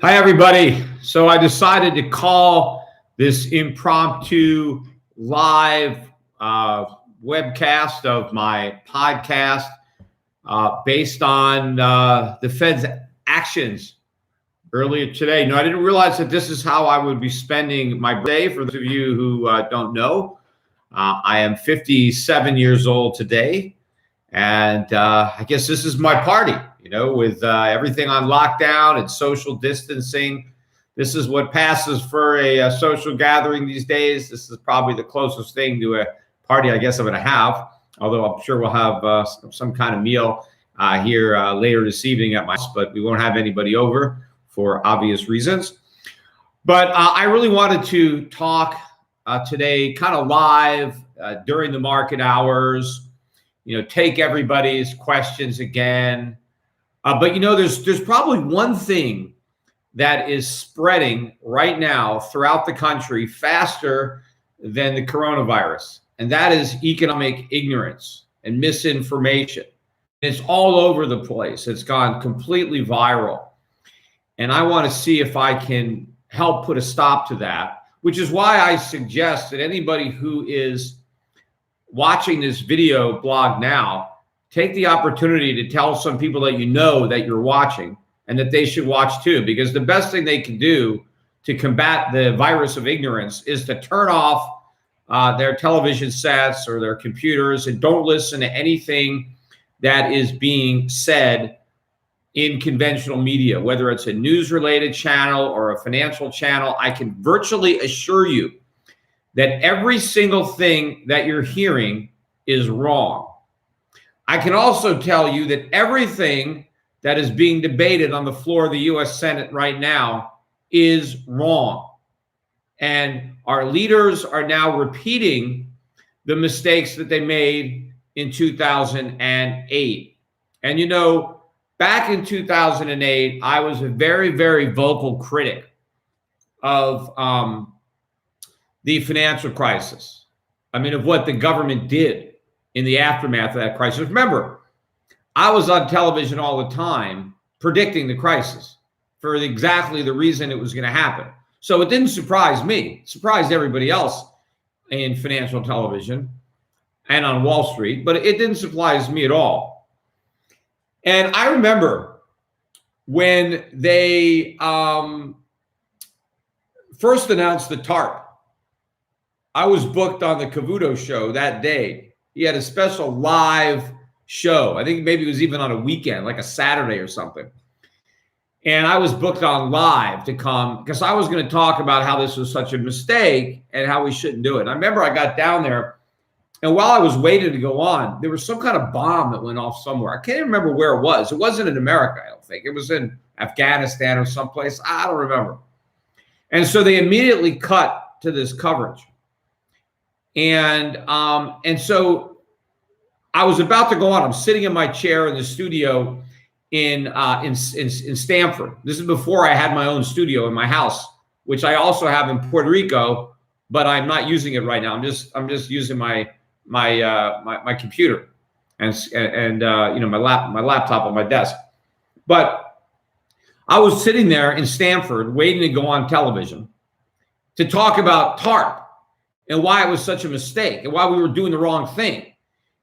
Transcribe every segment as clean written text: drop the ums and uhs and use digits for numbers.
Hi, everybody. So I decided to call this impromptu live webcast of my podcast based on the Fed's actions earlier today. No, I didn't realize that this is how I would be spending my day. For those of you who don't know, I am 57 years old today. And I guess this is my party, you know, with everything on lockdown and social distancing. This is what passes for a social gathering these days. This is probably the closest thing to a party I guess I'm going to have, although I'm sure we'll have some kind of meal here later this evening at my house, but we won't have anybody over for obvious reasons. But I really wanted to talk today kind of live during the market hours. You know, take everybody's questions again. But, you know, there's probably one thing that is spreading right now throughout the country faster than the coronavirus, and that is economic ignorance and misinformation. It's all over the place. It's gone completely viral. And I want to see if I can help put a stop to that, which is why I suggest that anybody who is watching this video blog now, take the opportunity to tell some people that you know that you're watching and that they should watch too, because the best thing they can do to combat the virus of ignorance is to turn off their television sets or their computers and don't listen to anything that is being said in conventional media, whether it's a news-related channel or a financial channel. I can virtually assure you that every single thing that you're hearing is wrong. I can also tell you that everything that is being debated on the floor of the U.S. Senate right now is wrong. And our leaders are now repeating the mistakes that they made in 2008. And you know, back in 2008, I was a very, very vocal critic of the financial crisis. I mean, of what the government did in the aftermath of that crisis. Remember, I was on television all the time predicting the crisis for exactly the reason it was going to happen. So it didn't surprise me. It surprised everybody else in financial television and on Wall Street, but it didn't surprise me at all. And I remember when they first announced the TARP. I was booked on the Cavuto show that day. He had a special live show. I think maybe it was even on a weekend, like a Saturday or something. And I was booked on live to come because I was going to talk about how this was such a mistake and how we shouldn't do it. And I remember I got down there, and while I was waiting to go on, there was some kind of bomb that went off somewhere. I can't even remember where it was. It wasn't in America, I don't think. It was in Afghanistan or someplace. I don't remember. And so they immediately cut to this coverage. And so I was about to go on. I'm sitting in my chair in the studio in Stanford. This is before I had my own studio in my house, which I also have in Puerto Rico, but I'm not using it right now. I'm just using my computer and you know, my laptop on my desk. But I was sitting there in Stanford waiting to go on television to talk about TARP and why it was such a mistake and why we were doing the wrong thing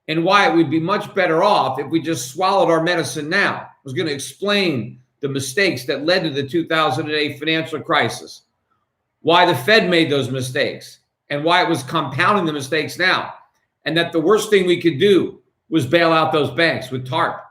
and why it would be much better off if we just swallowed our medicine now. I was going to explain the mistakes that led to the 2008 financial crisis, why the Fed made those mistakes and why it was compounding the mistakes now, and that the worst thing we could do was bail out those banks with TARP,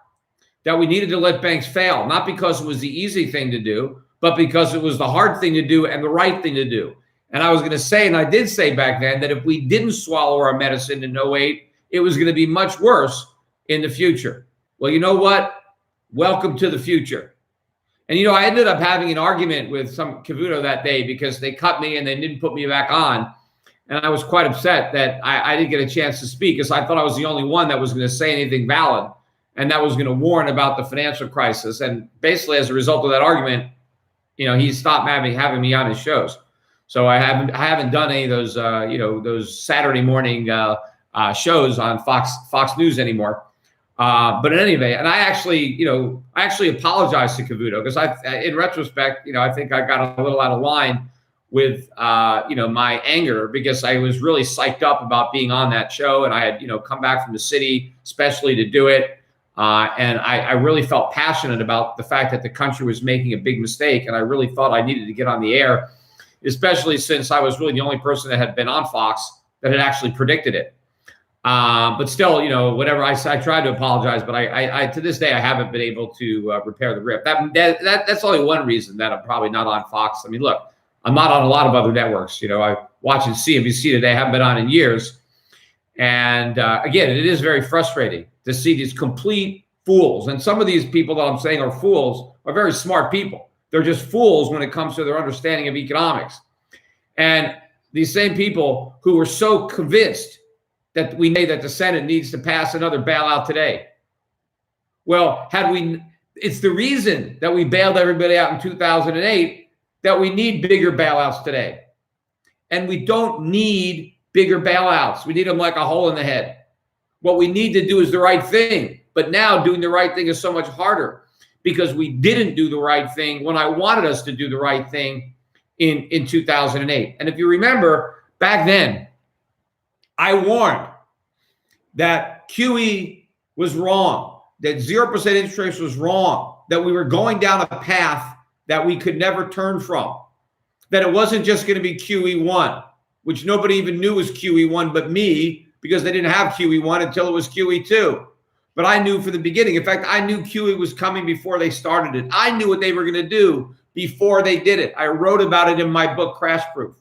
that we needed to let banks fail, not because it was the easy thing to do, but because it was the hard thing to do and the right thing to do. And I was going to say, and I did say back then, that if we didn't swallow our medicine in 08, it was going to be much worse in the future. Well, you know what? Welcome to the future. And, you know, I ended up having an argument with some Cavuto that day because they cut me and they didn't put me back on. And I was quite upset that I didn't get a chance to speak because I thought I was the only one that was going to say anything valid and that was going to warn about the financial crisis. And basically, as a result of that argument, you know, he stopped having me on his shows. So I haven't done any of those, you know, those Saturday morning shows on Fox News anymore. But in any event, and I actually apologized to Cavuto because in retrospect, I think I got a little out of line with, my anger, because I was really psyched up about being on that show. And I had, come back from the city, especially to do it. And I really felt passionate about the fact that the country was making a big mistake. And I really thought I needed to get on the air, especially since I was really the only person that had been on Fox that had actually predicted it. But still, whatever, I tried to apologize, but I to this day, I haven't been able to repair the rip. That's only one reason that I'm probably not on Fox. I mean, look, I'm not on a lot of other networks. I watching CNBC today, I haven't been on in years. And again, it is very frustrating to see these complete fools. And some of these people that I'm saying are fools are very smart people. They're just fools when it comes to their understanding of economics. And these same people who were so convinced that we know that the Senate needs to pass another bailout today. Well, it's the reason that we bailed everybody out in 2008 that we need bigger bailouts today. And we don't need bigger bailouts. We need them like a hole in the head. What we need to do is the right thing. But now doing the right thing is so much harder because we didn't do the right thing when I wanted us to do the right thing in 2008. And if you remember, back then, I warned that QE was wrong, that 0% interest rates was wrong, that we were going down a path that we could never turn from, that it wasn't just going to be QE1, which nobody even knew was QE1 but me, because they didn't have QE1 until it was QE2. But I knew from the beginning. In fact, I knew QE was coming before they started it. I knew what they were going to do before they did it. I wrote about it in my book, Crash Proof.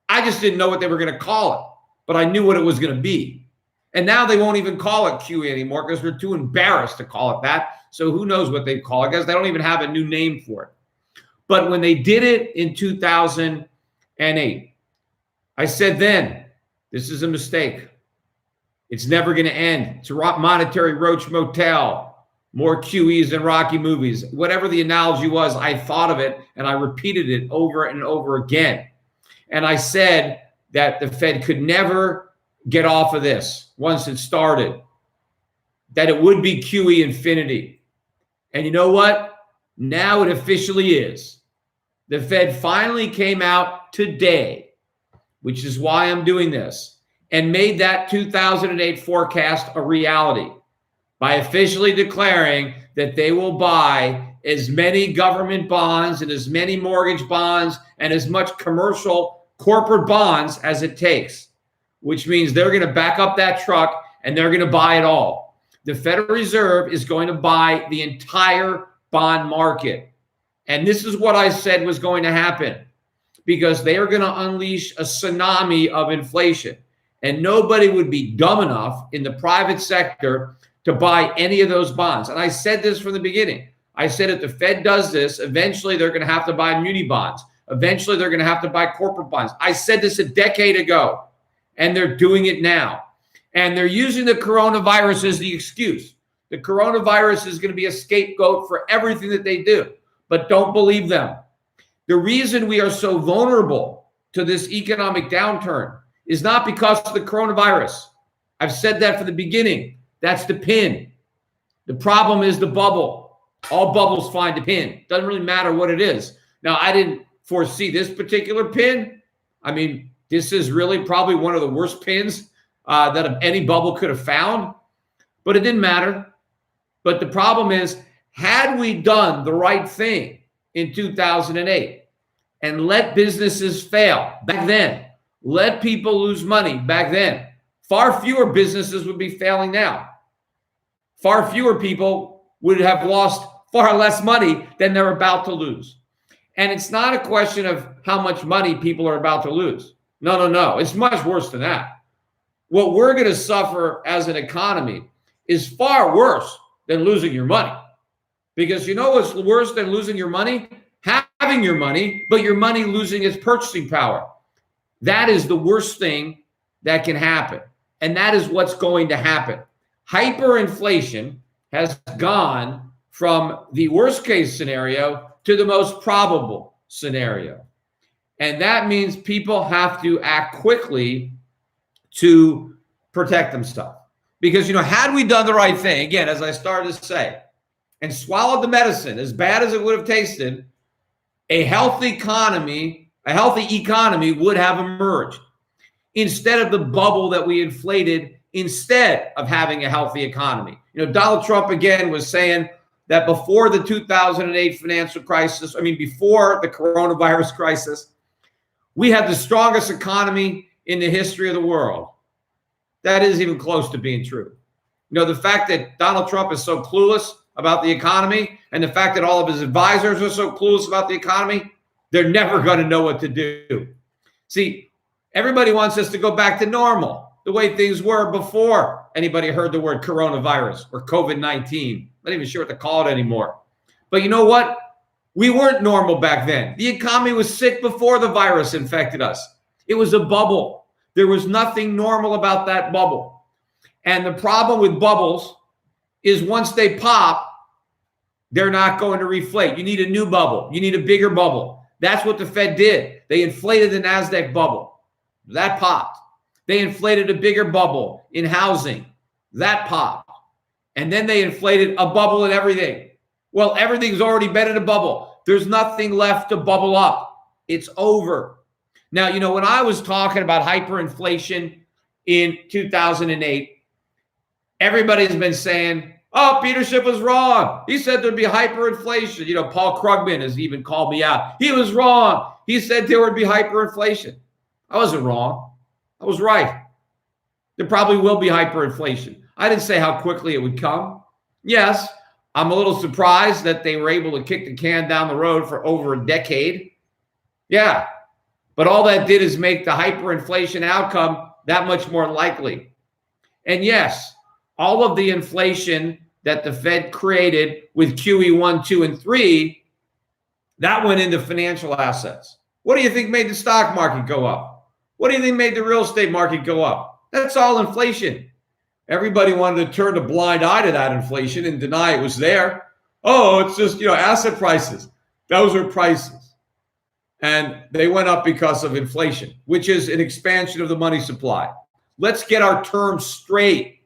I just didn't know what they were going to call it, but I knew what it was going to be. And now they won't even call it QE anymore because they're too embarrassed to call it that. So who knows what they call it, because they don't even have a new name for it. But when they did it in 2008, I said then, this is a mistake. It's never going to end. It's a monetary roach motel, more QEs than Rocky movies. Whatever the analogy was, I thought of it and I repeated it over and over again. And I said that the Fed could never get off of this once it started, that it would be QE infinity. And you know what? Now it officially is. The Fed finally came out today, which is why I'm doing this, and made that 2008 forecast a reality by officially declaring that they will buy as many government bonds and as many mortgage bonds and as much commercial corporate bonds as it takes, which means they're going to back up that truck and they're going to buy it all. The Federal Reserve is going to buy the entire bond market. And this is what I said was going to happen, because they are going to unleash a tsunami of inflation. And nobody would be dumb enough in the private sector to buy any of those bonds. And I said this from the beginning. I said if the Fed does this, eventually they're going to have to buy muni bonds. Eventually they're going to have to buy corporate bonds. I said this a decade ago, and they're doing it now. And they're using the coronavirus as the excuse. The coronavirus is going to be a scapegoat for everything that they do. But don't believe them. The reason we are so vulnerable to this economic downturn is not because of the coronavirus. I've said that from the beginning. That's the pin. The problem is the bubble. All bubbles find a pin. Doesn't really matter what it is. Now, I didn't foresee this particular pin. I mean, this is really probably one of the worst pins that any bubble could have found, but it didn't matter. But the problem is, had we done the right thing in 2008 and let businesses fail back then, let people lose money back then, far fewer businesses would be failing now. Far fewer people would have lost far less money than they're about to lose. And it's not a question of how much money people are about to lose. No. It's much worse than that. What we're going to suffer as an economy is far worse than losing your money. Because you know what's worse than losing your money? Having your money, but your money losing its purchasing power. That is the worst thing that can happen. And that is what's going to happen. Hyperinflation has gone from the worst case scenario to the most probable scenario. And that means people have to act quickly to protect themselves. Because, had we done the right thing, again, as I started to say, and swallowed the medicine, as bad as it would have tasted, a healthy economy would have emerged instead of the bubble that we inflated instead of having a healthy economy. Donald Trump, again, was saying that before the 2008 financial crisis, before the coronavirus crisis, we had the strongest economy in the history of the world. That isn't even close to being true. The fact that Donald Trump is so clueless about the economy, and the fact that all of his advisors are so clueless about the economy, they're never going to know what to do. See, everybody wants us to go back to normal, the way things were before anybody heard the word coronavirus or COVID-19. Not even sure what to call it anymore. But you know what? We weren't normal back then. The economy was sick before the virus infected us. It was a bubble. There was nothing normal about that bubble. And the problem with bubbles is once they pop, they're not going to reflate. You need a new bubble. You need a bigger bubble. That's what the Fed did. They inflated the NASDAQ bubble. That popped. They inflated a bigger bubble in housing. That popped. And then they inflated a bubble in everything. Well, everything's already been in a bubble. There's nothing left to bubble up. It's over. Now, when I was talking about hyperinflation in 2008, everybody's been saying, oh, Peter Schiff was wrong. He said there'd be hyperinflation. Paul Krugman has even called me out. He was wrong. He said there would be hyperinflation. I wasn't wrong. I was right. There probably will be hyperinflation. I didn't say how quickly it would come. Yes, I'm a little surprised that they were able to kick the can down the road for over a decade. Yeah, but all that did is make the hyperinflation outcome that much more likely. And yes, all of the inflation that the Fed created with QE 1, 2, and 3, that went into financial assets. What do you think made the stock market go up? What do you think made the real estate market go up? That's all inflation. Everybody wanted to turn a blind eye to that inflation and deny it was there. Oh, it's just, asset prices. Those are prices. And they went up because of inflation, which is an expansion of the money supply. Let's get our terms straight.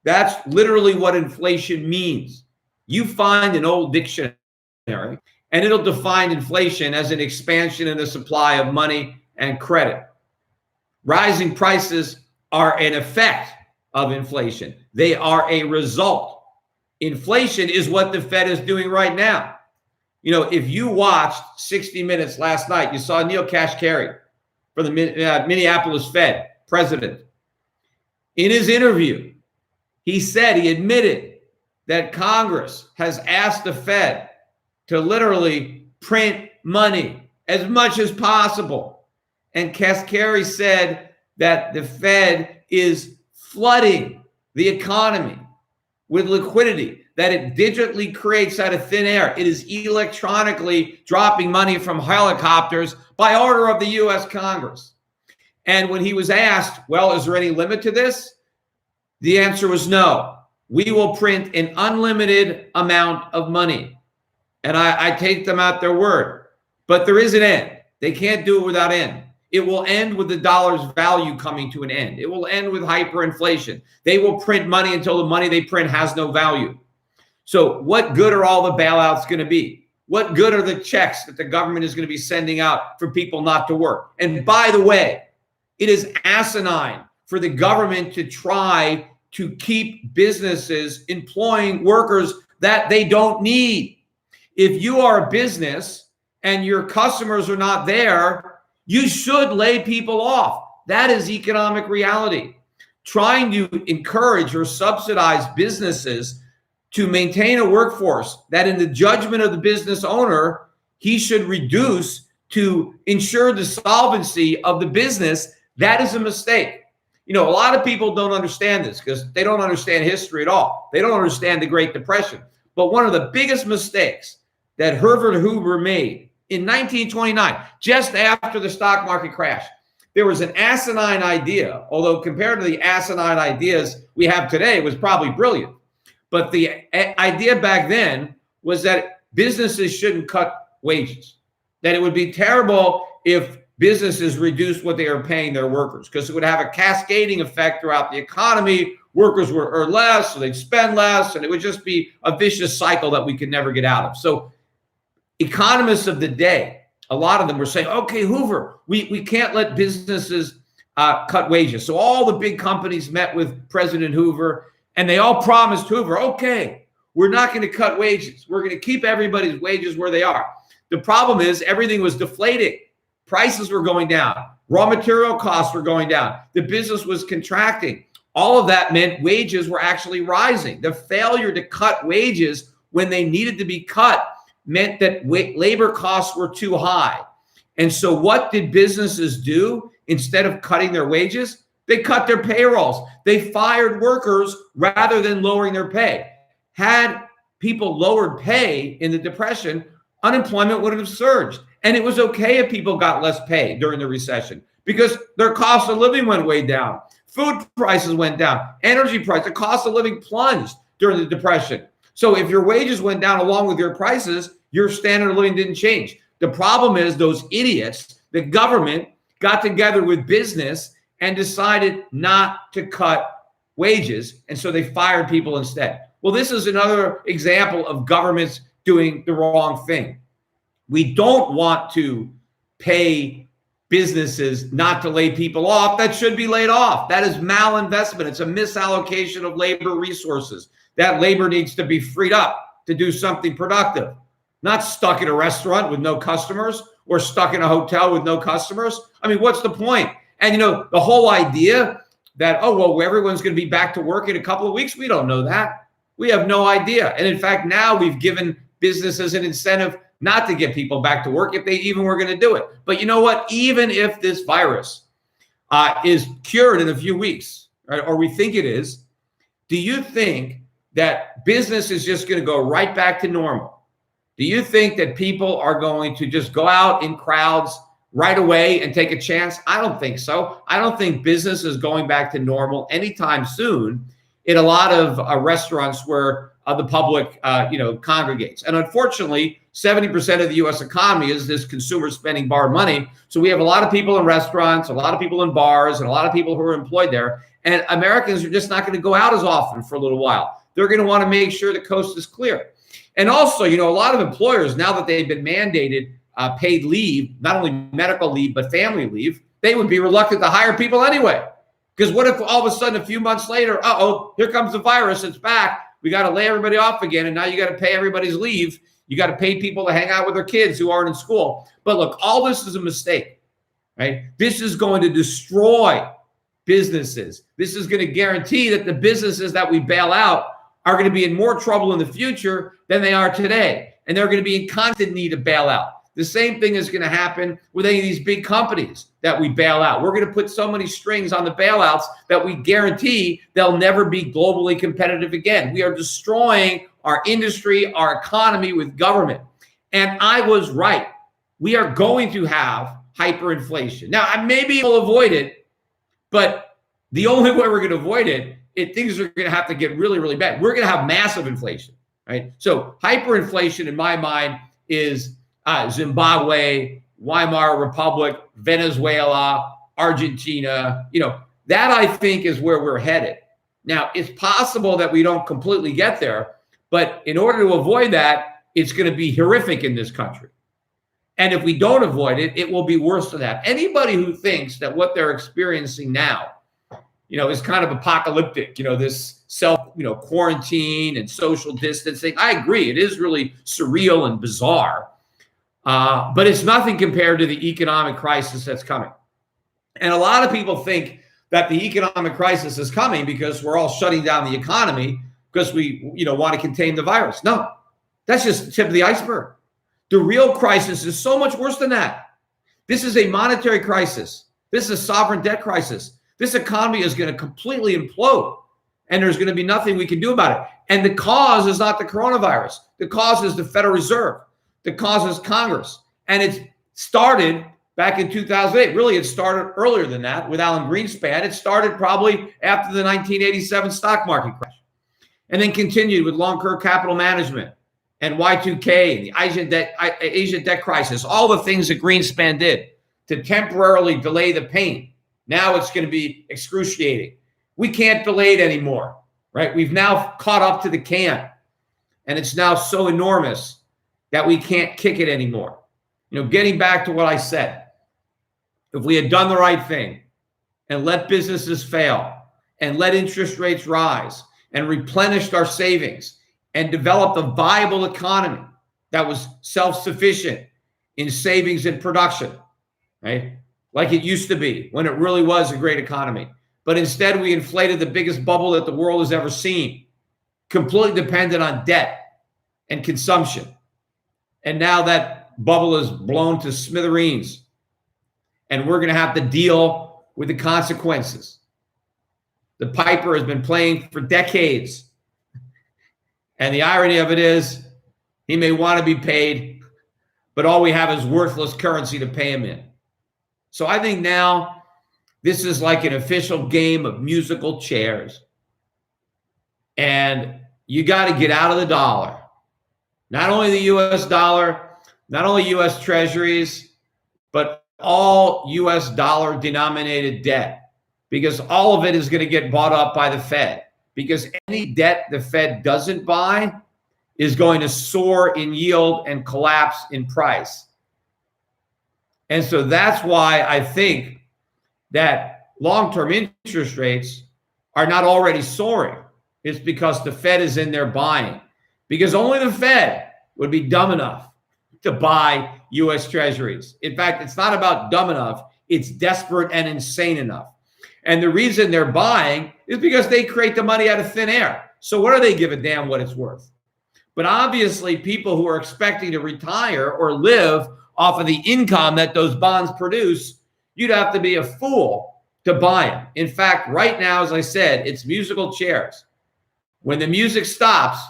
That's literally what inflation means. You find an old dictionary and it'll define inflation as an expansion in the supply of money and credit. Rising prices are an effect of inflation. They are a result. Inflation is what the Fed is doing right now. If you watched 60 Minutes last night, you saw Neil Kashkari from the Minneapolis Fed president. In his interview, he admitted that Congress has asked the Fed to literally print money as much as possible. And Kashkari said that the Fed is flooding the economy with liquidity, that it digitally creates out of thin air. It is electronically dropping money from helicopters by order of the U.S. Congress. And when he was asked, well, is there any limit to this? The answer was no. We will print an unlimited amount of money. And I take them at their word. But there is an end. They can't do it without end. It will end with the dollar's value coming to an end. It will end with hyperinflation. They will print money until the money they print has no value. So what good are all the bailouts going to be? What good are the checks that the government is going to be sending out for people not to work? And by the way, it is asinine for the government to try to keep businesses employing workers that they don't need. If you are a business and your customers are not there, you should lay people off. That is economic reality. Trying to encourage or subsidize businesses to maintain a workforce that, in the judgment of the business owner, he should reduce to ensure the solvency of the business, that is a mistake. A lot of people don't understand this because they don't understand history at all. They don't understand the Great Depression. But one of the biggest mistakes that Herbert Hoover made in 1929, just after the stock market crash, there was an asinine idea, although compared to the asinine ideas we have today, it was probably brilliant. But the idea back then was that businesses shouldn't cut wages, that it would be terrible if businesses reduced what they are paying their workers, because it would have a cascading effect throughout the economy workers would earn less, so they'd spend less, and it would just be a vicious cycle that we could never get out of. So economists of the day, a lot of them were saying, okay, Hoover, we can't let businesses cut wages. So all the big companies met with President Hoover, and they all promised Hoover, okay, we're not going to cut wages. We're going to keep everybody's wages where they are. The problem is everything was deflating. Prices were going down. Raw material costs were going down. The business was contracting. All of that meant wages were actually rising. The failure to cut wages when they needed to be cut meant that labor costs were too high. And so what did businesses do? Instead of cutting their wages, they cut their payrolls. They fired workers rather than lowering their pay. Had people lowered pay in the Depression, unemployment would have surged. And it was okay if people got less pay during the recession because their cost of living went way down. Food prices went down. Energy prices, the cost of living plunged during the Depression. So if your wages went down along with your prices, your standard of living didn't change. The problem is those idiots, the government, got together with business and decided not to cut wages. And so they fired people instead. Well, this is another example of governments doing the wrong thing. We don't want to pay businesses not to lay people off that should be laid off. That is malinvestment. It's a misallocation of labor resources. That labor needs to be freed up to do something productive, not stuck in a restaurant with no customers or stuck in a hotel with no customers. I mean, what's the point? And, the whole idea that, oh, well, everyone's going to be back to work in a couple of weeks, we don't know that. We have no idea. And in fact, now we've given businesses an incentive not to get people back to work if they even were going to do it. But you know what? Even if this virus is cured in a few weeks, right, or we think it is, do you think that business is just going to go right back to normal? Do you think that people are going to just go out in crowds right away and take a chance? I don't think so. I don't think business is going back to normal anytime soon in a lot of restaurants where the public, congregates. And unfortunately, 70% of the U.S. economy is this consumer spending borrowed money. So we have a lot of people in restaurants, a lot of people in bars, and a lot of people who are employed there. And Americans are just not going to go out as often for a little while. They're going to want to make sure the coast is clear. And also, a lot of employers, now that they've been mandated paid leave, not only medical leave, but family leave, they would be reluctant to hire people anyway. Because what if all of a sudden, a few months later, here comes the virus, it's back. We got to lay everybody off again. And now you got to pay everybody's leave. You got to pay people to hang out with their kids who aren't in school. But look, all this is a mistake, right? This is going to destroy businesses. This is going to guarantee that the businesses that we bail out are going to be in more trouble in the future than they are today. And they're going to be in constant need of bailout. The same thing is going to happen with any of these big companies that we bail out. We're going to put so many strings on the bailouts that we guarantee they'll never be globally competitive again. We are destroying our industry, our economy with government. And I was right. We are going to have hyperinflation. Now, maybe we'll avoid it, but the only way we're going to avoid it, things are going to have to get really, really bad. We're going to have massive inflation, right? So hyperinflation, in my mind, is Zimbabwe, Weimar Republic, Venezuela, Argentina. That I think is where we're headed. Now, it's possible that we don't completely get there, but in order to avoid that, it's going to be horrific in this country. And if we don't avoid it, it will be worse than that. Anybody who thinks that what they're experiencing now, is kind of apocalyptic, this quarantine and social distancing. I agree. It is really surreal and bizarre. But it's nothing compared to the economic crisis that's coming. And a lot of people think that the economic crisis is coming because we're all shutting down the economy because we, want to contain the virus. No, that's just the tip of the iceberg. The real crisis is so much worse than that. This is a monetary crisis. This is a sovereign debt crisis. This economy is going to completely implode, and there's going to be nothing we can do about it. And the cause is not the coronavirus. The cause is the Federal Reserve. The cause is Congress. And it started back in 2008. Really, it started earlier than that with Alan Greenspan. It started probably after the 1987 stock market crash, and then continued with long-term capital management and Y2K and the Asian debt crisis, all the things that Greenspan did to temporarily delay the pain. Now it's going to be excruciating. We can't delay it anymore, right? We've now caught up to the can, and it's now so enormous that we can't kick it anymore. Getting back to what I said, if we had done the right thing and let businesses fail and let interest rates rise and replenished our savings and developed a viable economy that was self-sufficient in savings and production, right? Like it used to be when it really was a great economy. But instead, we inflated the biggest bubble that the world has ever seen, completely dependent on debt and consumption. And now that bubble is blown to smithereens, and we're going to have to deal with the consequences. The piper has been playing for decades. And the irony of it is, he may want to be paid, but all we have is worthless currency to pay him in. So I think now this is like an official game of musical chairs. And you got to get out of the dollar. Not only the US dollar, not only US treasuries, but all US dollar denominated debt, because all of it is going to get bought up by the Fed, because any debt the Fed doesn't buy is going to soar in yield and collapse in price. And so that's why I think that long-term interest rates are not already soaring. It's because the Fed is in there buying, because only the Fed would be dumb enough to buy US treasuries. In fact, it's not about dumb enough, it's desperate and insane enough. And the reason they're buying is because they create the money out of thin air. So what do they give a damn what it's worth? But obviously, people who are expecting to retire or live off of the income that those bonds produce, you'd have to be a fool to buy them. In fact, right now, as I said, it's musical chairs. When the music stops,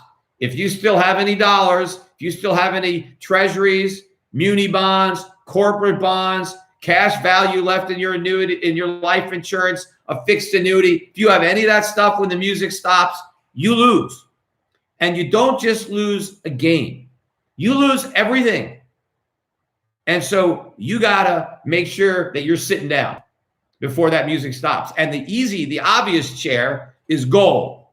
if you still have any dollars, if you still have any treasuries, muni bonds, corporate bonds, cash value left in your annuity, in your life insurance, a fixed annuity, if you have any of that stuff when the music stops, you lose. And you don't just lose a game, you lose everything. And so you got to make sure that you're sitting down before that music stops. And the obvious chair is gold,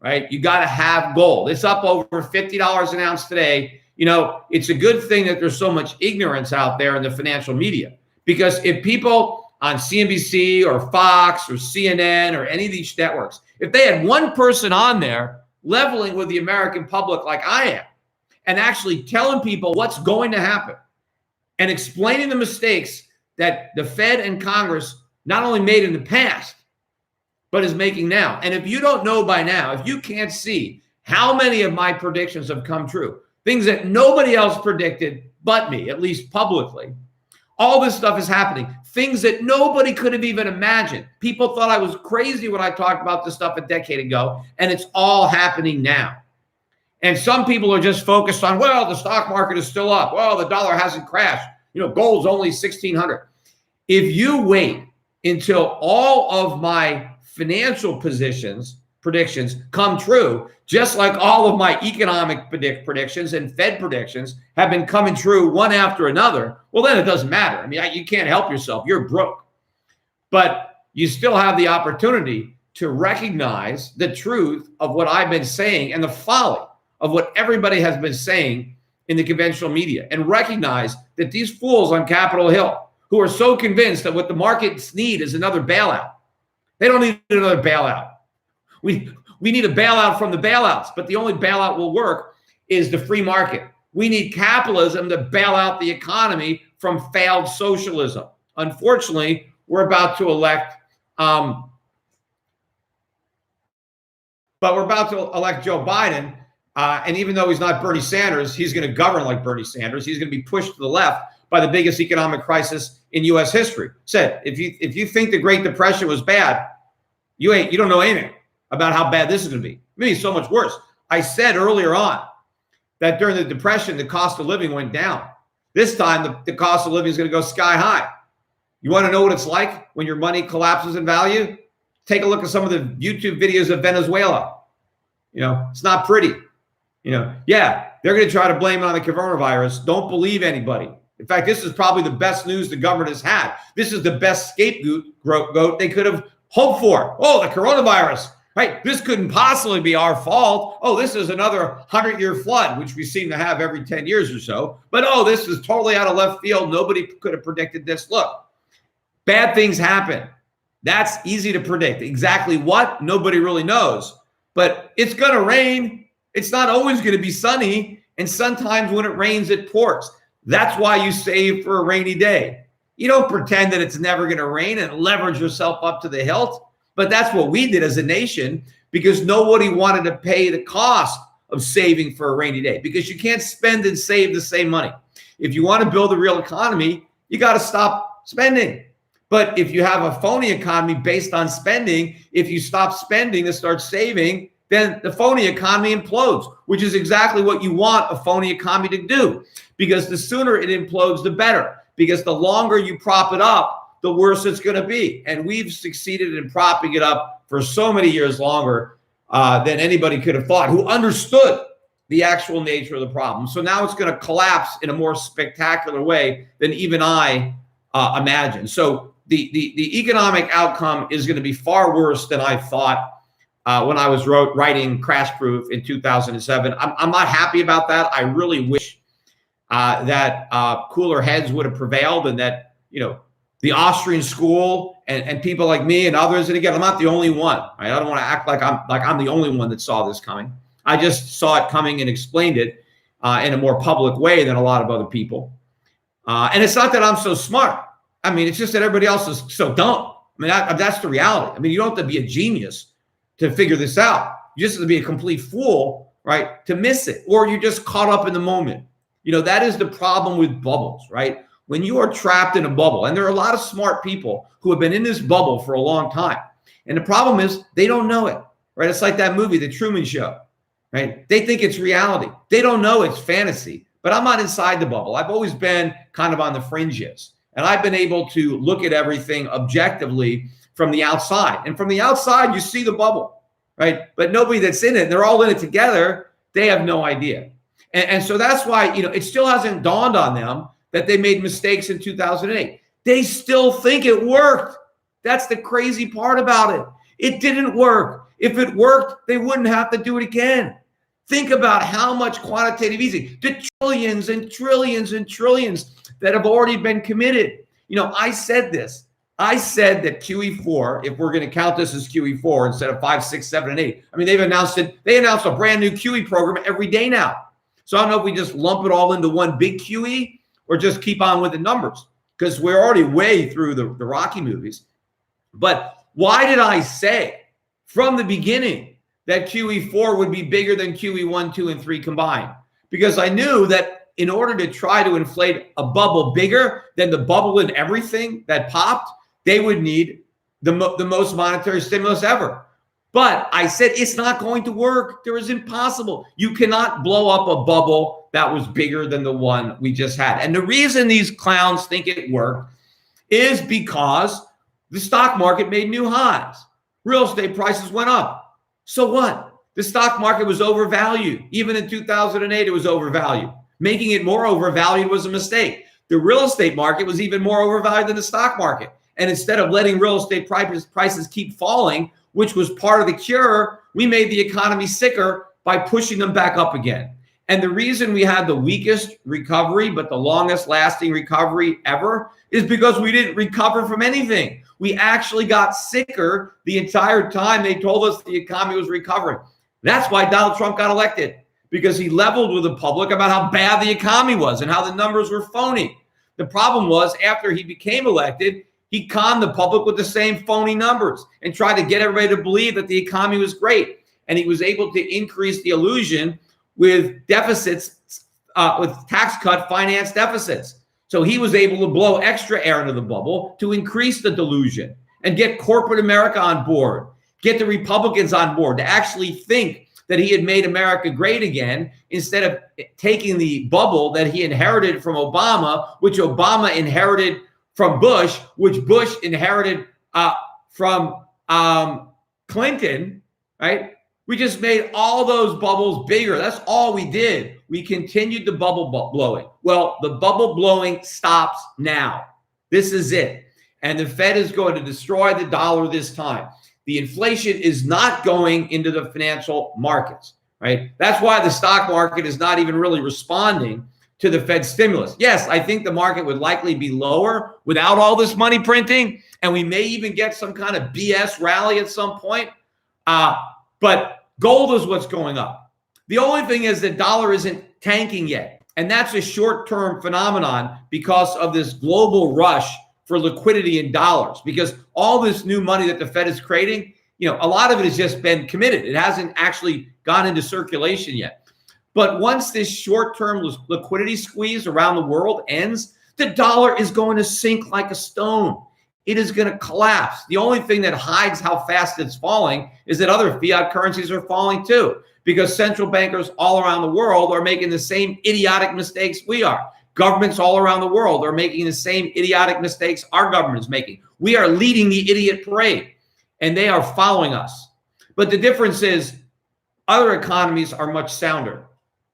right? You got to have gold. It's up over $50 an ounce today. It's a good thing that there's so much ignorance out there in the financial media, because if people on CNBC or Fox or CNN or any of these networks, if they had one person on there leveling with the American public like I am and actually telling people what's going to happen and explaining the mistakes that the Fed and Congress not only made in the past, but is making now. And if you don't know by now, if you can't see how many of my predictions have come true, things that nobody else predicted but me, at least publicly, all this stuff is happening. Things that nobody could have even imagined. People thought I was crazy when I talked about this stuff a decade ago, and it's all happening now. And some people are just focused on, well, the stock market is still up. Well, the dollar hasn't crashed. Gold's only 1,600. If you wait until all of my financial predictions come true, just like all of my economic predictions and Fed predictions have been coming true one after another, well, then it doesn't matter. I mean, you can't help yourself. You're broke. But you still have the opportunity to recognize the truth of what I've been saying and the folly of what everybody has been saying in the conventional media, and recognize that these fools on Capitol Hill who are so convinced that what the markets need is another bailout. They don't need another bailout. We need a bailout from the bailouts, but the only bailout will work is the free market. We need capitalism to bail out the economy from failed socialism. Unfortunately, we're about to elect Joe Biden. And even though he's not Bernie Sanders, he's going to govern like Bernie Sanders. He's going to be pushed to the left by the biggest economic crisis in U.S. history. Said, if you think the Great Depression was bad, you don't know anything about how bad this is going to be. Maybe so much worse. I said earlier on that during the Depression, the cost of living went down. This time, the cost of living is going to go sky high. You want to know what it's like when your money collapses in value? Take a look at some of the YouTube videos of Venezuela. It's not pretty. Yeah, they're going to try to blame it on the coronavirus. Don't believe anybody. In fact, this is probably the best news the government has had. This is the best scapegoat they could have hope for. Oh, the coronavirus, right? This couldn't possibly be our fault. Oh, this is another 100-year flood, which we seem to have every 10 years or so. But, oh, this is totally out of left field. Nobody could have predicted this. Look, bad things happen. That's easy to predict. Exactly what? Nobody really knows. But it's going to rain. It's not always going to be sunny. And sometimes when it rains, it pours. That's why you save for a rainy day. You don't pretend that it's never going to rain and leverage yourself up to the hilt. But that's what we did as a nation, because nobody wanted to pay the cost of saving for a rainy day, because you can't spend and save the same money. If you want to build a real economy, you got to stop spending. But if you have a phony economy based on spending, if you stop spending and start saving, then the phony economy implodes, which is exactly what you want a phony economy to do, because the sooner it implodes, the better, because the longer you prop it up, the worse it's going to be. And we've succeeded in propping it up for so many years longer than anybody could have thought, who understood the actual nature of the problem. So now it's going to collapse in a more spectacular way than even I imagined. So the economic outcome is going to be far worse than I thought when I was writing Crash Proof in 2007. I'm not happy about that. I really wish that cooler heads would have prevailed, and that, the Austrian school and people like me and others. And again, I'm not the only one. Right? I don't want to act like I'm the only one that saw this coming. I just saw it coming and explained it in a more public way than a lot of other people. And it's not that I'm so smart. I mean, it's just that everybody else is so dumb. I mean, that's the reality. I mean, you don't have to be a genius to figure this out. You just have to be a complete fool, right, to miss it. Or you're just caught up in the moment. That is the problem with bubbles, right? When you are trapped in a bubble, and there are a lot of smart people who have been in this bubble for a long time. And the problem is they don't know it, right? It's like that movie, The Truman Show, right? They think it's reality. They don't know it's fantasy. But I'm not inside the bubble. I've always been kind of on the fringes. And I've been able to look at everything objectively from the outside. And from the outside, you see the bubble, right? But nobody that's in it, they're all in it together, they have no idea. And so that's why, it still hasn't dawned on them that they made mistakes in 2008. They still think it worked. That's the crazy part about it. It didn't work. If it worked, they wouldn't have to do it again. Think about how much quantitative easing, the trillions and trillions and trillions that have already been committed. I said this. I said that QE4, if we're going to count this as QE4 instead of 5, 6, 7, and 8. I mean, they've announced it. They announced a brand new QE program every day now. So I don't know if we just lump it all into one big QE or just keep on with the numbers, because we're already way through the Rocky movies. But why did I say from the beginning that QE4 would be bigger than QE1, 2, and 3 combined? Because I knew that in order to try to inflate a bubble bigger than the bubble in everything that popped, they would need the most monetary stimulus ever. But I said it's not going to work. There is impossible. You cannot blow up a bubble that was bigger than the one we just had. And the reason these clowns think it worked is because the stock market made new highs. Real estate prices went up. So what? The stock market was overvalued. Even in 2008, it was overvalued. Making it more overvalued was a mistake. The real estate market was even more overvalued than the stock market. And instead of letting real estate prices keep falling, which was part of the cure, we made the economy sicker by pushing them back up again. And the reason we had the weakest recovery, but the longest lasting recovery ever, is because we didn't recover from anything. We actually got sicker the entire time they told us the economy was recovering. That's why Donald Trump got elected, because he leveled with the public about how bad the economy was and how the numbers were phony. The problem was, after he became elected, he conned the public with the same phony numbers and tried to get everybody to believe that the economy was great. And he was able to increase the illusion with deficits, with tax cut finance deficits. So he was able to blow extra air into the bubble to increase the delusion and get corporate America on board, get the Republicans on board to actually think that he had made America great again, instead of taking the bubble that he inherited from Obama, which Obama inherited from Bush, which Bush inherited from Clinton, right? We just made all those bubbles bigger. That's all we did. We continued the bubble blowing. Well, the bubble blowing stops now. This is it. And the Fed is going to destroy the dollar this time. The inflation is not going into the financial markets, right? That's why the stock market is not even really responding to the Fed stimulus. Yes, I think the market would likely be lower without all this money printing, and we may even get some kind of BS rally at some point. But gold is what's going up. The only thing is the dollar isn't tanking yet, and that's a short-term phenomenon because of this global rush for liquidity in dollars, because all this new money that the Fed is creating, a lot of it has just been committed. It hasn't actually gone into circulation yet. But once this short-term liquidity squeeze around the world ends, the dollar is going to sink like a stone. It is going to collapse. The only thing that hides how fast it's falling is that other fiat currencies are falling too, because central bankers all around the world are making the same idiotic mistakes we are. Governments all around the world are making the same idiotic mistakes our government is making. We are leading the idiot parade, and they are following us. But the difference is other economies are much sounder,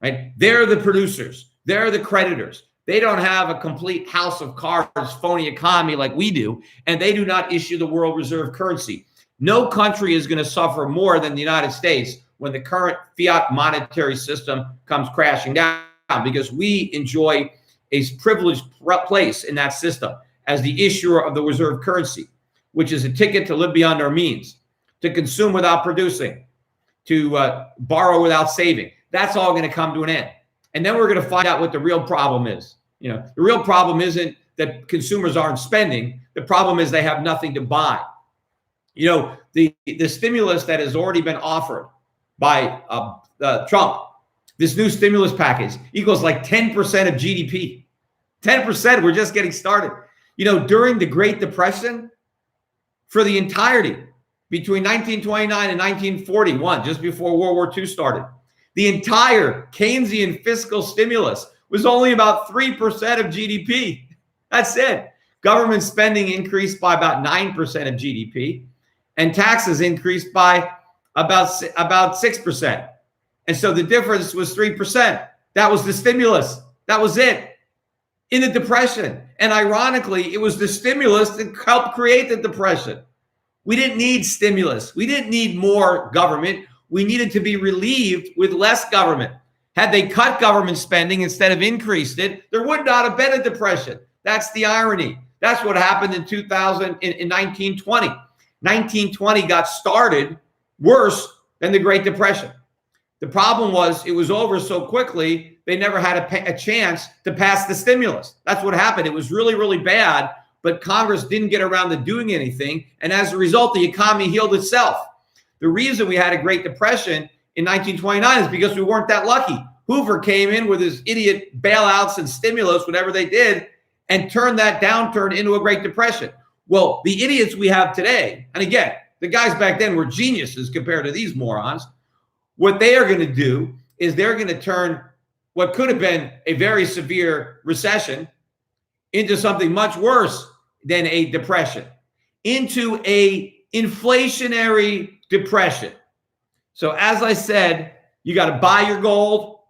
right? They're the producers. They're the creditors. They don't have a complete house of cards, phony economy like we do, and they do not issue the world reserve currency. No country is going to suffer more than the United States when the current fiat monetary system comes crashing down, because we enjoy a privileged place in that system as the issuer of the reserve currency, which is a ticket to live beyond our means, to consume without producing, to borrow without saving. That's all going to come to an end. And then we're going to find out what the real problem is. The real problem isn't that consumers aren't spending. The problem is they have nothing to buy. The stimulus that has already been offered by Trump, this new stimulus package, equals like 10% of GDP. 10%, we're just getting started. During the Great Depression, for the entirety, between 1929 and 1941, just before World War II started, the entire Keynesian fiscal stimulus was only about 3% of GDP. That's it. Government spending increased by about 9% of GDP, and taxes increased by about 6%. And so the difference was 3%. That was the stimulus. That was it. In the Depression. And ironically, it was the stimulus that helped create the Depression. We didn't need stimulus. We didn't need more government. We needed to be relieved with less government. Had they cut government spending instead of increased it, there would not have been a depression. That's the irony. That's what happened in 1920. 1920 got started worse than the Great Depression. The problem was it was over so quickly, they never had a chance to pass the stimulus. That's what happened. It was really, really bad, but Congress didn't get around to doing anything. And as a result, the economy healed itself. The reason we had a Great Depression in 1929 is because we weren't that lucky. Hoover came in with his idiot bailouts and stimulus, whatever they did, and turned that downturn into a Great Depression. Well, the idiots we have today, and again, the guys back then were geniuses compared to these morons. What they are going to do is they're going to turn what could have been a very severe recession into something much worse than a depression, into a inflationary depression. So as I said, you got to buy your gold,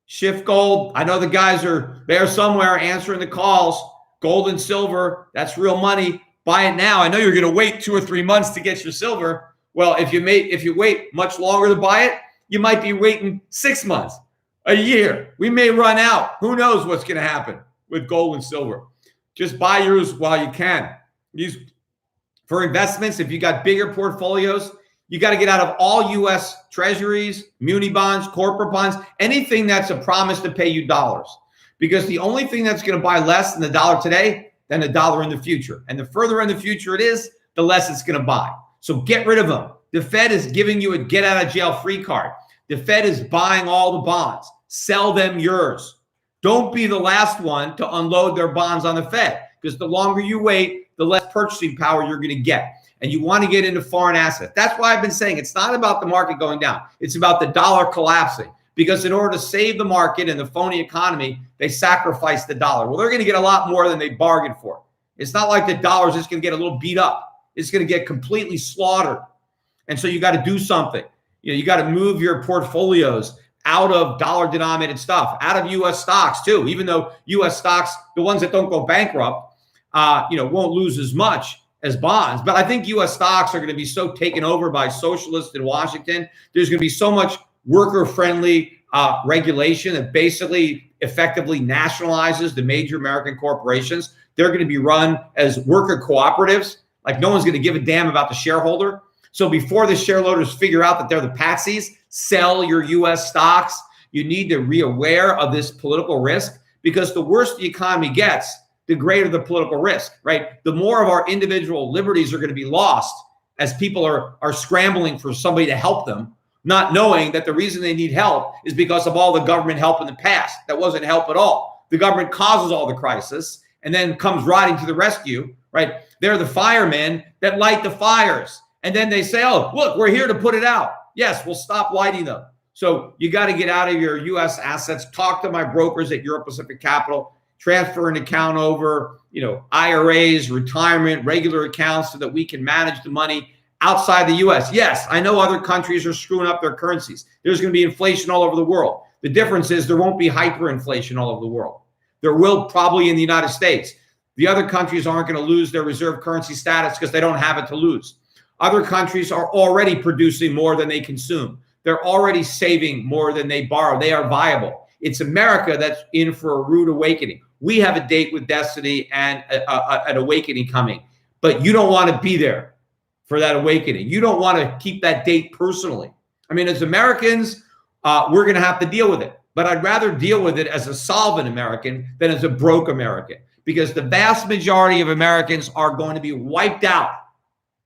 shift gold. I know the guys are there somewhere answering the calls. Gold and silver, that's real money. Buy it now. I know you're going to wait 2 or 3 months to get your silver. Well, if you wait much longer to buy it, you might be waiting 6 months, a year. We may run out. Who knows what's going to happen with gold and silver? Just buy yours while you can. Use for investments. If you got bigger portfolios, you got to get out of all U.S. treasuries, muni bonds, corporate bonds, anything that's a promise to pay you dollars. Because the only thing that's going to buy less than the dollar today than the dollar in the future. And the further in the future it is, the less it's going to buy. So get rid of them. The Fed is giving you a get out of jail free card. The Fed is buying all the bonds. Sell them yours. Don't be the last one to unload their bonds on the Fed, because the longer you wait, the less purchasing power you're going to get. And you want to get into foreign assets. That's why I've been saying it's not about the market going down. It's about the dollar collapsing. Because in order to save the market and the phony economy, they sacrifice the dollar. Well, they're going to get a lot more than they bargained for. It's not like the dollar is just going to get a little beat up. It's going to get completely slaughtered. And so you got to do something. You got to move your portfolios out of dollar-denominated stuff, out of U.S. stocks too. Even though U.S. stocks, the ones that don't go bankrupt, won't lose as much. as bonds. But I think U.S. stocks are going to be so taken over by socialists in Washington. There's going to be so much worker-friendly regulation that basically effectively nationalizes the major American corporations. They're going to be run as worker cooperatives. Like no one's going to give a damn about the shareholder. So before the shareholders figure out that they're the patsies, sell your U.S. stocks. You need to be aware of this political risk, because the worse the economy gets, the greater the political risk, right? The more of our individual liberties are going to be lost as people are scrambling for somebody to help them, not knowing that the reason they need help is because of all the government help in the past. That wasn't help at all. The government causes all the crisis and then comes riding to the rescue, right? They're the firemen that light the fires. And then they say, oh, look, we're here to put it out. Yes, we'll stop lighting them. So you got to get out of your U.S. assets. Talk to my brokers at Euro Pacific Capital. Transfer an account over, IRAs, retirement, regular accounts, so that we can manage the money outside the U.S. Yes, I know other countries are screwing up their currencies. There's going to be inflation all over the world. The difference is there won't be hyperinflation all over the world. There will probably in the United States. The other countries aren't going to lose their reserve currency status because they don't have it to lose. Other countries are already producing more than they consume. They're already saving more than they borrow. They are viable. It's America that's in for a rude awakening. We have a date with destiny and an awakening coming, but you don't want to be there for that awakening. You don't want to keep that date personally. I mean, as Americans, we're going to have to deal with it, but I'd rather deal with it as a solvent American than as a broke American, because the vast majority of Americans are going to be wiped out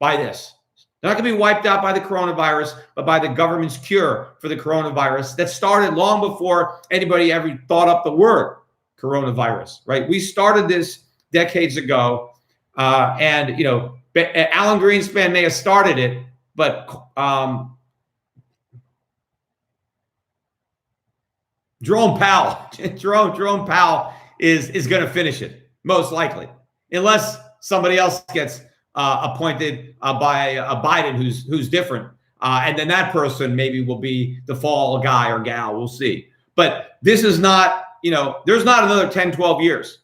by this. They're not going to be wiped out by the coronavirus, but by the government's cure for the coronavirus that started long before anybody ever thought up the word coronavirus, right? We started this decades ago, and Alan Greenspan may have started it, but Jerome Powell is going to finish it, most likely, unless somebody else gets appointed by Biden, who's different, and then that person maybe will be the fall guy or gal. We'll see. But this is not, there's not another 10, 12 years.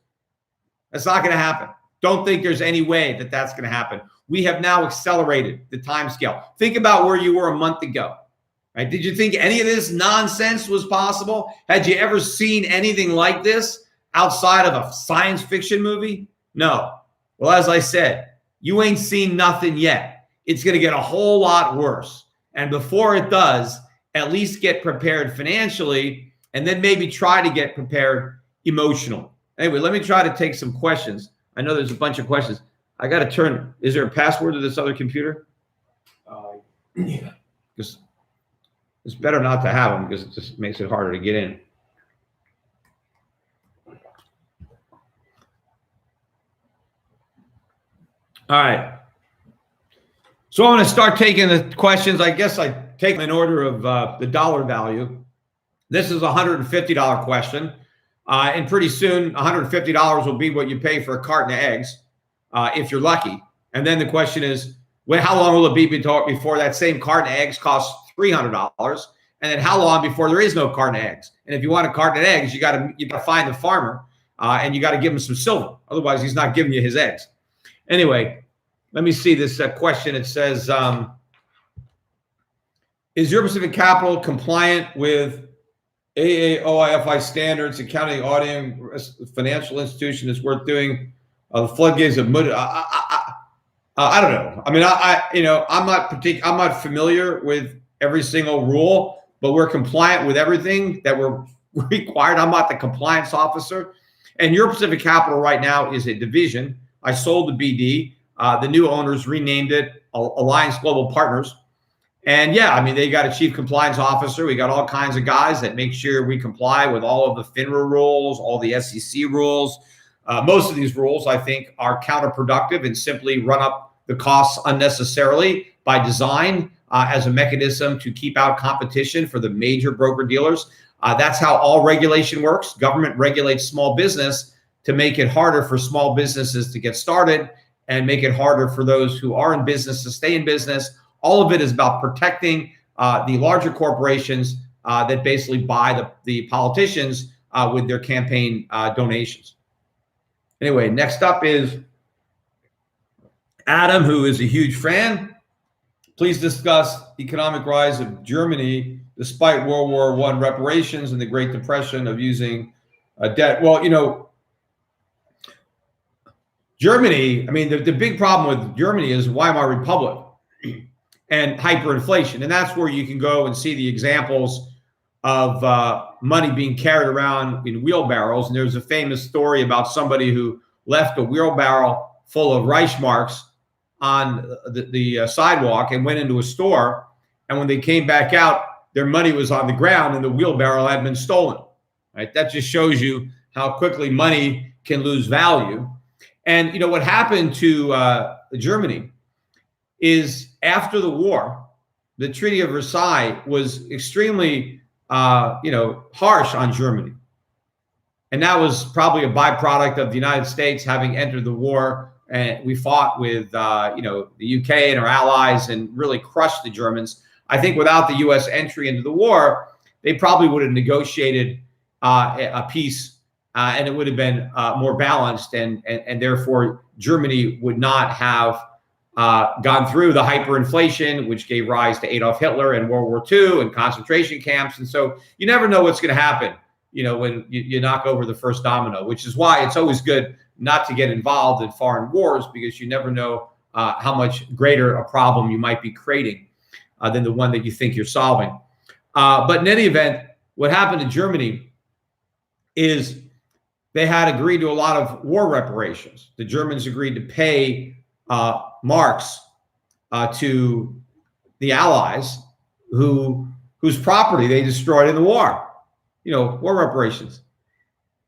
That's not going to happen. Don't think there's any way that that's going to happen. We have now accelerated the time scale. Think about where you were a month ago, right? Did you think any of this nonsense was possible? Had you ever seen anything like this outside of a science fiction movie? No. Well, as I said, you ain't seen nothing yet. It's going to get a whole lot worse. And before it does, at least get prepared financially, and then maybe try to get prepared emotionally. Anyway, let me try to take some questions. I know there's a bunch of questions. I got to turn. Is there a password to this other computer? Yeah. Because it's better not to have them, because it just makes it harder to get in. All right. So I'm going to start taking the questions. I guess I take them in order of the dollar value. This is a $150 question. And pretty soon, $150 will be what you pay for a carton of eggs, if you're lucky. And then the question is, well, how long will it be before that same carton of eggs costs $300? And then how long before there is no carton of eggs? And if you want a carton of eggs, you got to find the farmer, and you got to give him some silver. Otherwise, he's not giving you his eggs. Anyway, let me see this question. It says, is Euro Pacific Capital compliant with AAOIFI standards? Accounting, auditing, financial institution is worth doing. The floodgates of mud. I don't know. I mean, I'm not familiar with every single rule, but we're compliant with everything that we're required. I'm not the compliance officer. And Euro Pacific Capital right now is a division. I sold the BD. The new owners renamed it Alliance Global Partners. And yeah, I mean, they got a chief compliance officer. We got all kinds of guys that make sure we comply with all of the FINRA rules, all the SEC rules. Most of these rules, I think, are counterproductive and simply run up the costs unnecessarily by design as a mechanism to keep out competition for the major broker dealers. That's how all regulation works. Government regulates small business to make it harder for small businesses to get started and make it harder for those who are in business to stay in business. All of it is about protecting the larger corporations that basically buy the politicians with their campaign donations. Anyway, next up is Adam, who is a huge fan, please discuss economic rise of Germany despite World War I reparations and the Great Depression of using debt. Well, Germany, I mean, the big problem with Germany is Weimar Republic and hyperinflation. And that's where you can go and see the examples of money being carried around in wheelbarrows. And there's a famous story about somebody who left a wheelbarrow full of Reichsmarks on the sidewalk and went into a store. And when they came back out, their money was on the ground and the wheelbarrow had been stolen. Right? That just shows you how quickly money can lose value. And what happened to Germany is after the war, the Treaty of Versailles was extremely, harsh on Germany. And that was probably a byproduct of the United States having entered the war. And we fought with, the UK and our allies and really crushed the Germans. I think without the U.S. entry into the war, they probably would have negotiated a peace and it would have been more balanced. And therefore, Germany would not have gone through the hyperinflation, which gave rise to Adolf Hitler and World War II and concentration camps. And so you never know what's going to happen, when you knock over the first domino, which is why it's always good not to get involved in foreign wars, because you never know how much greater a problem you might be creating than the one that you think you're solving. But in any event, what happened to Germany is they had agreed to a lot of war reparations. The Germans agreed to pay marks to the Allies whose property they destroyed in the war, war reparations.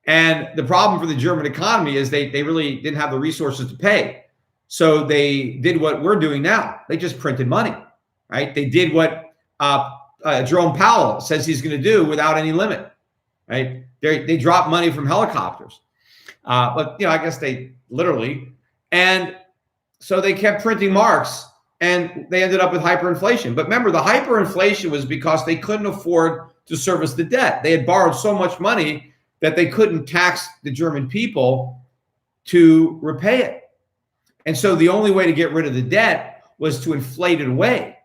And the problem for the German economy is they really didn't have the resources to pay. So they did what we're doing now. They just printed money, right? They did what Jerome Powell says he's going to do without any limit, right? They dropped money from helicopters. But, I guess they literally. And so they kept printing marks and they ended up with hyperinflation. But remember, the hyperinflation was because they couldn't afford to service the debt. They had borrowed so much money that they couldn't tax the German people to repay it. And so the only way to get rid of the debt was to inflate it away.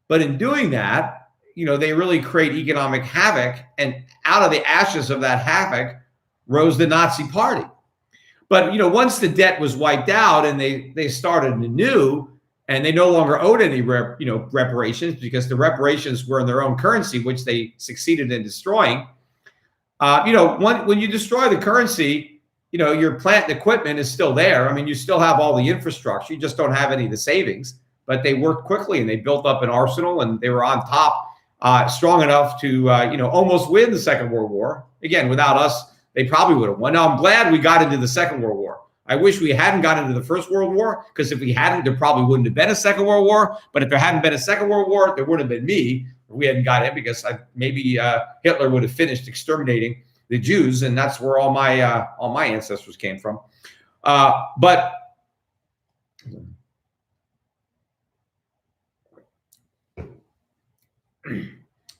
But in doing that, they really create economic havoc. And out of the ashes of that havoc rose the Nazi Party. But, once the debt was wiped out and they started anew and they no longer owed any reparations, because the reparations were in their own currency, which they succeeded in destroying. When you destroy the currency, your plant and equipment is still there. I mean, you still have all the infrastructure. You just don't have any of the savings. But they worked quickly and they built up an arsenal and they were on top, strong enough to, almost win the Second World War. Again, without us, they probably would have won. Now, I'm glad we got into the Second World War. I wish we hadn't gotten into the First World War, because if we hadn't, there probably wouldn't have been a Second World War. But if there hadn't been a Second World War, there wouldn't have been me. We hadn't got in, because maybe Hitler would have finished exterminating the Jews, and that's where all my ancestors came from. But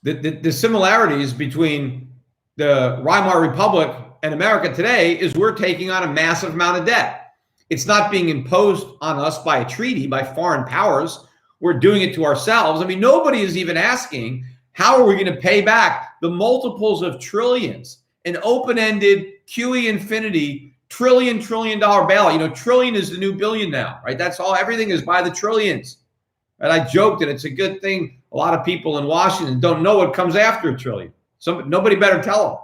the similarities between the Weimar Republic and America today is we're taking on a massive amount of debt. It's not being imposed on us by a treaty, by foreign powers. We're doing it to ourselves. I mean, nobody is even asking, how are we going to pay back the multiples of trillions, an open-ended QE infinity trillion dollar bailout? Trillion is the new billion now, right? That's all. Everything is by the trillions. And I joked that it's a good thing a lot of people in Washington don't know what comes after a trillion. Nobody better tell them.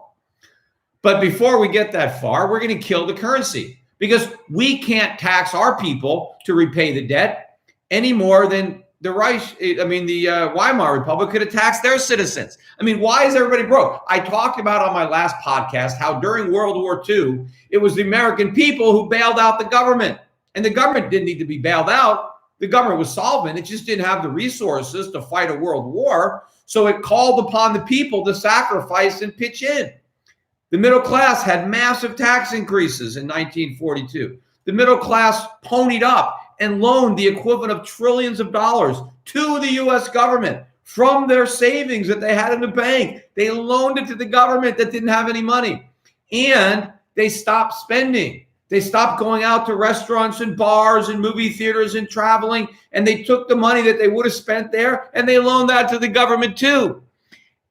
But before we get that far, we're going to kill the currency, because we can't tax our people to repay the debt any more than the Weimar Republic could have taxed their citizens. I mean, why is everybody broke? I talked about on my last podcast how during World War II, it was the American people who bailed out the government. And the government didn't need to be bailed out. The government was solvent. It just didn't have the resources to fight a world war. So it called upon the people to sacrifice and pitch in. The middle class had massive tax increases in 1942. The middle class ponied up and loaned the equivalent of trillions of dollars to the U.S. government from their savings that they had in the bank. They loaned it to the government that didn't have any money. And they stopped spending. They stopped going out to restaurants and bars and movie theaters and traveling, and they took the money that they would have spent there and they loaned that to the government too.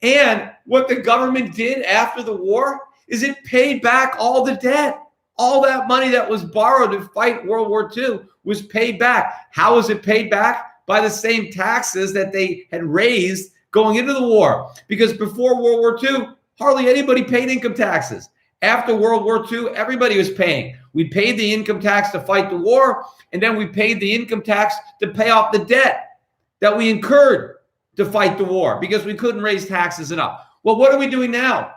And what the government did after the war is it paid back all the debt. All that money that was borrowed to fight World War II was paid back. How was it paid back? By the same taxes that they had raised going into the war. Because before World War II, hardly anybody paid income taxes. After World War II, everybody was paying. We paid the income tax to fight the war, and then we paid the income tax to pay off the debt that we incurred to fight the war because we couldn't raise taxes enough. Well, what are we doing now?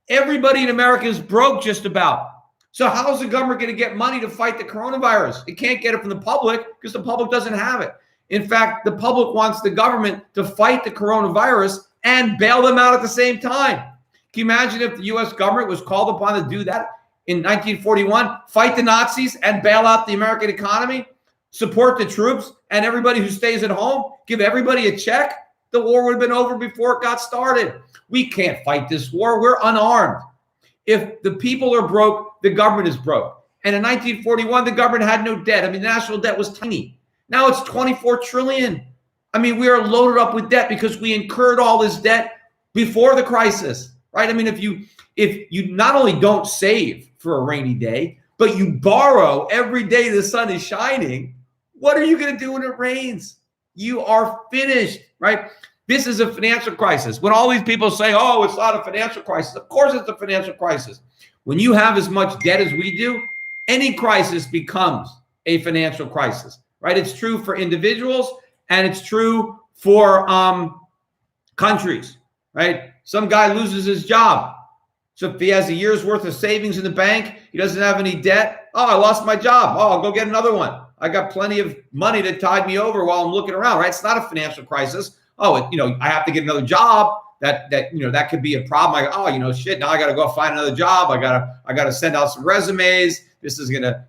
Everybody in America is broke just about. So how is the government going to get money to fight the coronavirus? It can't get it from the public because the public doesn't have it. In fact, the public wants the government to fight the coronavirus and bail them out at the same time. Can you imagine if the U.S. government was called upon to do that in 1941, fight the Nazis and bail out the American economy, support the troops and everybody who stays at home, give everybody a check? The war would have been over before it got started. We can't fight this war. We're unarmed. If the people are broke, the government is broke. And in 1941, the government had no debt. I mean, the national debt was tiny. Now it's 24 trillion. I mean, we are loaded up with debt because we incurred all this debt before the crisis, right? I mean, if you not only don't save for a rainy day, but you borrow every day the sun is shining, what are you going to do when it rains? You are finished, right? This is a financial crisis. When all these people say, oh, it's not a financial crisis, of course it's a financial crisis. When you have as much debt as we do, any crisis becomes a financial crisis, right? It's true for individuals and it's true for countries, right? Some guy loses his job. So if he has a year's worth of savings in the bank, he doesn't have any debt. Oh, I lost my job. Oh, I'll go get another one. I got plenty of money to tide me over while I'm looking around, right? It's not a financial crisis. Oh, I have to get another job. That could be a problem. Shit, now I got to go find another job. I got to send out some resumes. This is going to,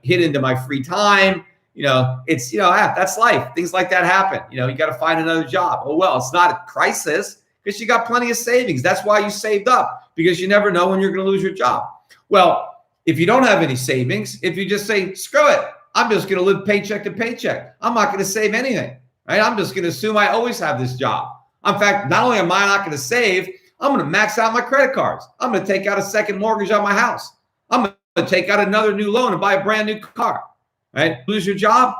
hit into my free time. That's life. Things like that happen. You got to find another job. Oh, well, it's not a crisis because you got plenty of savings. That's why you saved up, because you never know when you're going to lose your job. Well, if you don't have any savings, if you just say, screw it, I'm just going to live paycheck to paycheck. I'm not going to save anything, right? I'm just going to assume I always have this job. In fact, not only am I not going to save, I'm going to max out my credit cards. I'm going to take out a second mortgage on my house. I'm going to take out another new loan and buy a brand new car, right? Lose your job.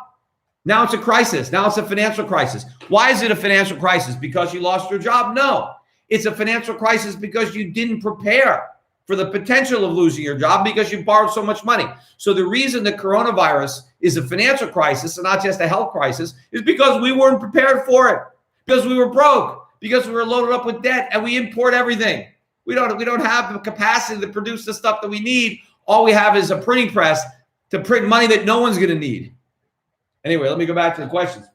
Now it's a crisis. Now it's a financial crisis. Why is it a financial crisis? Because you lost your job? No, it's a financial crisis because you didn't prepare for the potential of losing your job because you borrowed so much money. So the reason the coronavirus is a financial crisis and not just a health crisis is because we weren't prepared for it, because we were broke, because we were loaded up with debt and we import everything. We don't have the capacity to produce the stuff that we need. All we have is a printing press to print money that no one's going to need. Anyway, let me go back to the questions.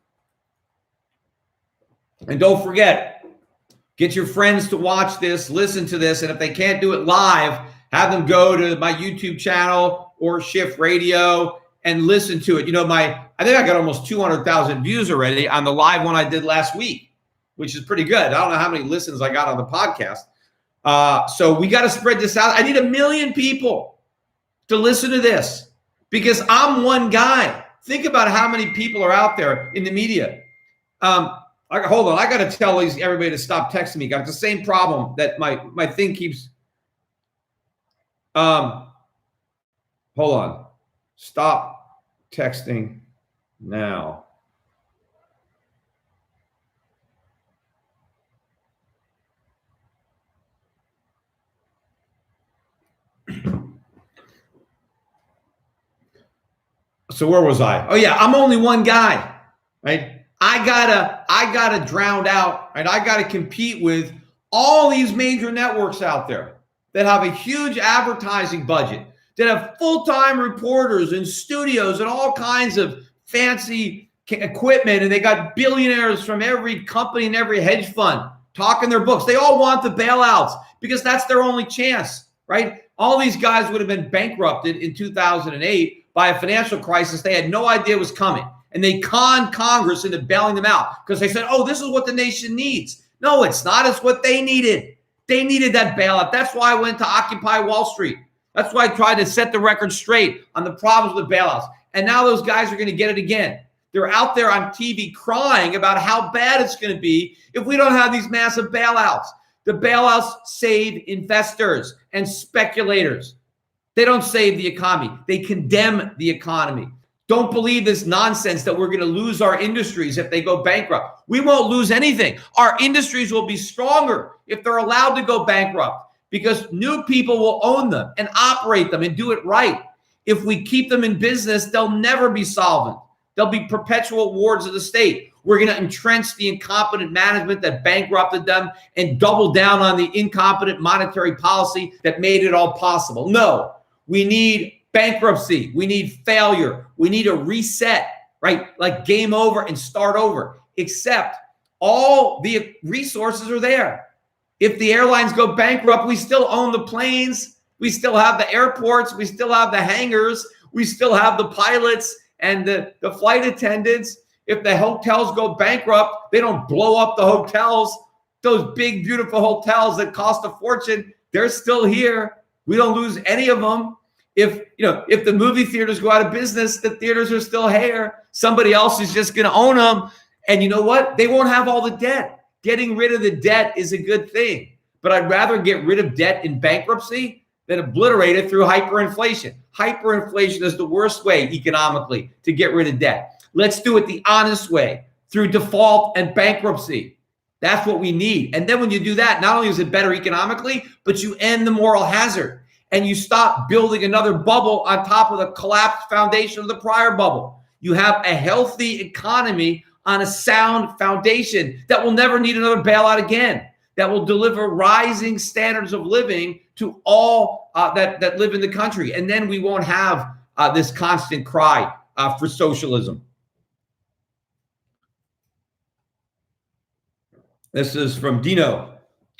And don't forget, get your friends to watch this, listen to this, and if they can't do it live, have them go to my YouTube channel or Shift Radio and listen to it. I think I got almost 200,000 views already on the live one I did last week, which is pretty good. I don't know how many listens I got on the podcast. So we got to spread this out. I need 1 million people to listen to this because I'm one guy. Think about how many people are out there in the media. Hold on. I got to tell everybody to stop texting me. Got the same problem that my thing keeps. Hold on. Stop texting now. So where was I? Oh yeah, I'm only one guy, right? I gotta drown out, right? I gotta compete with all these major networks out there that have a huge advertising budget, that have full-time reporters and studios and all kinds of fancy equipment, and they got billionaires from every company and every hedge fund talking their books. They all want the bailouts because that's their only chance, right? All these guys would have been bankrupted in 2008 by a financial crisis they had no idea was coming. And they conned Congress into bailing them out because they said, oh, this is what the nation needs. No, it's not. It's what they needed. They needed that bailout. That's why I went to Occupy Wall Street. That's why I tried to set the record straight on the problems with bailouts. And now those guys are going to get it again. They're out there on TV crying about how bad it's going to be if we don't have these massive bailouts. The bailouts save investors and speculators. They don't save the economy. They condemn the economy. Don't believe this nonsense that we're going to lose our industries if they go bankrupt. We won't lose anything. Our industries will be stronger if they're allowed to go bankrupt because new people will own them and operate them and do it right. If we keep them in business, they'll never be solvent. They'll be perpetual wards of the state. We're going to entrench the incompetent management that bankrupted them and double down on the incompetent monetary policy that made it all possible. No, we need bankruptcy. We need failure. We need a reset, right? Like game over and start over, except all the resources are there. If the airlines go bankrupt, we still own the planes. We still have the airports. We still have the hangars. We still have the pilots and the flight attendants. If the hotels go bankrupt, they don't blow up the hotels. Those big, beautiful hotels that cost a fortune, they're still here. We don't lose any of them. If the movie theaters go out of business, the theaters are still here. Somebody else is just going to own them. And you know what? They won't have all the debt. Getting rid of the debt is a good thing. But I'd rather get rid of debt in bankruptcy than obliterate it through hyperinflation. Hyperinflation is the worst way economically to get rid of debt. Let's do it the honest way, through default and bankruptcy. That's what we need. And then when you do that, not only is it better economically, but you end the moral hazard and you stop building another bubble on top of the collapsed foundation of the prior bubble. You have a healthy economy on a sound foundation that will never need another bailout again, that will deliver rising standards of living to all that live in the country. And then we won't have this constant cry for socialism. This is from Dino.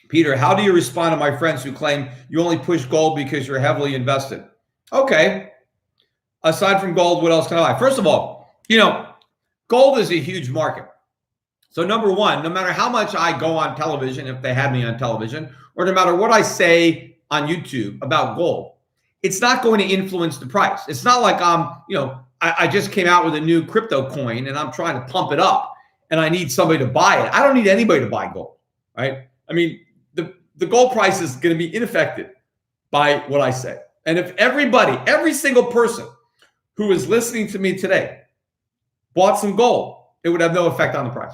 Peter, how do you respond to my friends who claim you only push gold because you're heavily invested? Okay. Aside from gold, what else can I buy? First of all, gold is a huge market. So number one, no matter how much I go on television, if they have me on television, or no matter what I say on YouTube about gold, it's not going to influence the price. It's not like I just came out with a new crypto coin and I'm trying to pump it up and I need somebody to buy it. I don't need anybody to buy gold, right? I mean, the gold price is going to be unaffected by what I say. And if every single person who is listening to me today bought some gold, it would have no effect on the price.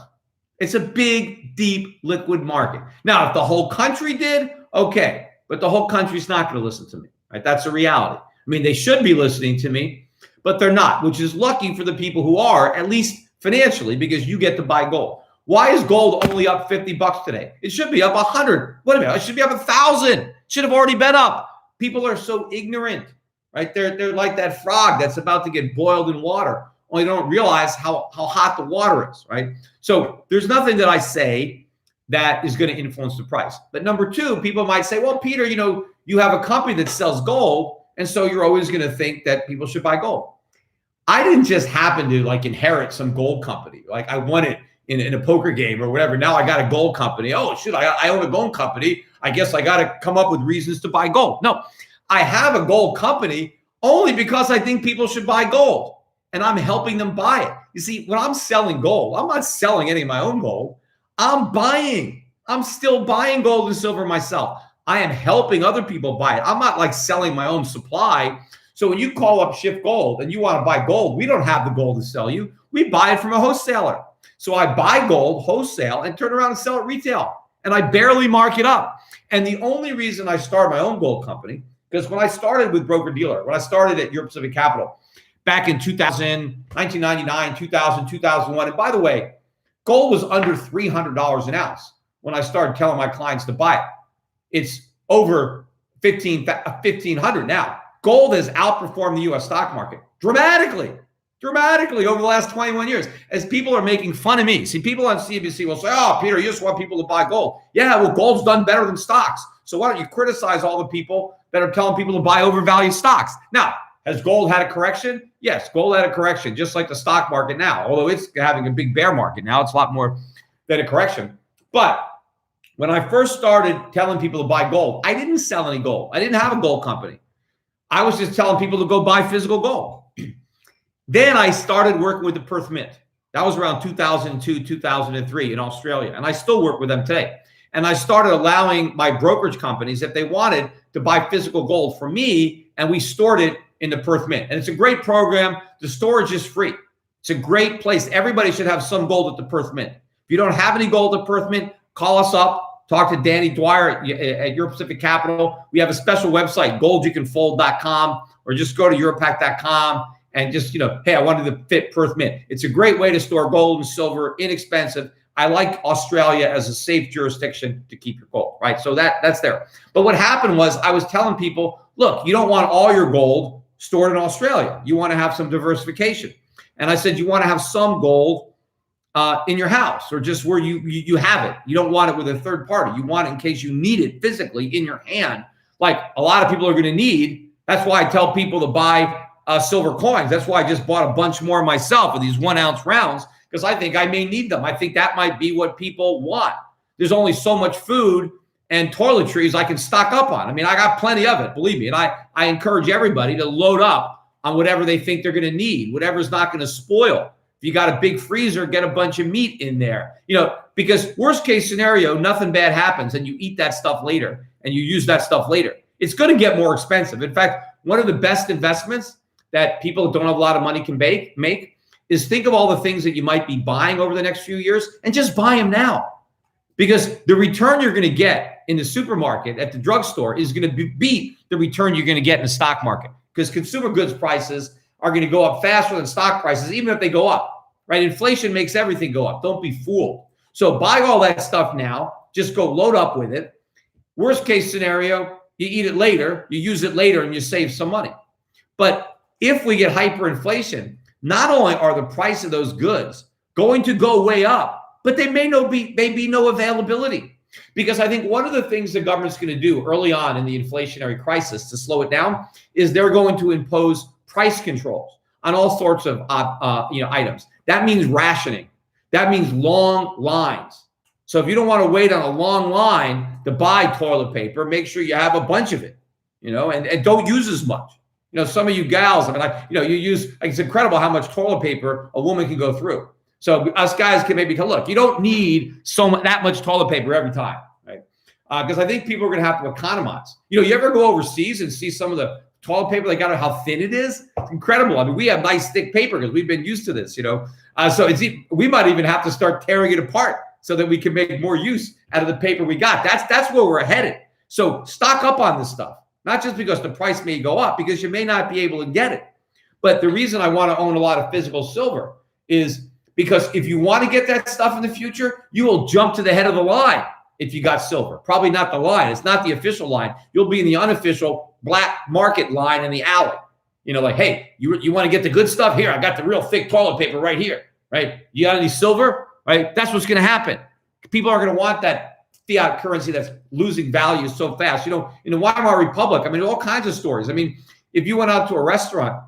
It's a big, deep, liquid market. Now, if the whole country did, okay, but the whole country's not going to listen to me, right? That's a reality. I mean, they should be listening to me, but they're not, which is lucky for the people who are, at least financially, because you get to buy gold. Why is gold only up $50 today? It should be up 100. Wait a minute, it should be up 1,000. It should have already been up. People are so ignorant, right? They're like that frog that's about to get boiled in water. Only they don't realize how hot the water is, right? So there's nothing that I say that is going to influence the price. But number two, people might say, well, Peter, you have a company that sells gold, and so you're always going to think that people should buy gold. I didn't just happen to inherit some gold company. Like I won it in a poker game or whatever. Now I got a gold company. Oh, shoot, I own a gold company. I guess I got to come up with reasons to buy gold. No, I have a gold company only because I think people should buy gold. And I'm helping them buy it. You see, when I'm selling gold, I'm not selling any of my own gold. I'm still buying gold and silver myself. I am helping other people buy it. I'm not selling my own supply. So when you call up Shift Gold and you want to buy gold, we don't have the gold to sell you. We buy it from a wholesaler. So I buy gold wholesale and turn around and sell it retail. And I barely mark it up. And the only reason I started my own gold company, because when I started with broker dealer, when I started at Europe Pacific Capital, back in 1999, 2000, 2001. And by the way, gold was under $300 an ounce when I started telling my clients to buy it. It's over $1,500 now. Gold has outperformed the U.S. stock market dramatically over the last 21 years. As people are making fun of me. See, people on CNBC will say, oh, Peter, you just want people to buy gold. Yeah, well, gold's done better than stocks. So why don't you criticize all the people that are telling people to buy overvalued stocks? Now, has gold had a correction? Yes, gold had a correction, just like the stock market now. Although it's having a big bear market now, it's a lot more than a correction. But when I first started telling people to buy gold, I didn't sell any gold. I didn't have a gold company. I was just telling people to go buy physical gold. Then I started working with the Perth Mint. That was around 2002, 2003 in Australia. And I still work with them today. And I started allowing my brokerage companies, if they wanted, to buy physical gold from me, and we stored it in the Perth Mint. And it's a great program. The storage is free. It's a great place. Everybody should have some gold at the Perth Mint. If you don't have any gold at the Perth Mint, call us up. Talk to Danny Dwyer at Euro Pacific Capital. We have a special website, goldyoucanfold.com, or just go to europac.com and just, hey, I wanted to fit Perth Mint. It's a great way to store gold and silver, inexpensive. I like Australia as a safe jurisdiction to keep your gold, right? So that's there. But what happened was I was telling people, look, you don't want all your gold stored in Australia. You want to have some diversification. And I said, you want to have some gold in your house, or just where you have it. You don't want it with a third party. You want it in case you need it physically in your hand, like a lot of people are going to need. That's why I tell people to buy silver coins. That's why I just bought a bunch more myself of these 1 ounce rounds, because I think I may need them. I think that might be what people want. There's only so much food and toiletries I can stock up on. I mean, I got plenty of it, believe me. And I encourage everybody to load up on whatever they think they're going to need, whatever's not going to spoil. If you got a big freezer, get a bunch of meat in there, because worst case scenario, nothing bad happens and you eat that stuff later and you use that stuff later. It's going to get more expensive. In fact, one of the best investments that people who don't have a lot of money can make is think of all the things that you might be buying over the next few years and just buy them now. Because the return you're going to get in the supermarket, at the drugstore, is going to beat the return you're going to get in the stock market. Because consumer goods prices are going to go up faster than stock prices, even if they go up, right? Inflation makes everything go up. Don't be fooled. So buy all that stuff now. Just go load up with it. Worst case scenario, you eat it later, you use it later, and you save some money. But if we get hyperinflation, not only are the price of those goods going to go way up, but they may be no availability. Because I think one of the things the government's going to do early on in the inflationary crisis to slow it down is they're going to impose price controls on all sorts of items. That means rationing. That means long lines. So if you don't want to wait on a long line to buy toilet paper, make sure you have a bunch of it, and don't use as much. Some of you gals, you use, it's incredible how much toilet paper a woman can go through. So us guys can maybe look, you don't need that much toilet paper every time, right? Because I think people are going to have to economize. You ever go overseas and see some of the toilet paper they got, how thin it is? It's incredible. I mean, we have nice thick paper because we've been used to this, So we might even have to start tearing it apart so that we can make more use out of the paper we got. That's where we're headed. So stock up on this stuff, not just because the price may go up, because you may not be able to get it. But the reason I want to own a lot of physical silver is because if you want to get that stuff in the future, you will jump to the head of the line if you got silver. Probably not the line. It's not the official line. You'll be in the unofficial black market line in the alley. Like, hey, you want to get the good stuff? Here, I got the real thick toilet paper right here, right? You got any silver, right? That's what's going to happen. People are going to want that fiat currency that's losing value so fast. In the Weimar Republic, all kinds of stories. If you went out to a restaurant,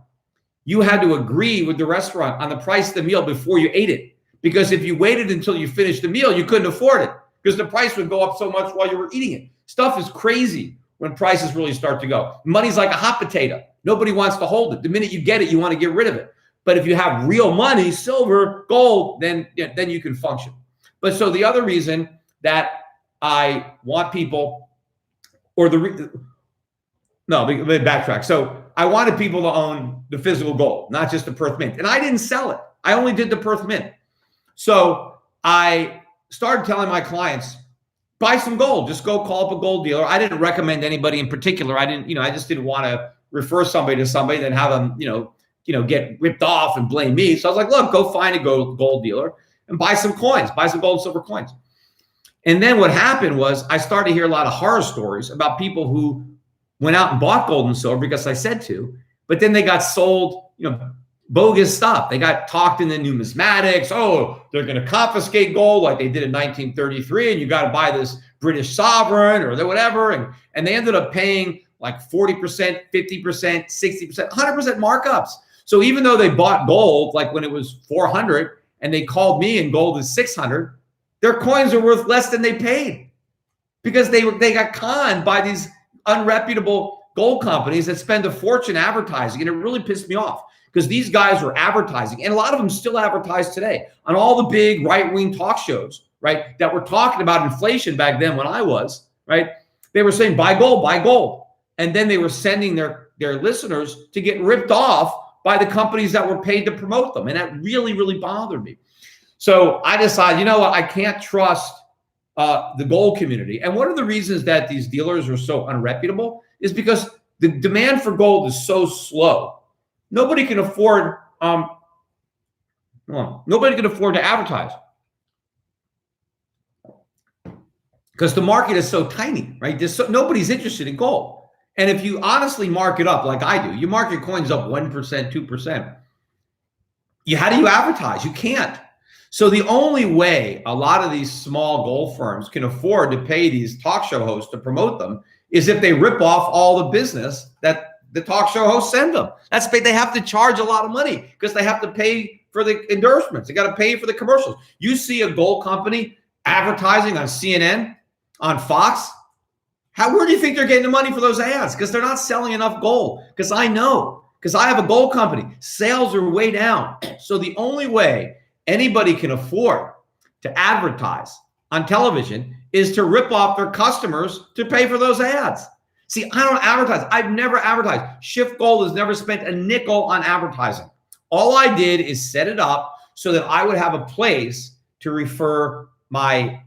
you had to agree with the restaurant on the price of the meal before you ate it. Because if you waited until you finished the meal, you couldn't afford it because the price would go up so much while you were eating it. Stuff is crazy when prices really start to go. Money's like a hot potato. Nobody wants to hold it. The minute you get it, you want to get rid of it. But if you have real money, silver, gold, then you can function. But so the other reason that I want people, let me backtrack. So I wanted people to own the physical gold, not just the Perth Mint. And I didn't sell it. I only did the Perth Mint. So I started telling my clients, buy some gold. Just go call up a gold dealer. I didn't recommend anybody in particular. I just didn't want to refer somebody to somebody, then have them, get ripped off and blame me. So I was like, look, go find a gold dealer and buy some coins, buy some gold and silver coins. And then what happened was I started to hear a lot of horror stories about people who went out and bought gold and silver because I said to, but then they got sold, bogus stuff. They got talked into numismatics. Oh, they're going to confiscate gold like they did in 1933, and you got to buy this British sovereign or whatever. And they ended up paying like 40%, 50%, 60%, 100% markups. So even though they bought gold, like when it was 400 and they called me and gold is 600, their coins are worth less than they paid because they got conned by these unreputable gold companies that spend a fortune advertising, and it really pissed me off because these guys were advertising, and a lot of them still advertise today on all the big right-wing talk shows, right, that were talking about inflation back then when I was, right? They were saying, buy gold, buy gold. And then they were sending their listeners to get ripped off by the companies that were paid to promote them. And that really, really bothered me. So I decided, you know what, I can't trust the gold community. And one of the reasons that these dealers are so unreputable is because the demand for gold is so slow. Nobody can afford to advertise because the market is so tiny, right? Nobody's interested in gold. And if you honestly mark it up like I do, you mark your coins up 1%, 2%. How do you advertise? You can't. So the only way a lot of these small gold firms can afford to pay these talk show hosts to promote them is if they rip off all the business that the talk show hosts send them. They have to charge a lot of money because they have to pay for the endorsements. They got to pay for the commercials. You see a gold company advertising on CNN, on Fox. Where do you think they're getting the money for those ads? Because they're not selling enough gold. Because I know, because I have a gold company. Sales are way down. So the only way anybody can afford to advertise on television is to rip off their customers to pay for those ads. See, I don't advertise. I've never advertised. Shift Gold has never spent a nickel on advertising. All I did is set it up so that I would have a place to refer my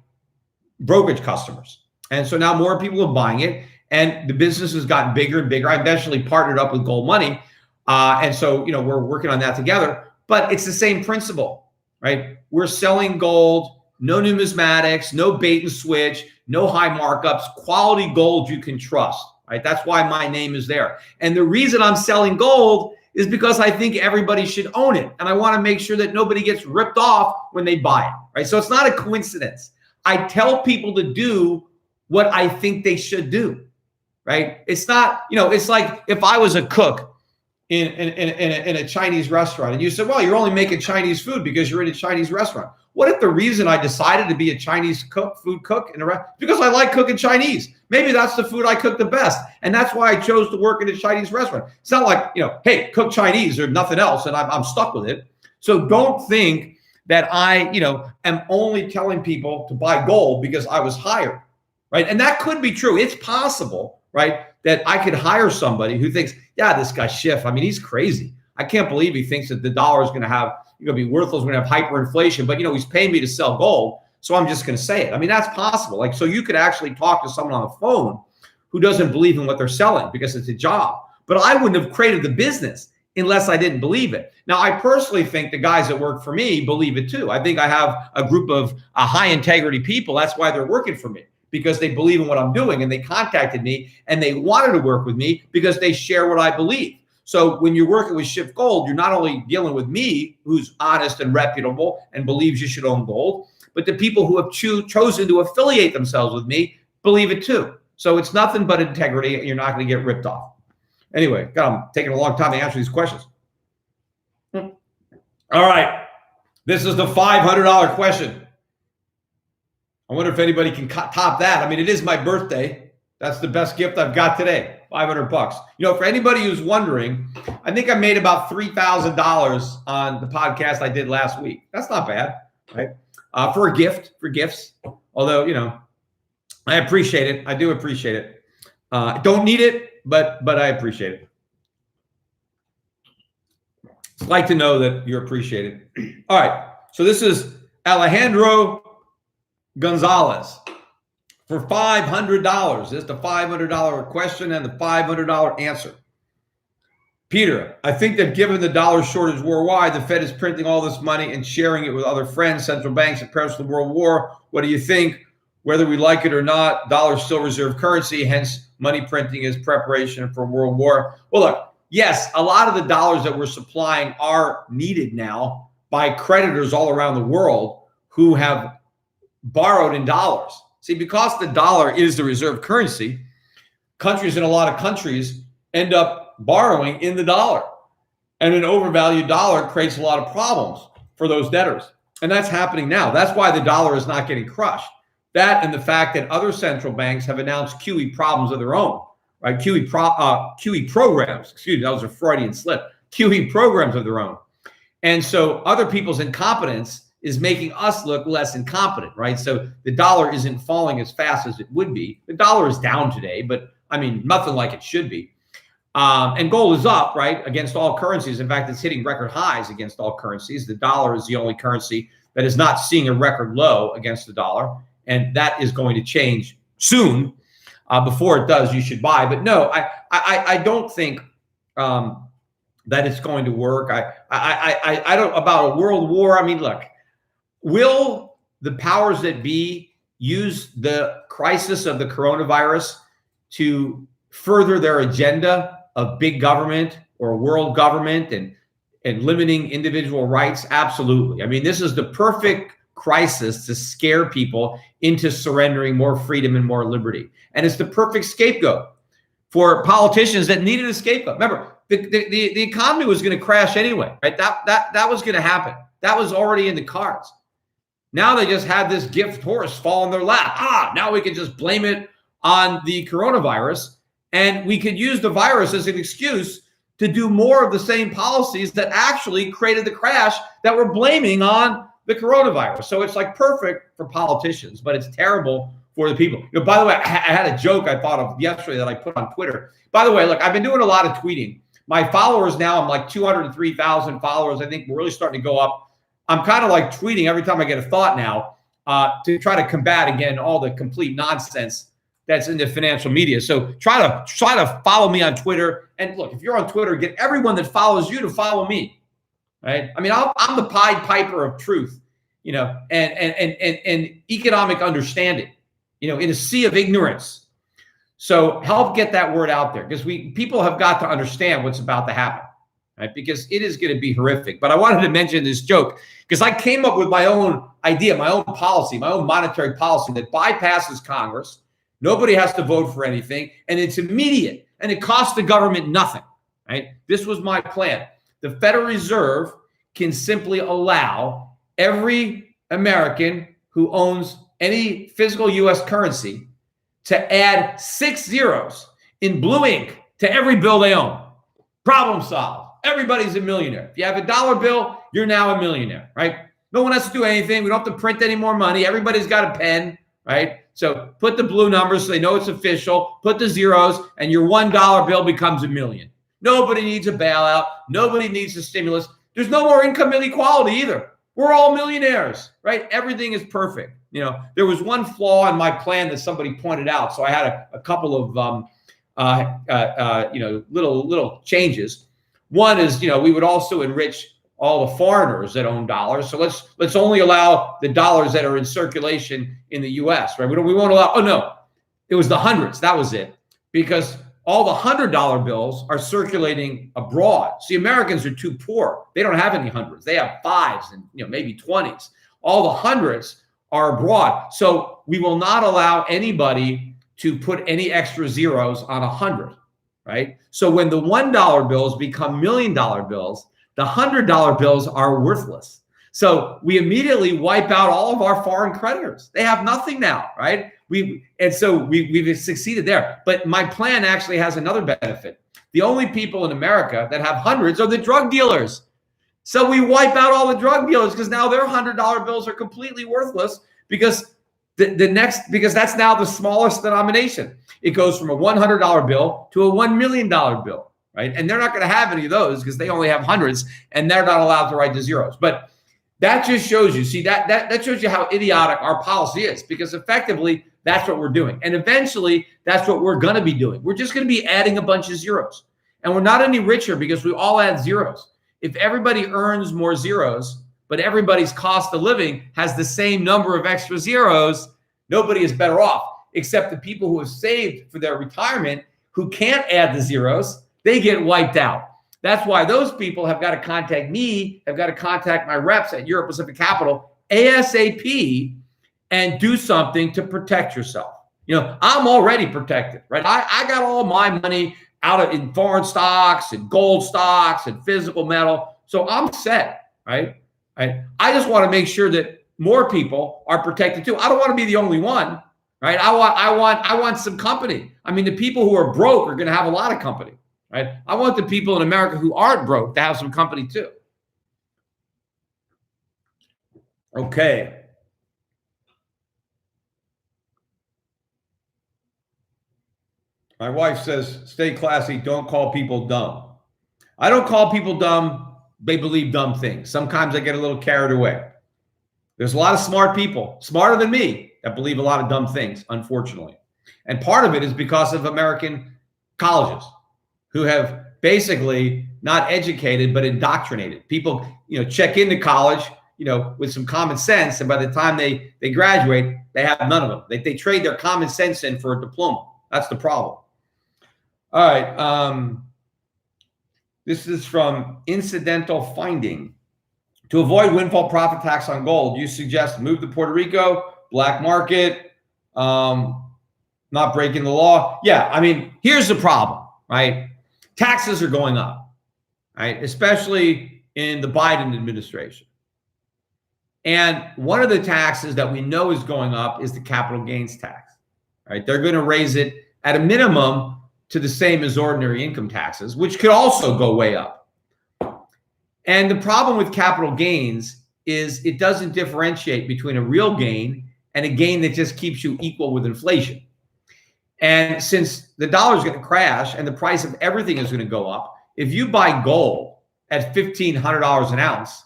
brokerage customers. And so now more people are buying it, and the business has gotten bigger and bigger. I eventually partnered up with Gold Money. And so, we're working on that together, but it's the same principle, right? We're selling gold, no numismatics, no bait and switch, no high markups, quality gold you can trust, right? That's why my name is there. And the reason I'm selling gold is because I think everybody should own it. And I want to make sure that nobody gets ripped off when they buy it, right? So it's not a coincidence. I tell people to do what I think they should do, right? It's not, it's like if I was a cook in a Chinese restaurant and you said, well, you're only making Chinese food because you're in a Chinese restaurant. What if the reason I decided to be a Chinese food cook in a restaurant because I like cooking Chinese? Maybe that's the food I cook the best. And that's why I chose to work in a Chinese restaurant. It's not like, hey, cook Chinese or nothing else and I'm stuck with it. So don't think that I, am only telling people to buy gold because I was hired, right? And that could be true. It's possible, right, that I could hire somebody who thinks, yeah, this guy Schiff, he's crazy. I can't believe he thinks that the dollar is going to be worthless, we're going to have hyperinflation, but he's paying me to sell gold, so I'm just going to say it. That's possible. So you could actually talk to someone on the phone who doesn't believe in what they're selling because it's a job. But I wouldn't have created the business unless I didn't believe it. Now, I personally think the guys that work for me believe it too. I think I have a group of high integrity people. That's why they're working for me, because they believe in what I'm doing, and they contacted me and they wanted to work with me because they share what I believe. So when you're working with Shift Gold, you're not only dealing with me, who's honest and reputable and believes you should own gold, but the people who have chosen to affiliate themselves with me believe it too. So it's nothing but integrity, and you're not going to get ripped off. Anyway, God, I'm taking a long time to answer these questions. All right. This is the $500 question. I wonder if anybody can top that. It is my birthday. That's the best gift I've got today. $500. For anybody who's wondering, I think I made about $3,000 on the podcast I did last week. That's not bad, right? For a gift, for gifts. Although, I appreciate it. I do appreciate it. Don't need it, but I appreciate it. It's like to know that you're appreciated. All right. So this is Alejandro Gonzalez. For $500, this is the $500 question and the $500 answer. Peter, I think that given the dollar shortage worldwide, the Fed is printing all this money and sharing it with other friends, central banks, and perhaps the world war. What do you think? Whether we like it or not, dollar is still reserve currency, hence money printing is preparation for world war. Well, look, yes, a lot of the dollars that we're supplying are needed now by creditors all around the world who have borrowed in dollars. See, because the dollar is the reserve currency, countries in a lot of countries end up borrowing in the dollar. And an overvalued dollar creates a lot of problems for those debtors. And that's happening now. That's why the dollar is not getting crushed. That and the fact that other central banks have announced QE problems of their own, right? QE programs, excuse me, that was a Freudian slip. QE programs of their own. And so other people's incompetence is making us look less incompetent, right? So the dollar isn't falling as fast as it would be. The dollar is down today, but I mean, nothing like it should be. And gold is up, right, against all currencies. In fact, it's hitting record highs against all currencies. The dollar is the only currency that is not seeing a record low against the dollar. And that is going to change soon. Before it does, you should buy. But no, I don't think that it's going to work. I don't about a world war. I mean, look, will the powers that be use the crisis of the coronavirus to further their agenda of big government or world government and limiting individual rights? Absolutely. I mean, this is the perfect crisis to scare people into surrendering more freedom and more liberty. And it's the perfect scapegoat for politicians that needed a scapegoat. Remember, the economy was going to crash anyway, right? That was going to happen. That was already in the cards. Now they just had this gift horse fall in their lap. Now we can just blame it on the coronavirus, and we could use the virus as an excuse to do more of the same policies that actually created the crash that we're blaming on the coronavirus. So it's like perfect for politicians, but it's terrible for the people. You know, by the way, I had a joke I thought of yesterday that I put on Twitter. By the way, look, I've been doing a lot of tweeting. My followers now, I'm like 203,000 followers. I think we're really starting to go up. I'm kind of like tweeting every time I get a thought now to try to combat, again, all the complete nonsense that's in the financial media. So try to follow me on Twitter. And look, if you're on Twitter, get everyone that follows you to follow me, right? I mean, I'm the Pied Piper of truth, you know, and economic understanding, you know, in a sea of ignorance. So help get that word out there, because people have got to understand what's about to happen, right? Because it is going to be horrific. But I wanted to mention this joke because I came up with my own idea, my own policy, my own monetary policy that bypasses Congress. Nobody has to vote for anything, and it's immediate, and it costs the government nothing, right? This was my plan. The Federal Reserve can simply allow every American who owns any physical U.S. currency to add 6 zeros in blue ink to every bill they own. Problem solved. Everybody's a millionaire. If you have a dollar bill, you're now a millionaire, right? No one has to do anything. We don't have to print any more money. Everybody's got a pen, right? So put the blue numbers so they know it's official. Put the zeros, and your $1 bill becomes $1 million. Nobody needs a bailout. Nobody needs a stimulus. There's no more income inequality either. We're all millionaires, right? Everything is perfect. You know, there was one flaw in my plan that somebody pointed out. So I had a couple of, little changes. One is, you know, we would also enrich all the foreigners that own dollars. So let's only allow the dollars that are in circulation in the U.S., right? We won't allow. Oh no, it was the hundreds. That was it, because all the $100 bills are circulating abroad. See, Americans are too poor. They don't have any hundreds. They have fives and, you know, maybe 20s. All the hundreds are abroad. So we will not allow anybody to put any extra zeros on 100, right? So when the $1 bills become $1 million bills, the $100 bills are worthless. So we immediately wipe out all of our foreign creditors. They have nothing now, right? We've succeeded there. But my plan actually has another benefit. The only people in America that have hundreds are the drug dealers. So we wipe out all the drug dealers because now their $100 bills are completely worthless because because that's now the smallest denomination. It goes from a $100 bill to a $1 million bill, right? And they're not going to have any of those because they only have hundreds and they're not allowed to write the zeros. But that just shows you, see, that shows you how idiotic our policy is, because effectively that's what we're doing. And eventually that's what we're going to be doing. We're just going to be adding a bunch of zeros, and we're not any richer because we all add zeros. If everybody earns more zeros, but everybody's cost of living has the same number of extra zeros, nobody is better off, except the people who have saved for their retirement, who can't add the zeros, they get wiped out. That's why those people have got to contact me, have got to contact my reps at Europe Pacific Capital ASAP and do something to protect yourself. You know, I'm already protected, right? I got all my money in foreign stocks and gold stocks and physical metal. So I'm set, right? I just want to make sure that more people are protected too. I don't want to be the only one. right? I want some company. I mean, the people who are broke are going to have a lot of company, right? I want the people in America who aren't broke to have some company too. Okay. My wife says, stay classy, don't call people dumb. I don't call people dumb. They believe dumb things. Sometimes I get a little carried away. There's a lot of smart people, smarter than me, that believe a lot of dumb things, unfortunately. And part of it is because of American colleges who have basically not educated, but indoctrinated. People, check into college, with some common sense. And by the time they graduate, they have none of them. They trade their common sense in for a diploma. That's the problem. All right. This is from Incidental Finding. To avoid windfall profit tax on gold, you suggest move to Puerto Rico, black market, not breaking the law. Yeah, I mean, here's the problem, right? Taxes are going up, right? Especially in the Biden administration. And one of the taxes that we know is going up is the capital gains tax, right? They're going to raise it at a minimum to the same as ordinary income taxes, which could also go way up. And the problem with capital gains is it doesn't differentiate between a real gain and a gain that just keeps you equal with inflation. And since the dollar is going to crash and the price of everything is going to go up, if you buy gold at $1,500 an ounce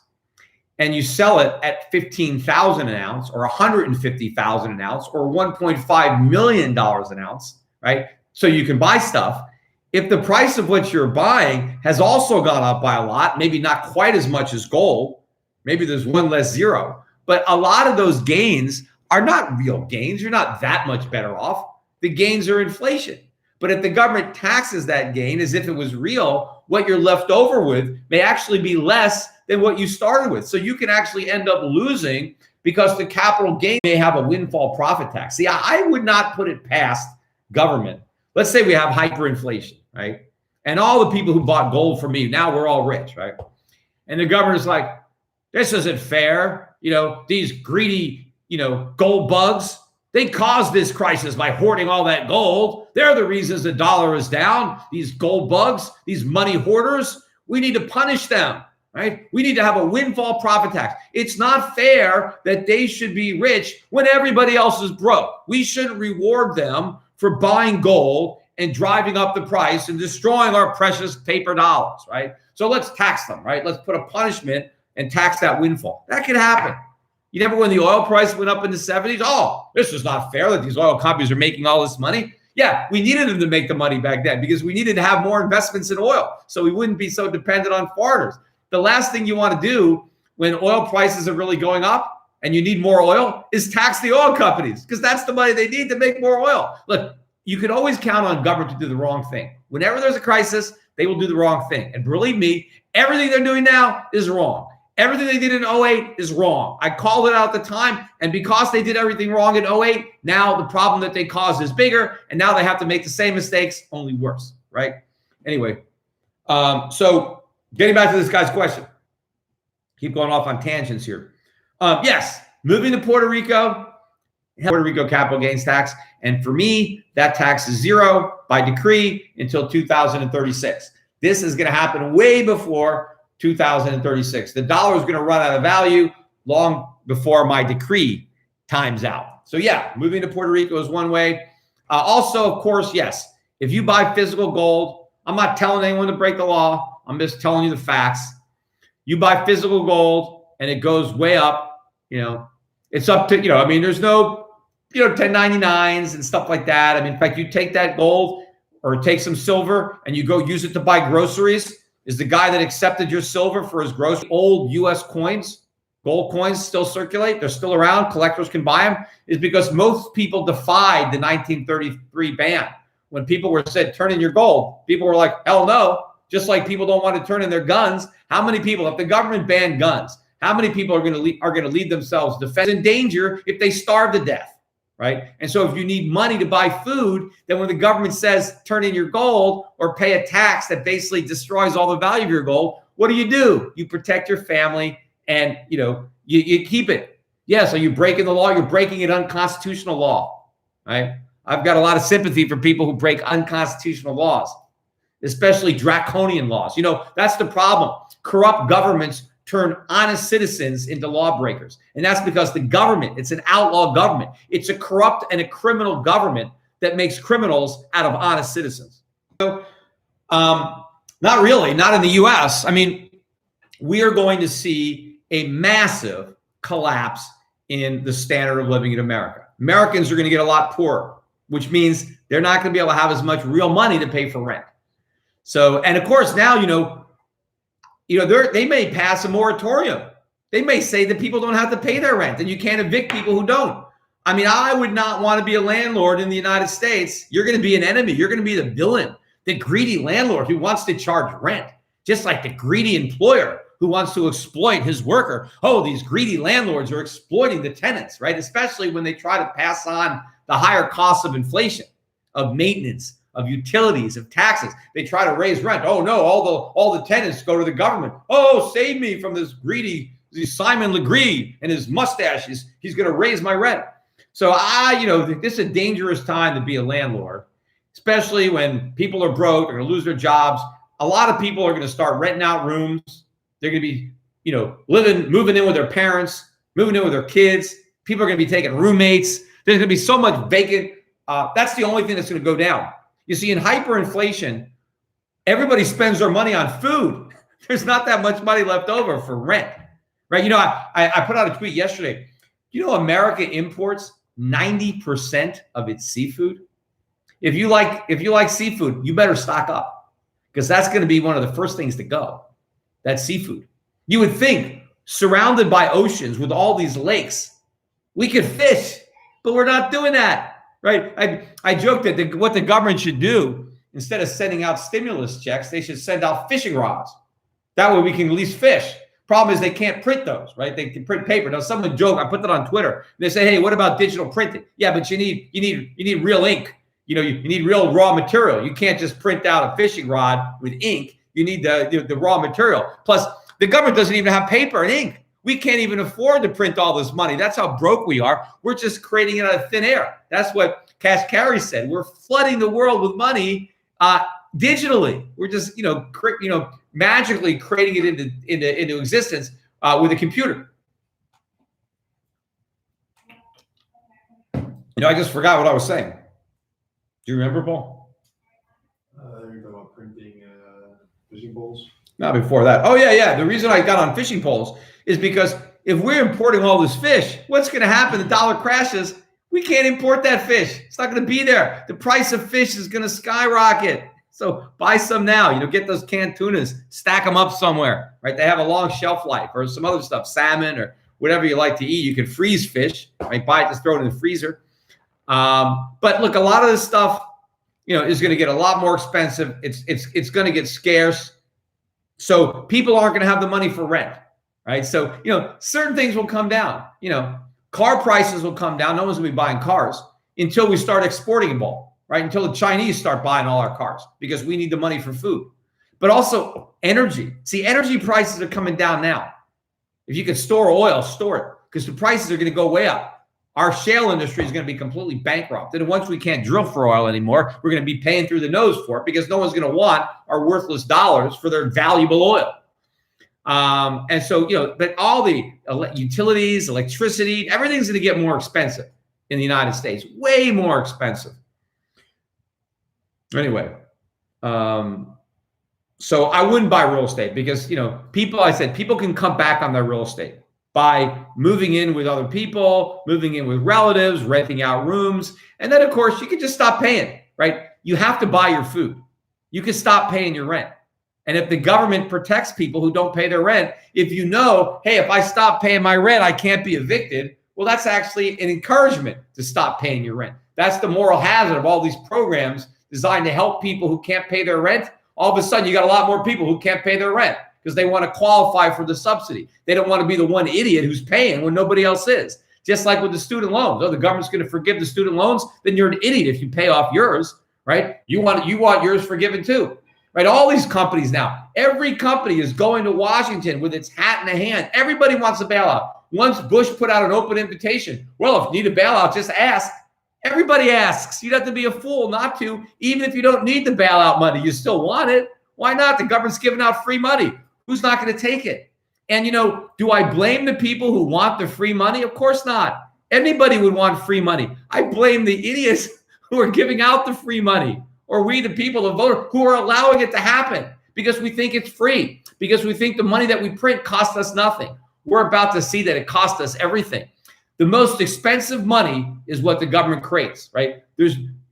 and you sell it at $15,000 an ounce or $150,000 an ounce or $1.5 million an ounce, right? So you can buy stuff. If the price of what you're buying has also gone up by a lot, maybe not quite as much as gold, maybe there's one less zero, but a lot of those gains are not real gains. You're not that much better off. The gains are inflation. But if the government taxes that gain as if it was real, what you're left over with may actually be less than what you started with. So you can actually end up losing because the capital gain may have a windfall profit tax. See, I would not put it past government. Let's say we have hyperinflation, right? And all the people who bought gold from me, now we're all rich, right? And the governor's like, this isn't fair. These greedy, gold bugs, they caused this crisis by hoarding all that gold. They're the reasons the dollar is down. These gold bugs, these money hoarders, we need to punish them, right? We need to have a windfall profit tax. It's not fair that they should be rich when everybody else is broke. We shouldn't reward them for buying gold and driving up the price and destroying our precious paper dollars, right? So let's tax them, right? Let's put a punishment and tax that windfall. That could happen. You remember when the oil price went up in the 70s? Oh, this is not fair that these oil companies are making all this money. Yeah, we needed them to make the money back then because we needed to have more investments in oil so we wouldn't be so dependent on foreigners. The last thing you want to do when oil prices are really going up and you need more oil is tax the oil companies because that's the money they need to make more oil. Look, you can always count on government to do the wrong thing. Whenever there's a crisis, they will do the wrong thing. And believe me, everything they're doing now is wrong. Everything they did in 2008 is wrong. I called it out at the time. And because they did everything wrong in 2008, now the problem that they caused is bigger. And now they have to make the same mistakes, only worse, right? Anyway, so getting back to this guy's question. Keep going off on tangents here. Yes, moving to Puerto Rico capital gains tax. And for me, that tax is zero by decree until 2036. This is going to happen way before 2036. The dollar is going to run out of value long before my decree times out. So yeah, moving to Puerto Rico is one way. Also, of course, yes, if you buy physical gold, I'm not telling anyone to break the law. I'm just telling you the facts. You buy physical gold and it goes way up, it's up to, there's no, 1099s and stuff like that. I mean, in fact, you take that gold or take some silver and you go use it to buy groceries. Is the guy that accepted your silver for his groceries, old US coins, gold coins still circulate? They're still around. Collectors can buy them. Is because most people defied the 1933 ban. When people were said, turn in your gold, people were like, hell no. Just like people don't want to turn in their guns. How many people, if the government banned guns, how many people are going to leave themselves defense in danger if they starve to death? Right. And so if you need money to buy food, then when the government says turn in your gold or pay a tax that basically destroys all the value of your gold, what do? You protect your family and, you keep it. Yeah. So you're breaking the law. You're breaking an unconstitutional law. right? I've got a lot of sympathy for people who break unconstitutional laws, especially draconian laws. You know, that's the problem. Corrupt governments turn honest citizens into lawbreakers. And that's because the government, it's an outlaw government. It's a corrupt and a criminal government that makes criminals out of honest citizens. So, not really, not in the US. I mean, we are going to see a massive collapse in the standard of living in America. Americans are going to get a lot poorer, which means they're not going to be able to have as much real money to pay for rent. So, and of course, now, they may pass a moratorium. They may say that people don't have to pay their rent and you can't evict people who don't. I mean, I would not want to be a landlord in the United States. You're going to be an enemy. You're going to be the villain, the greedy landlord who wants to charge rent, just like the greedy employer who wants to exploit his worker. Oh, these greedy landlords are exploiting the tenants, right? Especially when they try to pass on the higher costs of inflation, of maintenance, of utilities, of taxes. They try to raise rent. Oh no, all the tenants go to the government. Oh, save me from this greedy Simon Legree and his mustache. He's going to raise my rent. So this is a dangerous time to be a landlord, especially when people are broke, they're going to lose their jobs. A lot of people are going to start renting out rooms. They're going to be, moving in with their parents, moving in with their kids. People are going to be taking roommates. There's going to be so much vacant. That's the only thing that's going to go down. You see, in hyperinflation, everybody spends their money on food. There's not that much money left over for rent, right? I put out a tweet yesterday. America imports 90% of its seafood. If you like seafood, you better stock up, because that's going to be one of the first things to go. That's seafood. You would think, surrounded by oceans with all these lakes, we could fish, but we're not doing that, right? I joked that what the government should do, instead of sending out stimulus checks, they should send out fishing rods. That way we can at least fish. Problem is they can't print those, right? They can print paper. Now, someone joked, I put that on Twitter. They say, hey, what about digital printing? Yeah, but you need real ink. You need real raw material. You can't just print out a fishing rod with ink. You need the raw material. Plus, the government doesn't even have paper and ink. We can't even afford to print all this money. That's how broke we are. We're just creating it out of thin air. That's what Kashkari said. We're flooding the world with money digitally. We're just magically creating it into existence with a computer. I just forgot what I was saying. Do you remember, Paul? You're talking about printing fishing poles? Not before that. Oh, yeah. The reason I got on fishing poles is because if we're importing all this fish, what's going to happen? The dollar crashes. We can't import that fish. It's not going to be there. The price of fish is going to skyrocket. So buy some now. Get those canned tunas, stack them up somewhere, right? They have a long shelf life, or some other stuff, salmon or whatever you like to eat. You can freeze fish, right? Buy it, just throw it in the freezer. But look, a lot of this stuff, is going to get a lot more expensive. It's going to get scarce. So people aren't going to have the money for rent, right? So, certain things will come down. Car prices will come down. No one's going to be buying cars until we start exporting them all, right? Until the Chinese start buying all our cars, because we need the money for food. But also energy. See, energy prices are coming down now. If you can store oil, store it, because the prices are going to go way up. Our shale industry is going to be completely bankrupt. And once we can't drill for oil anymore, we're going to be paying through the nose for it, because no one's going to want our worthless dollars for their valuable oil. And so, but all the utilities, electricity, everything's going to get more expensive in the United States, way more expensive. Anyway, so I wouldn't buy real estate, because, people can come back on their real estate by moving in with other people, moving in with relatives, renting out rooms. And then, of course, you can just stop paying, right? You have to buy your food. You can stop paying your rent. And if the government protects people who don't pay their rent, if hey, if I stop paying my rent, I can't be evicted. Well, that's actually an encouragement to stop paying your rent. That's the moral hazard of all these programs designed to help people who can't pay their rent. All of a sudden, you got a lot more people who can't pay their rent, because they want to qualify for the subsidy. They don't want to be the one idiot who's paying when nobody else is. Just like with the student loans. Oh, the government's going to forgive the student loans? Then you're an idiot if you pay off yours, right? You want yours forgiven too, right? All these companies now, every company is going to Washington with its hat in the hand. Everybody wants a bailout. Once Bush put out an open invitation, well, if you need a bailout, just ask. Everybody asks. You'd have to be a fool not to. Even if you don't need the bailout money, you still want it. Why not? The government's giving out free money. Who's not going to take it? And, do I blame the people who want the free money? Of course not. Anybody would want free money. I blame the idiots who are giving out the free money, or we, the people, the voter, who are allowing it to happen because we think it's free, because we think the money that we print costs us nothing. We're about to see that it costs us everything. The most expensive money is what the government creates, right?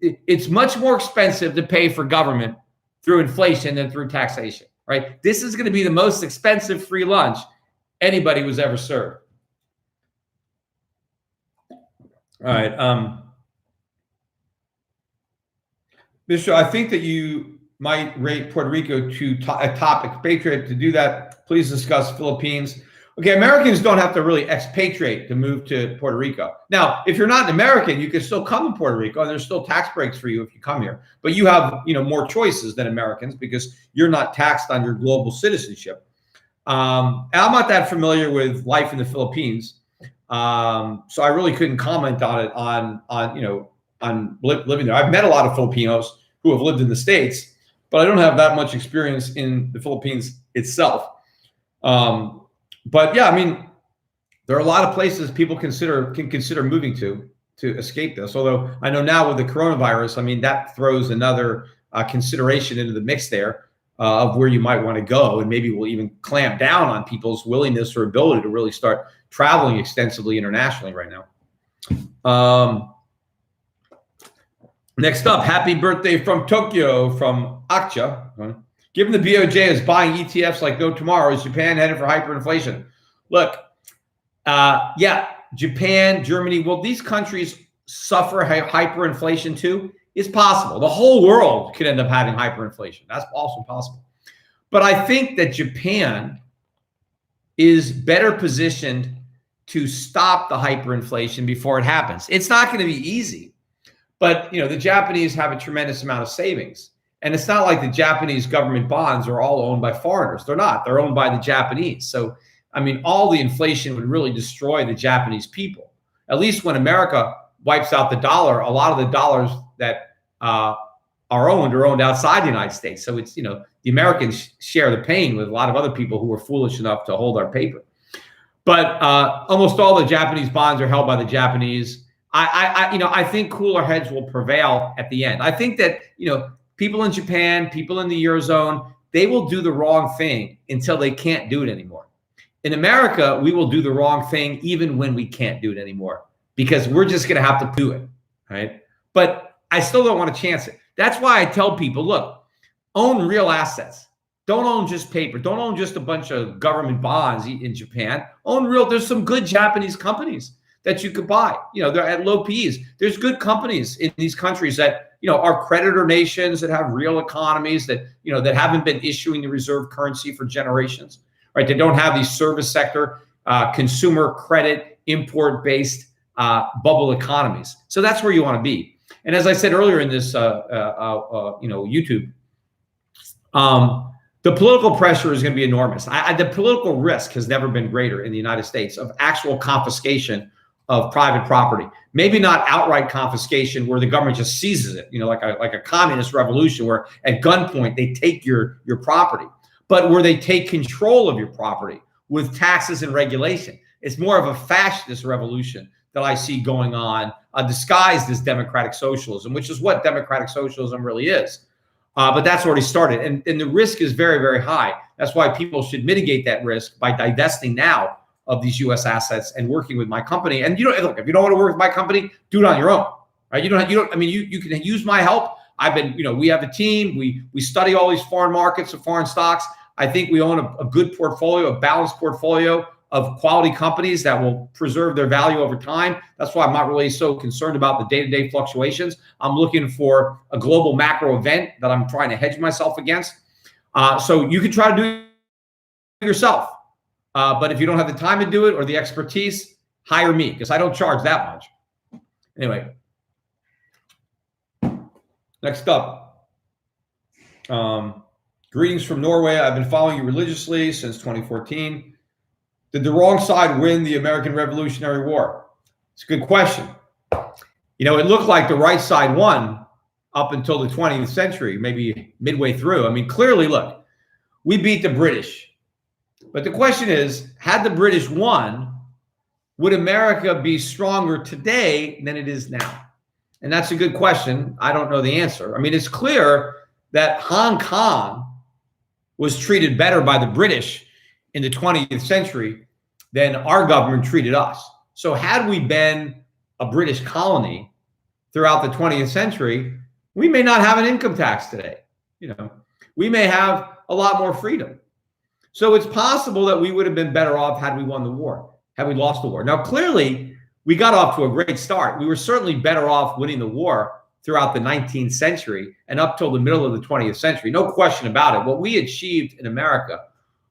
It's much more expensive to pay for government through inflation than through taxation, right? This is going to be the most expensive free lunch anybody was ever served. All right. Mr. I think that you might rate Puerto Rico to a top expatriate. To do that, please discuss Philippines. Okay, Americans don't have to really expatriate to move to Puerto Rico. Now, if you're not an American, you can still come to Puerto Rico, and there's still tax breaks for you if you come here. But you have, more choices than Americans because you're not taxed on your global citizenship. And I'm not that familiar with life in the Philippines, so I really couldn't comment on it on living there. I've met a lot of Filipinos who have lived in the States, but I don't have that much experience in the Philippines itself. But yeah, there are a lot of places people can consider moving to escape this. Although I know now with the coronavirus, that throws another consideration into the mix there of where you might want to go, and maybe we'll even clamp down on people's willingness or ability to really start traveling extensively internationally right now. Next up, happy birthday from Tokyo from Akcha. Given the BOJ is buying ETFs like no tomorrow, is Japan headed for hyperinflation? Look, yeah, Japan, Germany, will these countries suffer hyperinflation too? It's possible. The whole world could end up having hyperinflation. That's also possible. But I think that Japan is better positioned to stop the hyperinflation before it happens. It's not going to be easy, but the Japanese have a tremendous amount of savings. And it's not like the Japanese government bonds are all owned by foreigners. They're not. They're owned by the Japanese. So, all the inflation would really destroy the Japanese people. At least when America wipes out the dollar, a lot of the dollars that are owned outside the United States. So it's, the Americans share the pain with a lot of other people who are foolish enough to hold our paper. But almost all the Japanese bonds are held by the Japanese. I think cooler heads will prevail at the end. I think that, people in Japan, people in the Eurozone, they will do the wrong thing until they can't do it anymore. In America, we will do the wrong thing even when we can't do it anymore because we're just going to have to do it, right? But I still don't want to chance it. That's why I tell people, look, own real assets. Don't own just paper. Don't own just a bunch of government bonds in Japan. Own real. There's some good Japanese companies that you could buy. They're at low P's. There's good companies in these countries that, are creditor nations that have real economies that, that haven't been issuing the reserve currency for generations, right? They don't have these service sector, consumer credit, import-based bubble economies. So that's where you want to be. And as I said earlier in this, YouTube, the political pressure is going to be enormous. The political risk has never been greater in the United States of actual confiscation of private property. Maybe not outright confiscation where the government just seizes it, like a communist revolution where at gunpoint they take your property, but where they take control of your property with taxes and regulation. It's more of a fascist revolution that I see going on, disguised as democratic socialism, which is what democratic socialism really is. But that's already started. And the risk is very, very high. That's why people should mitigate that risk by divesting now of these U.S. assets and working with my company. And look, if you don't want to work with my company, do it on your own, right? You can use my help. We have a team. We study all these foreign markets and foreign stocks. I think we own a good portfolio, a balanced portfolio of quality companies that will preserve their value over time. That's why I'm not really so concerned about the day-to-day fluctuations. I'm looking for a global macro event that I'm trying to hedge myself against. So you can try to do it yourself. But if you don't have the time to do it or the expertise, hire me because I don't charge that much. Anyway, next up. Greetings from Norway. I've been following you religiously since 2014. Did the wrong side win the American Revolutionary War? It's a good question. it looked like the right side won up until the 20th century, maybe midway through. I mean, clearly, look, we beat the British. But the question is, had the British won, would America be stronger today than it is now? And that's a good question. I don't know the answer. I mean, it's clear that Hong Kong was treated better by the British in the 20th century than our government treated us. So had we been a British colony throughout the 20th century, we may not have an income tax today. We may have a lot more freedom. So it's possible that we would have been better off had we won the war, had we lost the war. Now, clearly, we got off to a great start. We were certainly better off winning the war throughout the 19th century and up till the middle of the 20th century. No question about it. What we achieved in America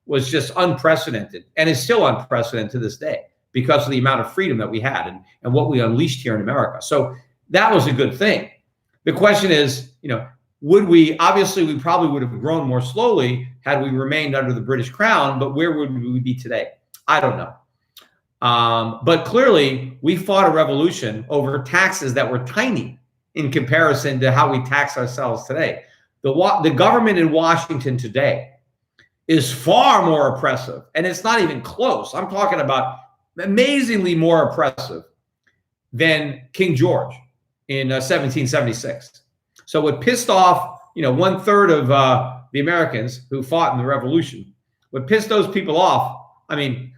was just unprecedented, and is still unprecedented to this day because of the amount of freedom that we had and what we unleashed here in America. So that was a good thing. The question is, would we, obviously we probably would have grown more slowly had we remained under the British crown, but where would we be today? I don't know. But clearly we fought a revolution over taxes that were tiny in comparison to how we tax ourselves today. The government in Washington today is far more oppressive, and it's not even close. I'm talking about amazingly more oppressive than King George in 1776. So what pissed off, 1/3 of the Americans who fought in the revolution, what pissed those people off, I mean,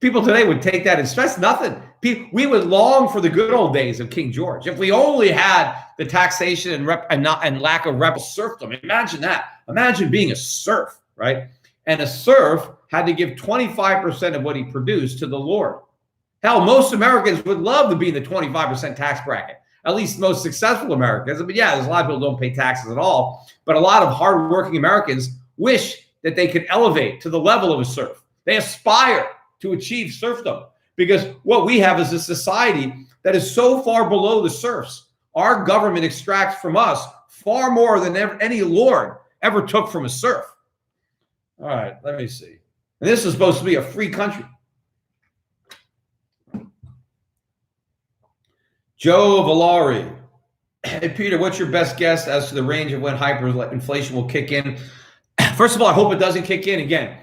people today would take that and stress nothing. We would long for the good old days of King George. If we only had the taxation and lack of serfdom. Imagine that. Imagine being a serf, right? And a serf had to give 25% of what he produced to the Lord. Hell, most Americans would love to be in the 25% tax bracket. At least most successful Americans. But yeah, there's a lot of people who don't pay taxes at all. But a lot of hardworking Americans wish that they could elevate to the level of a serf. They aspire to achieve serfdom, because what we have is a society that is so far below the serfs. Our government extracts from us far more than any lord ever took from a serf. All right, let me see. And this is supposed to be a free country. Joe Valari. Hey, Peter, what's your best guess as to the range of when hyperinflation will kick in? First of all, I hope it doesn't kick in again.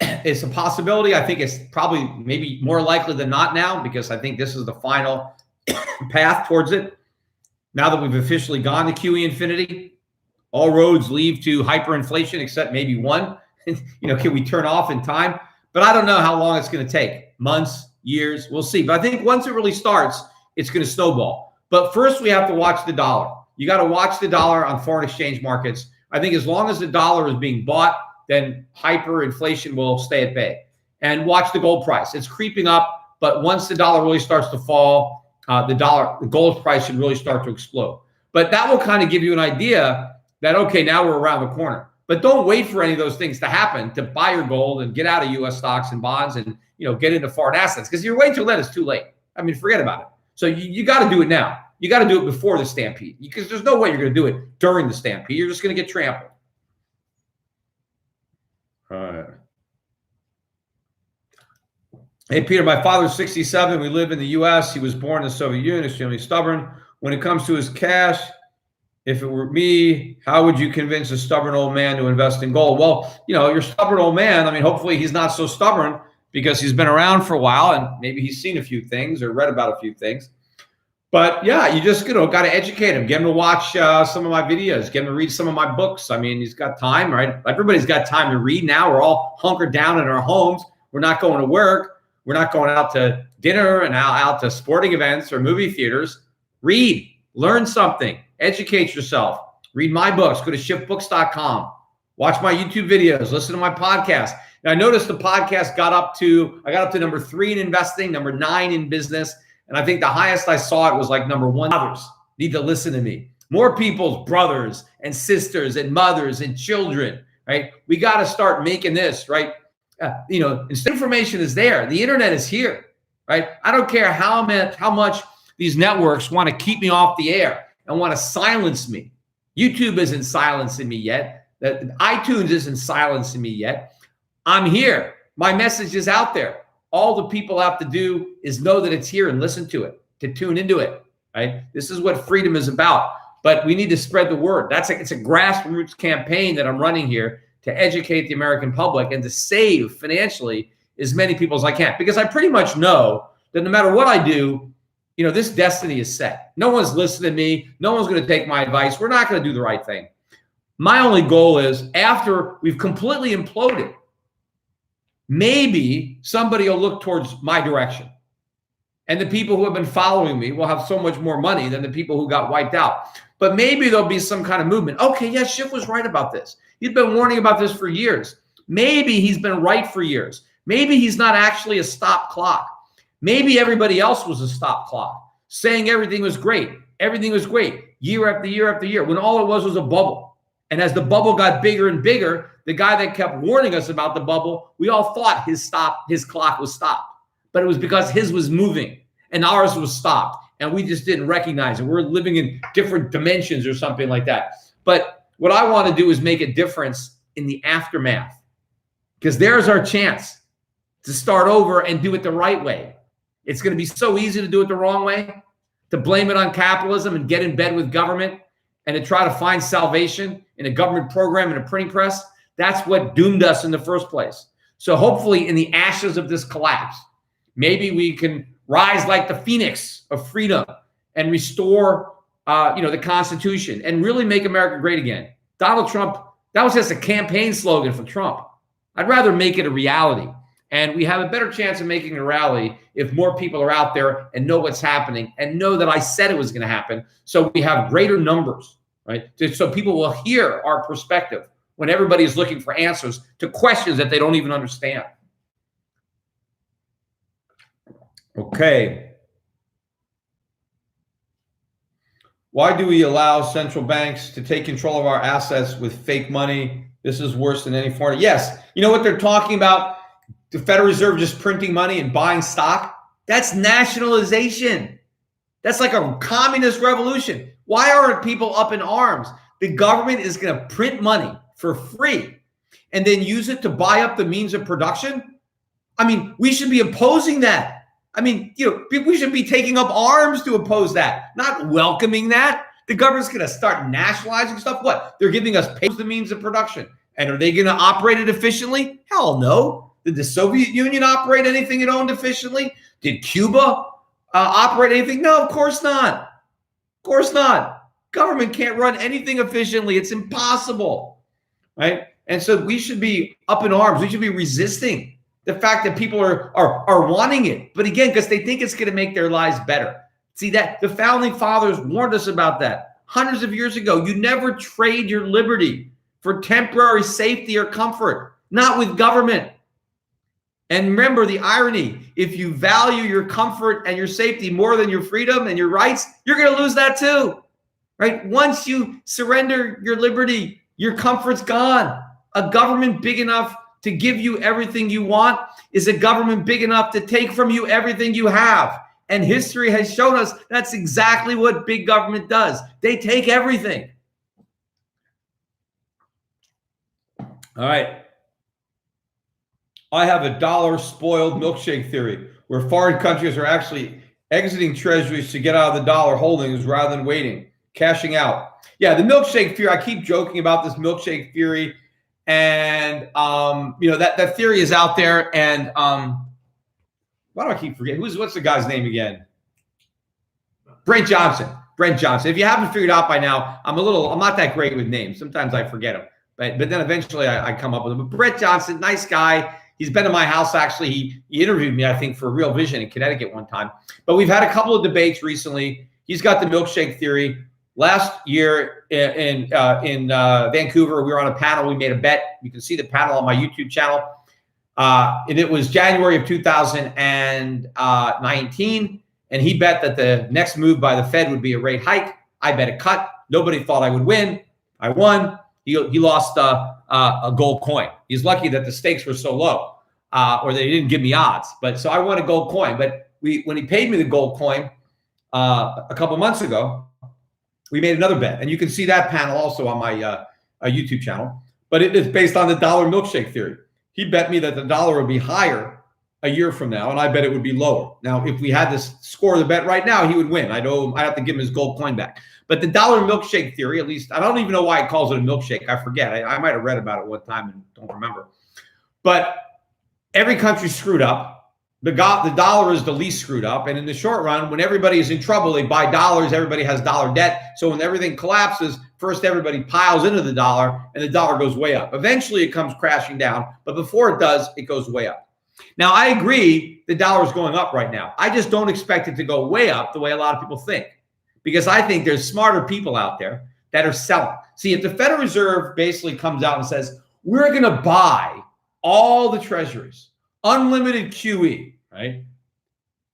It's a possibility. I think it's probably maybe more likely than not now, because I think this is the final path towards it. Now that we've officially gone to QE infinity, all roads lead to hyperinflation except maybe one. Can we turn off in time? But I don't know how long it's going to take. Months, years, we'll see. But I think once it really starts, it's going to snowball. But first, we have to watch the dollar. You got to watch the dollar on foreign exchange markets. I think as long as the dollar is being bought, then hyperinflation will stay at bay. And watch the gold price. It's creeping up, but once the dollar really starts to fall, the gold price should really start to explode. But that will kind of give you an idea that, okay, now we're around the corner. But don't wait for any of those things to happen to buy your gold and get out of U.S. stocks and bonds and get into foreign assets, because you're waiting too late. It's too late. I mean, forget about it. So you got to do it now. You got to do it before the stampede, because there's no way you're going to do it during the stampede. You're just going to get trampled. All right. Hey, Peter, my father's 67. We live in the U.S. He was born in the Soviet Union, extremely stubborn. When it comes to his cash, if it were me, how would you convince a stubborn old man to invest in gold? Well, you're a stubborn old man. I mean, hopefully he's not so stubborn because he's been around for a while and maybe he's seen a few things or read about a few things. But yeah, you just got to educate him. Get him to watch some of my videos. Get him to read some of my books. I mean, he's got time, right? Everybody's got time to read now. We're all hunkered down in our homes. We're not going to work. We're not going out to dinner and out to sporting events or movie theaters. Read, learn something, educate yourself. Read my books. Go to shiftbooks.com. Watch my YouTube videos. Listen to my podcast. Now, I noticed the podcast I got up to number 3 in investing, number 9 in business. And I think the highest I saw it was like number 1. Others need to listen to me. More people's brothers and sisters and mothers and children, right? We got to start making this, right? Information is there. The internet is here, right? I don't care how much these networks want to keep me off the air and want to silence me. YouTube isn't silencing me yet. iTunes isn't silencing me yet. I'm here. My message is out there. All the people have to do is know that it's here and listen to it, to tune into it. right? This is what freedom is about. But we need to spread the word. It's a grassroots campaign that I'm running here to educate the American public and to save financially as many people as I can. Because I pretty much know that no matter what I do, this destiny is set. No one's listening to me. No one's going to take my advice. We're not going to do the right thing. My only goal is after we've completely imploded, maybe somebody will look towards my direction. And the people who have been following me will have so much more money than the people who got wiped out. But maybe there'll be some kind of movement. Okay, yes, Schiff was right about this. He's been warning about this for years. Maybe he's been right for years. Maybe he's not actually a stop clock. Maybe everybody else was a stop clock, saying everything was great. Everything was great year after year after year, when all it was a bubble. And as the bubble got bigger and bigger, the guy that kept warning us about the bubble, we all thought his clock was stopped. But it was because his was moving and ours was stopped. And we just didn't recognize it. We're living in different dimensions or something like that. But what I want to do is make a difference in the aftermath, because there's our chance to start over and do it the right way. It's going to be so easy to do it the wrong way, to blame it on capitalism and get in bed with government and to try to find salvation in a government program and a printing press. That's what doomed us in the first place. So hopefully in the ashes of this collapse, maybe we can rise like the phoenix of freedom and restore, the Constitution and really make America great again. Donald Trump, that was just a campaign slogan for Trump. I'd rather make it a reality. And we have a better chance of making it a reality if more people are out there and know what's happening and know that I said it was going to happen. So we have greater numbers, right? So people will hear our perspective when everybody is looking for answers to questions that they don't even understand. Okay. Why do we allow central banks to take control of our assets with fake money? This is worse than any foreign. Yes. You know what they're talking about? The Federal Reserve just printing money and buying stock? That's nationalization. That's like a communist revolution. Why aren't people up in arms? The government is going to print money for free and then use it to buy up the means of production. I mean, we should be opposing that. I mean, we should be taking up arms to oppose that, not welcoming that. The government's going to start nationalizing stuff. What? They're giving us the means of production. And are they going to operate it efficiently? Hell no. Did the Soviet Union operate anything it owned efficiently? Did Cuba operate anything? No, of course not. Of course not. Government can't run anything efficiently. It's impossible, right? And so we should be up in arms. We should be resisting the fact that people are wanting it. But again, because they think it's going to make their lives better. See, that the founding fathers warned us about that hundreds of years ago. You never trade your liberty for temporary safety or comfort, not with government. And remember the irony, if you value your comfort and your safety more than your freedom and your rights, you're going to lose that too, right? Once you surrender your liberty, your comfort's gone. A government big enough to give you everything you want is a government big enough to take from you everything you have. And history has shown us that's exactly what big government does. They take everything. All right. I have a dollar spoiled milkshake theory where foreign countries are actually exiting treasuries to get out of the dollar holdings rather than waiting, cashing out. Yeah, the milkshake theory, I keep joking about this milkshake theory. And, that theory is out there. And why do I keep forgetting? What's the guy's name again? Brent Johnson. If you haven't figured out by now, I'm not that great with names. Sometimes I forget them. But then eventually I come up with them. But Brent Johnson, nice guy. He's been to my house, actually. He interviewed me, I think, for Real Vision in Connecticut one time. But we've had a couple of debates recently. He's got the milkshake theory. Last year in Vancouver, we were on a panel. We made a bet. You can see the panel on my YouTube channel. And it was January of 2019. And he bet that the next move by the Fed would be a rate hike. I bet a cut. Nobody thought I would win. I won. He lost a gold coin. He's lucky that the stakes were so low, or they didn't give me odds. But so I won a gold coin. But when he paid me the gold coin a couple months ago, we made another bet. And you can see that panel also on my YouTube channel. But it is based on the dollar milkshake theory. He bet me that the dollar would be higher a year from now, and I bet it would be lower. Now, if we had to score the bet right now, he would win. I'd have to give him his gold coin back. But the dollar milkshake theory, at least, I don't even know why it calls it a milkshake. I forget. I might have read about it one time and don't remember. But every country's screwed up. The dollar is the least screwed up. And in the short run, when everybody is in trouble, they buy dollars. Everybody has dollar debt. So when everything collapses, first everybody piles into the dollar and the dollar goes way up. Eventually it comes crashing down. But before it does, it goes way up. Now, I agree the dollar is going up right now. I just don't expect it to go way up the way a lot of people think, because I think there's smarter people out there that are selling. See, if the Federal Reserve basically comes out and says, we're going to buy all the treasuries, unlimited QE, right?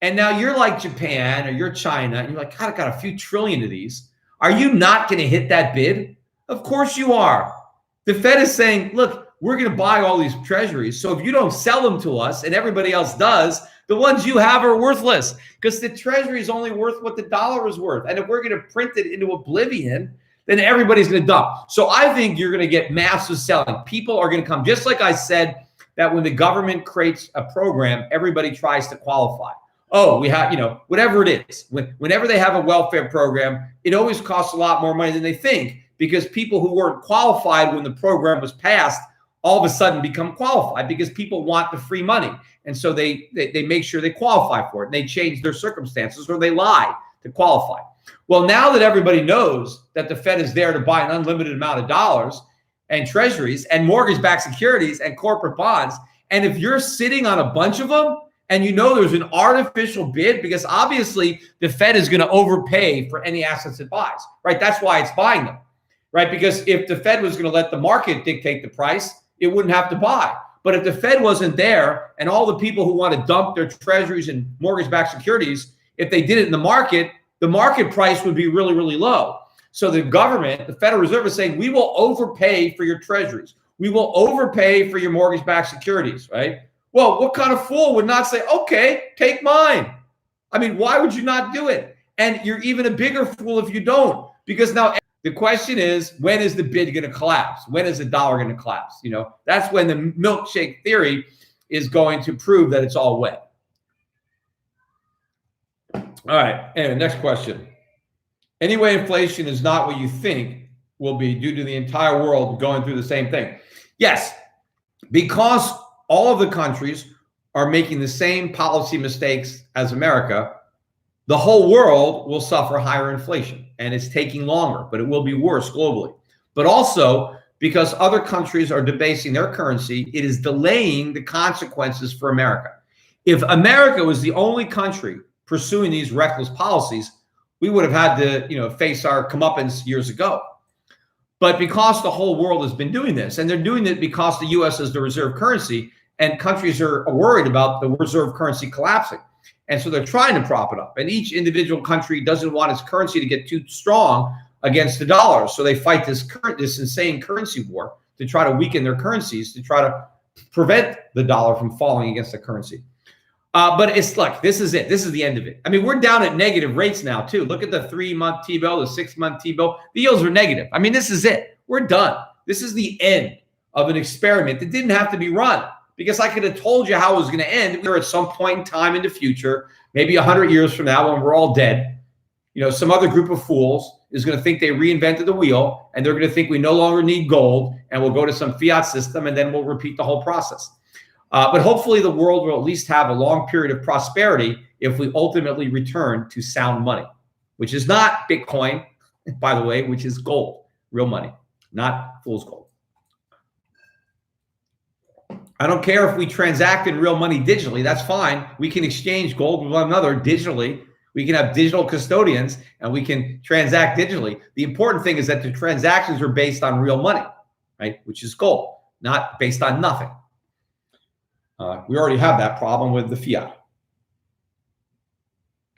And now you're like Japan or you're China, and you're like, God, I got a few trillion of these. Are you not going to hit that bid? Of course you are. The Fed is saying, look, we're going to buy all these treasuries. So if you don't sell them to us and everybody else does, the ones you have are worthless, because the treasury is only worth what the dollar is worth. And if we're going to print it into oblivion, then everybody's going to dump. So I think you're going to get massive selling. People are going to come, just like I said, that when the government creates a program, everybody tries to qualify. Oh, we have, whatever it is. Whenever they have a welfare program, it always costs a lot more money than they think, because people who weren't qualified when the program was passed all of a sudden become qualified because people want the free money. And so they make sure they qualify for it. And they change their circumstances or they lie to qualify. Well, now that everybody knows that the Fed is there to buy an unlimited amount of dollars and treasuries and mortgage-backed securities and corporate bonds, and if you're sitting on a bunch of them and there's an artificial bid, because obviously the Fed is going to overpay for any assets it buys, right? That's why it's buying them, right? Because if the Fed was going to let the market dictate the price, it wouldn't have to buy. But if the Fed wasn't there and all the people who want to dump their treasuries and mortgage-backed securities, if they did it in the market price would be really, really low. So the government, the Federal Reserve, is saying, we will overpay for your treasuries. We will overpay for your mortgage-backed securities, right? Well, what kind of fool would not say, okay, take mine? I mean, why would you not do it? And you're even a bigger fool if you don't, because now the question is, when is the bid going to collapse? When is the dollar going to collapse? That's when the milkshake theory is going to prove that it's all wet. All right. Anyway, next question. Anyway, inflation is not what you think will be due to the entire world going through the same thing. Yes, because all of the countries are making the same policy mistakes as America, the whole world will suffer higher inflation, and it's taking longer, but it will be worse globally. But also, because other countries are debasing their currency, it is delaying the consequences for America. If America was the only country pursuing these reckless policies, we would have had to, face our comeuppance years ago. But because the whole world has been doing this, and they're doing it because the U.S. is the reserve currency, and countries are worried about the reserve currency collapsing. And so they're trying to prop it up. And each individual country doesn't want its currency to get too strong against the dollar. So they fight this insane currency war to try to weaken their currencies, to try to prevent the dollar from falling against the currency. But it's like, this is it. This is the end of it. I mean, we're down at negative rates now, too. Look at the 3-month T-bill, the 6-month T-bill. The yields are negative. I mean, this is it. We're done. This is the end of an experiment that didn't have to be run, because I could have told you how it was going to end. We're at some point in time in the future, maybe 100 years from now when we're all dead, some other group of fools is going to think they reinvented the wheel, and they're going to think we no longer need gold, and we'll go to some fiat system, and then we'll repeat the whole process. But hopefully the world will at least have a long period of prosperity if we ultimately return to sound money, which is not Bitcoin, by the way, which is gold, real money, not fool's gold. I don't care if we transact in real money digitally. That's fine. We can exchange gold with one another digitally. We can have digital custodians, and we can transact digitally. The important thing is that the transactions are based on real money, right? Which is gold, not based on nothing. We already have that problem with the fiat.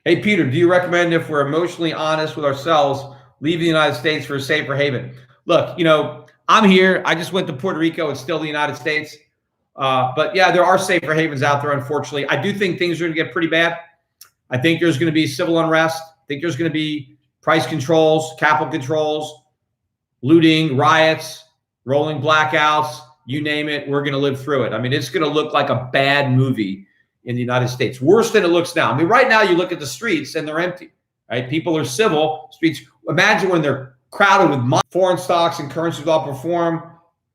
Hey, Peter, do you recommend, if we're emotionally honest with ourselves, leave the United States for a safer haven? Look, I'm here. I just went to Puerto Rico. It's still the United States. But yeah, there are safer havens out there, unfortunately. I do think things are going to get pretty bad. I think there's going to be civil unrest. I think there's going to be price controls, capital controls, looting, riots, rolling blackouts, you name it. We're going to live through it. I mean, it's going to look like a bad movie in the United States. Worse than it looks now. I mean, right now you look at the streets and they're empty, right? People are civil. Streets, imagine when they're crowded with foreign stocks and currencies all perform.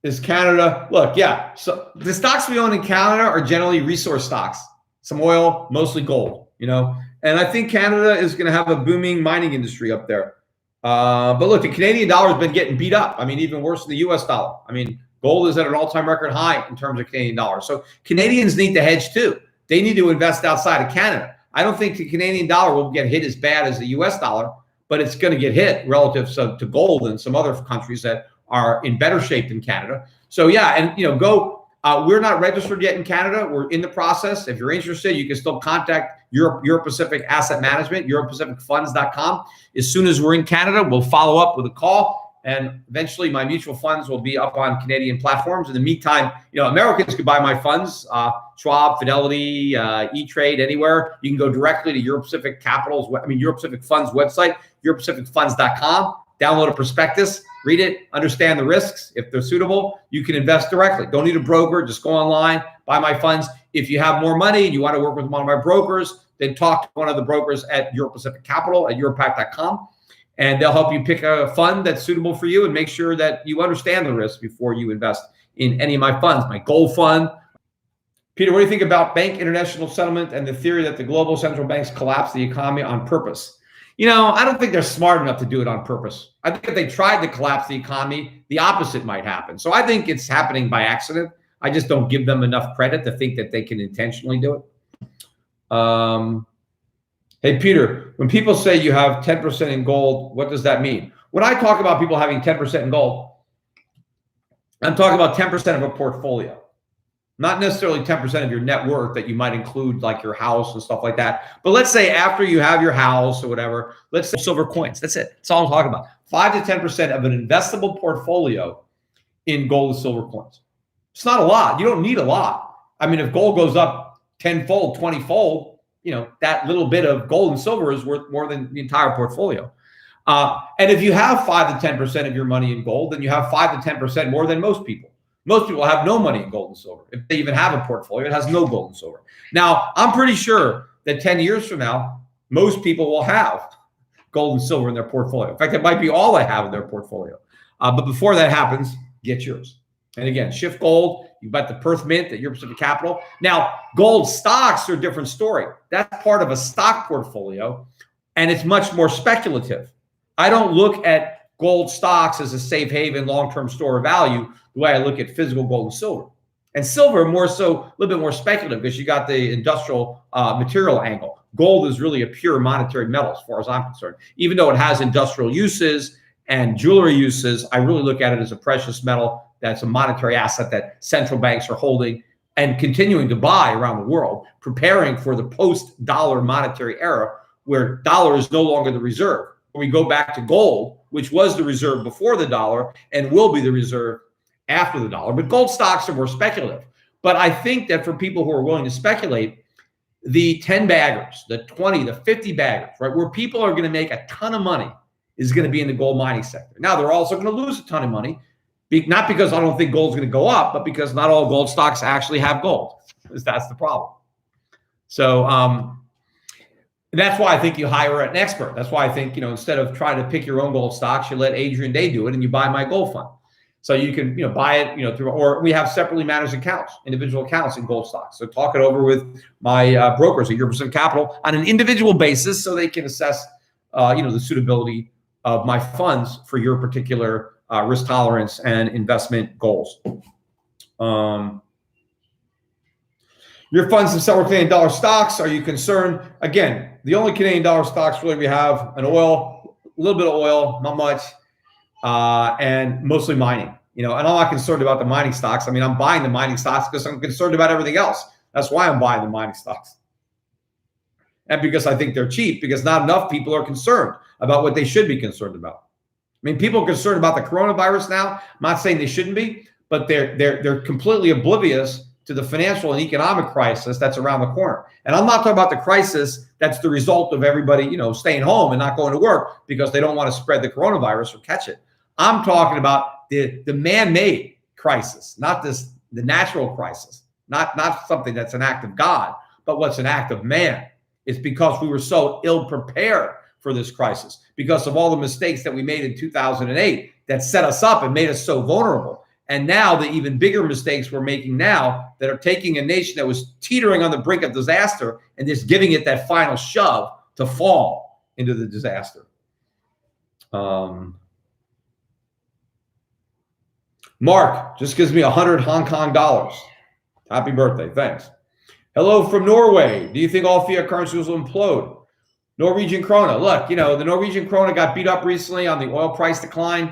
Is Canada, look, yeah. So the stocks we own in Canada are generally resource stocks, some oil, mostly gold, you know. And I think Canada is going to have a booming mining industry up there. But look, the Canadian dollar has been getting beat up. I mean, even worse than the US dollar. I mean, gold is at an all-time record high in terms of Canadian dollar. So Canadians need to hedge too. They need to invest outside of Canada. I don't think the Canadian dollar will get hit as bad as the US dollar, but it's going to get hit relative to gold and some other countries that are in better shape than Canada. So yeah, and you know, we're not registered yet in Canada. We're in the process. If you're interested, you can still contact Europe Pacific Asset Management, EuropaCificFunds.com. As soon as we're in Canada, we'll follow up with a call, and eventually my mutual funds will be up on Canadian platforms. In the meantime, you know, Americans could buy my funds, Schwab, Fidelity, E-Trade, anywhere. You can go directly to Europe Pacific Funds website, EuropaCificFunds.com. Download a prospectus, read it, understand the risks. If they're suitable, you can invest directly. Don't need a broker. Just go online, buy my funds. If you have more money and you want to work with one of my brokers, then talk to one of the brokers at Europe Pacific Capital at Europac.com, and they'll help you pick a fund that's suitable for you and make sure that you understand the risks before you invest in any of my funds. My gold fund. Peter, what do you think about bank international settlement and the theory that the global central banks collapse the economy on purpose? You know, I don't think they're smart enough to do it on purpose. I think if they tried to collapse the economy, the opposite might happen. So I think it's happening by accident. I just don't give them enough credit to think that they can intentionally do it. Hey, Peter, when people say you have 10% in gold, what does that mean? When I talk about people having 10% in gold, I'm talking about 10% of a portfolio. Not necessarily 10% of your net worth that you might include, like your house and stuff like that. But let's say after you have your house or whatever, let's say silver coins. That's it. That's all I'm talking about. 5 to 10% of an investable portfolio in gold and silver coins. It's not a lot. You don't need a lot. I mean, if gold goes up 10-fold, 20-fold, you know, that little bit of gold and silver is worth more than the entire portfolio. And if you have 5 to 10% of your money in gold, then you have 5 to 10% more than most people. Most people have no money in gold and silver. If they even have a portfolio, it has no gold and silver. Now, I'm pretty sure that 10 years from now, most people will have gold and silver in their portfolio. In fact, it might be all they have in their portfolio. But before that happens, get yours. And again, Shift Gold, you've got the Perth Mint at Europe Pacific Capital. Now, gold stocks are a different story. That's part of a stock portfolio, and it's much more speculative. I don't look at gold stocks as a safe haven, long-term store of value the way I look at physical gold and silver. And silver more so, a little bit more speculative because you got the industrial material angle. Gold is really a pure monetary metal as far as I'm concerned. Even though it has industrial uses and jewelry uses, I really look at it as a precious metal that's a monetary asset that central banks are holding and continuing to buy around the world, preparing for the post-dollar monetary era where dollar is no longer the reserve. We go back to gold, which was the reserve before the dollar and will be the reserve after the dollar. But gold stocks are more speculative. But I think that for people who are willing to speculate, the 10 baggers, the 20, the 50 baggers, right, where people are going to make a ton of money is going to be in the gold mining sector. Now, they're also going to lose a ton of money, not because I don't think gold's going to go up, but because not all gold stocks actually have gold. That's the problem. So that's why I think you hire an expert. That's why I think, you know, instead of trying to pick your own gold stocks, you let Adrian Day do it and you buy my gold fund. So you can, you know, buy it, you know, through, or we have separately managed accounts, individual accounts in gold stocks. So talk it over with my brokers at Europe Pacific Capital on an individual basis so they can assess, you know, the suitability of my funds for your particular risk tolerance and investment goals. Your funds have several Canadian dollar stocks. Are you concerned? Again, the only Canadian dollar stocks really we have an oil, a little bit of oil, not much, and mostly mining. You know, and I'm not concerned about the mining stocks. I mean, I'm buying the mining stocks because I'm concerned about everything else. That's why I'm buying the mining stocks. And because I think they're cheap, because not enough people are concerned about what they should be concerned about. I mean, people are concerned about the coronavirus now. I'm not saying they shouldn't be, but they're completely oblivious to the financial and economic crisis that's around the corner. And I'm not talking about the crisis that's the result of everybody, you know, staying home and not going to work because they don't want to spread the coronavirus or catch it. I'm talking about the man-made crisis, not the natural crisis, not something that's an act of God, but what's an act of man. It's because we were so ill prepared for this crisis, because of all the mistakes that we made in 2008 that set us up and made us so vulnerable. And now the even bigger mistakes we're making now that are taking a nation that was teetering on the brink of disaster and just giving it that final shove to fall into the disaster. Mark just gives me 100 Hong Kong dollars. Happy birthday. Thanks. Hello from Norway. Do you think all fiat currencies will implode? Norwegian krona. Look, the Norwegian krona got beat up recently on the oil price decline.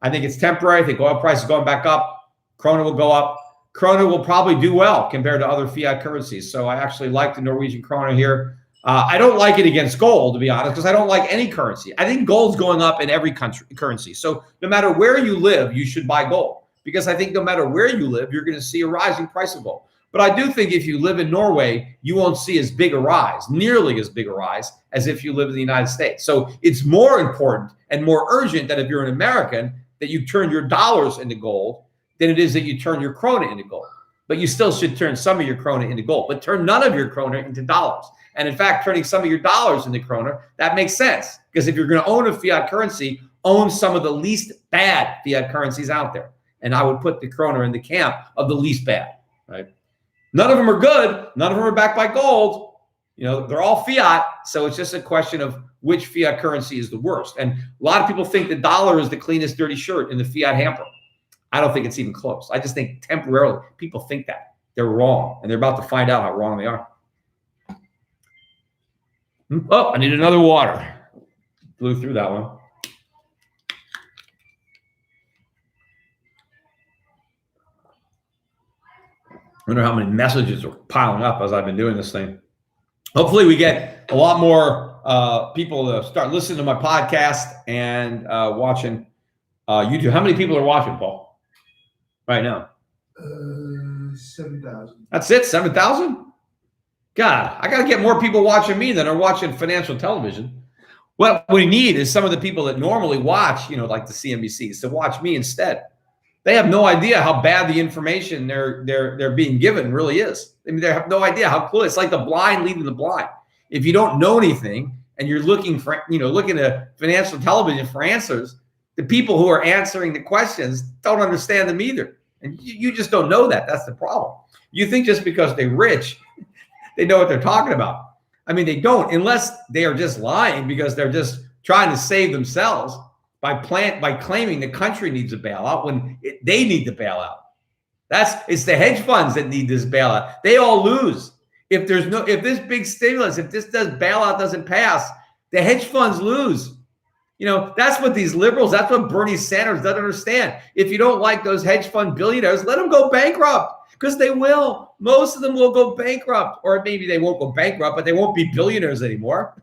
I think it's temporary. I think oil price is going back up. Krona will go up. Krona will probably do well compared to other fiat currencies. So I actually like the Norwegian krona here. I don't like it against gold, to be honest, because I don't like any currency. I think gold's going up in every currency. So no matter where you live, you should buy gold, because I think no matter where you live, you're going to see a rising price of gold. But I do think if you live in Norway, you won't see as big a rise, nearly as big a rise as if you live in the United States. So it's more important and more urgent that if you're an American, that you turn your dollars into gold than it is that you turn your krona into gold. But you still should turn some of your krona into gold, but turn none of your krona into dollars. And in fact, turning some of your dollars into krona, that makes sense. Because if you're going to own a fiat currency, own some of the least bad fiat currencies out there. And I would put the krona in the camp of the least bad, right? None of them are good. None of them are backed by gold. They're all fiat. So it's just a question of which fiat currency is the worst. And a lot of people think the dollar is the cleanest dirty shirt in the fiat hamper. I don't think it's even close. I just think temporarily people think that. They're wrong. And they're about to find out how wrong they are. Oh, I need another water. Blew through that one. I wonder how many messages are piling up as I've been doing this thing. Hopefully we get a lot more people to start listening to my podcast and watching YouTube. How many people are watching, Paul, right now? 7,000. That's it? 7,000? God, I got to get more people watching me than are watching financial television. What we need is some of the people that normally watch, like the CNBCs, to watch me instead. They have no idea how bad the information they're being given really is. I mean, they have no idea how clueless. It's like the blind leading the blind. If you don't know anything and you're looking at financial television for answers, the people who are answering the questions don't understand them either. And you just don't know that. That's the problem. You think just because they're rich, they know what they're talking about. I mean, they don't, unless they are just lying because they're just trying to save themselves by claiming the country needs a bailout when they need the bailout. It's the hedge funds that need this bailout. They all lose. If this big stimulus, if this bailout doesn't pass, the hedge funds lose. That's what these liberals, that's what Bernie Sanders doesn't understand. If you don't like those hedge fund billionaires, let them go bankrupt. Because they will. Most of them will go bankrupt. Or maybe they won't go bankrupt, but they won't be billionaires anymore.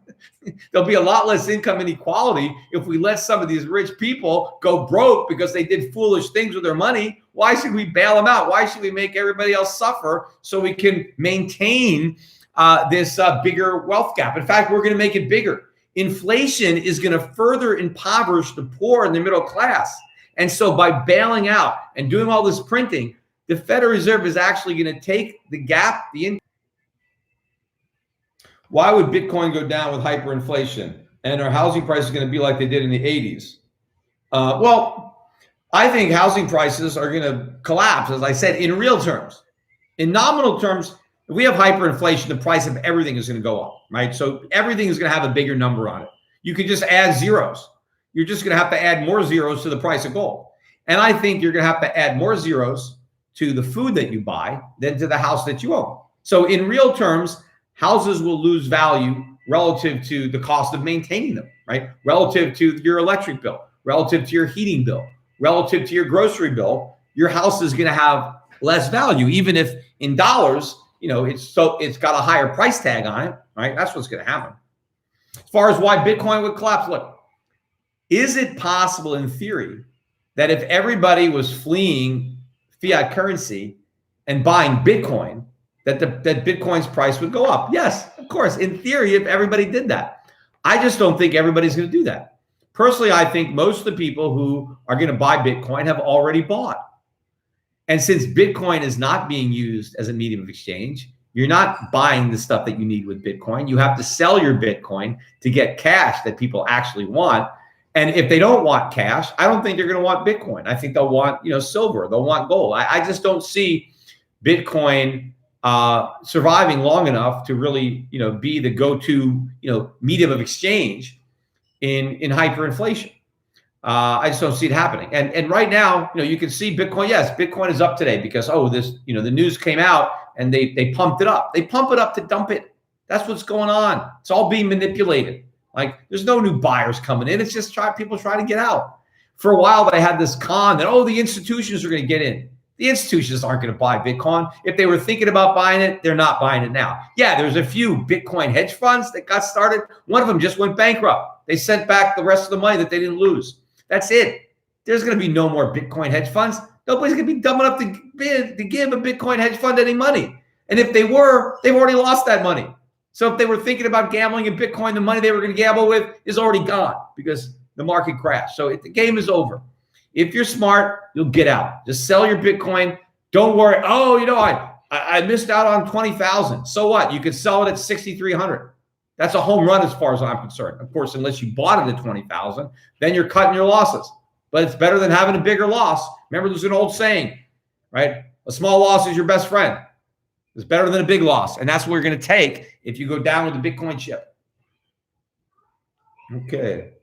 There'll be a lot less income inequality if we let some of these rich people go broke because they did foolish things with their money. Why should we bail them out? Why should we make everybody else suffer so we can maintain this bigger wealth gap? In fact, we're going to make it bigger. Inflation is going to further impoverish the poor and the middle class. And so by bailing out and doing all this printing, the Federal Reserve is actually going to take the gap, Why would Bitcoin go down with hyperinflation? And are housing prices going to be like they did in the 80s? Well, I think housing prices are going to collapse, as I said, in real terms. In nominal terms, if we have hyperinflation, the price of everything is going to go up, right? So everything is going to have a bigger number on it. You could just add zeros. You're just going to have to add more zeros to the price of gold. And I think you're going to have to add more zeros to the food that you buy than to the house that you own. So in real terms, houses will lose value relative to the cost of maintaining them, right? Relative to your electric bill, relative to your heating bill, relative to your grocery bill, your house is going to have less value, even if in dollars, it's got a higher price tag on it, right? That's what's going to happen. As far as why Bitcoin would collapse, look, is it possible in theory that if everybody was fleeing fiat currency and buying Bitcoin, that Bitcoin's price would go up? Yes, of course. In theory, if everybody did that. I just don't think everybody's going to do that. Personally, I think most of the people who are going to buy Bitcoin have already bought. And since Bitcoin is not being used as a medium of exchange, You're not buying the stuff that you need with Bitcoin. You have to sell your Bitcoin to get cash that people actually want. And if they don't want cash, I don't think they're going to want Bitcoin. I think they'll want, silver. They'll want gold. I just don't see Bitcoin surviving long enough to really, be the go-to, medium of exchange in hyperinflation. I just don't see it happening. And right now, you can see Bitcoin. Yes, Bitcoin is up today because the news came out and they pumped it up. They pump it up to dump it. That's what's going on. It's all being manipulated. Like there's no new buyers coming in. It's just people trying to get out. For a while, they had this con that the institutions are going to get in. The institutions aren't going to buy Bitcoin. If they were thinking about buying it, they're not buying it now. Yeah, there's a few Bitcoin hedge funds that got started. One of them just went bankrupt. They sent back the rest of the money that they didn't lose. That's it. There's going to be no more Bitcoin hedge funds. Nobody's going to be dumb enough to give a Bitcoin hedge fund any money. And if they were, they've already lost that money. So if they were thinking about gambling in Bitcoin, the money they were going to gamble with is already gone because the market crashed. So the game is over. If you're smart, you'll get out. Just sell your Bitcoin. Don't worry. I missed out on 20,000. So what? You could sell it at 6,300. That's a home run as far as I'm concerned. Of course, unless you bought it at 20,000, then you're cutting your losses. But it's better than having a bigger loss. Remember, there's an old saying, right? A small loss is your best friend. It's better than a big loss. And that's what we're going to take if you go down with the Bitcoin ship. Okay.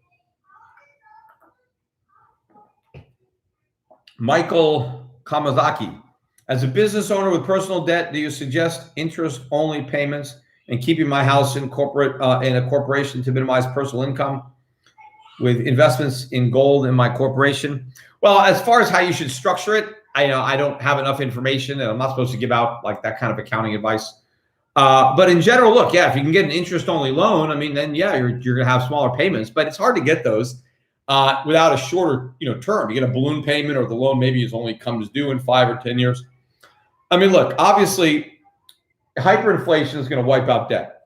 Michael Kamazaki. As a business owner with personal debt, do you suggest interest-only payments and keeping my house in a corporation to minimize personal income with investments in gold in my corporation? Well, as far as how you should structure it, I don't have enough information, and I'm not supposed to give out like that kind of accounting advice. But in general, look, if you can get an interest-only loan, then you're going to have smaller payments, but it's hard to get those without a shorter, term. You get a balloon payment, or the loan maybe only comes due in 5 or 10 years. Look, obviously, hyperinflation is going to wipe out debt.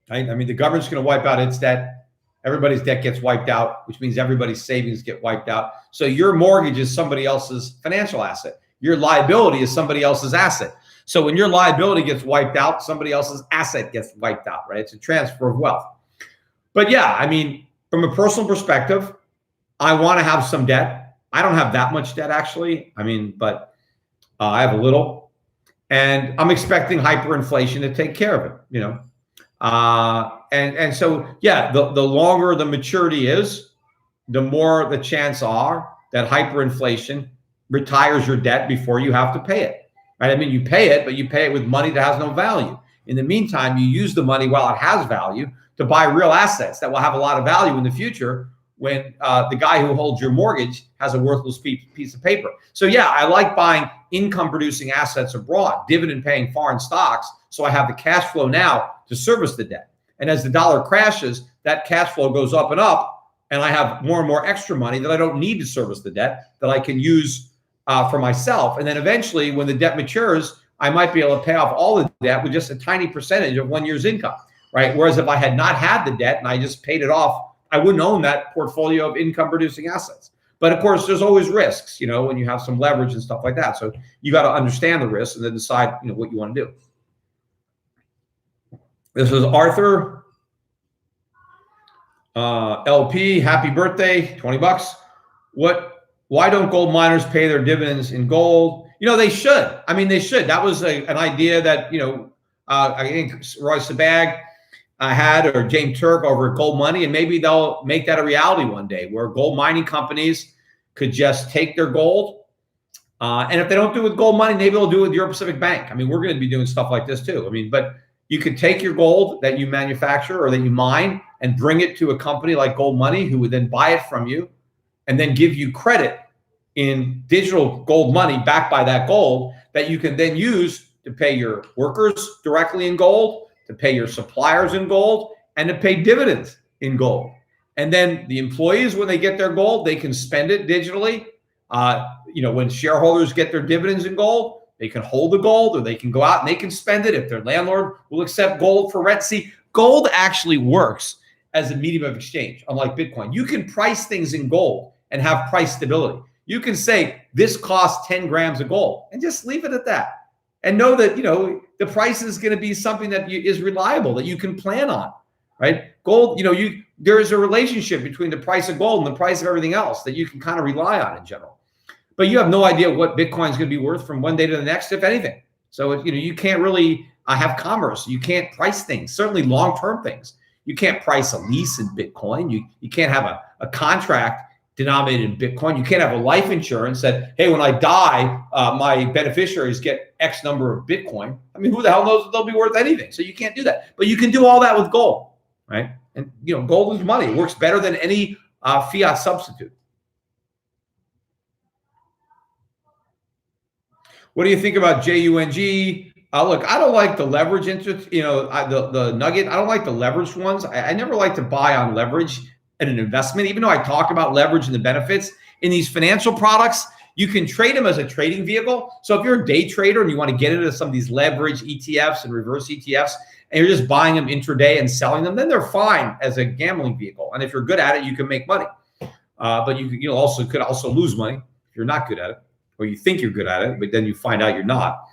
Right? The government's going to wipe out its debt. Everybody's debt gets wiped out, which means everybody's savings get wiped out. So your mortgage is somebody else's financial asset. Your liability is somebody else's asset. So when your liability gets wiped out, somebody else's asset gets wiped out, right? It's a transfer of wealth. But from a personal perspective, I want to have some debt. I don't have that much debt, actually. But I have a little. And I'm expecting hyperinflation to take care of it, And so, the longer the maturity is, the more the chance are that hyperinflation retires your debt before you have to pay it, right? You pay it, but you pay it with money that has no value. In the meantime, you use the money while it has value to buy real assets that will have a lot of value in the future when the guy who holds your mortgage has a worthless piece of paper. So, I like buying income-producing assets abroad, dividend-paying foreign stocks, so I have the cash flow now to service the debt. And as the dollar crashes, that cash flow goes up and up, and I have more and more extra money that I don't need to service the debt that I can use for myself. And then eventually, when the debt matures, I might be able to pay off all the debt with just a tiny percentage of 1 year's income, right? Whereas if I had not had the debt and I just paid it off, I wouldn't own that portfolio of income-producing assets. But of course, there's always risks, when you have some leverage and stuff like that. So you got to understand the risks and then decide, what you want to do. This is Arthur LP. Happy birthday, $20. Why don't gold miners pay their dividends in gold? They should. They should. That was an idea that, I think Roy Sabag had, or James Turk over at Gold Money, and maybe they'll make that a reality one day where gold mining companies could just take their gold. And if they don't do it with Gold Money, maybe they'll do it with Euro Pacific Bank. We're going to be doing stuff like this too. But you could take your gold that you manufacture or that you mine and bring it to a company like Gold Money, who would then buy it from you and then give you credit in digital gold money backed by that gold that you can then use to pay your workers directly in gold, to pay your suppliers in gold, and to pay dividends in gold. And then the employees, when they get their gold, they can spend it digitally. When shareholders get their dividends in gold, they can hold the gold, or they can go out and they can spend it if their landlord will accept gold for rent. See, gold actually works as a medium of exchange, unlike Bitcoin. You can price things in gold and have price stability. You can say this costs 10 grams of gold and just leave it at that. and know that, the price is going to be something that is reliable, that you can plan on, right? Gold, there is a relationship between the price of gold and the price of everything else that you can kind of rely on in general. But you have no idea what Bitcoin is going to be worth from one day to the next, if anything. So, you can't really have commerce. You can't price things, certainly long-term things. You can't price a lease in Bitcoin. You can't have a contract denominated in Bitcoin. You can't have a life insurance that, hey, when I die, my beneficiaries get X number of Bitcoin. I mean, who the hell knows if they'll be worth anything? So you can't do that. But you can do all that with gold, right? And, gold is money. It works better than any fiat substitute. What do you think about JUNG? Look, I don't like the leverage interest, the nugget. I don't like the leveraged ones. I never like to buy on leverage in an investment, even though I talk about leverage and the benefits. In these financial products, you can trade them as a trading vehicle. So if you're a day trader and you want to get into some of these leverage ETFs and reverse ETFs, and you're just buying them intraday and selling them, then they're fine as a gambling vehicle. And if you're good at it, you can make money. But you could also lose money if you're not good at it, or you think you're good at it, but then you find out you're not.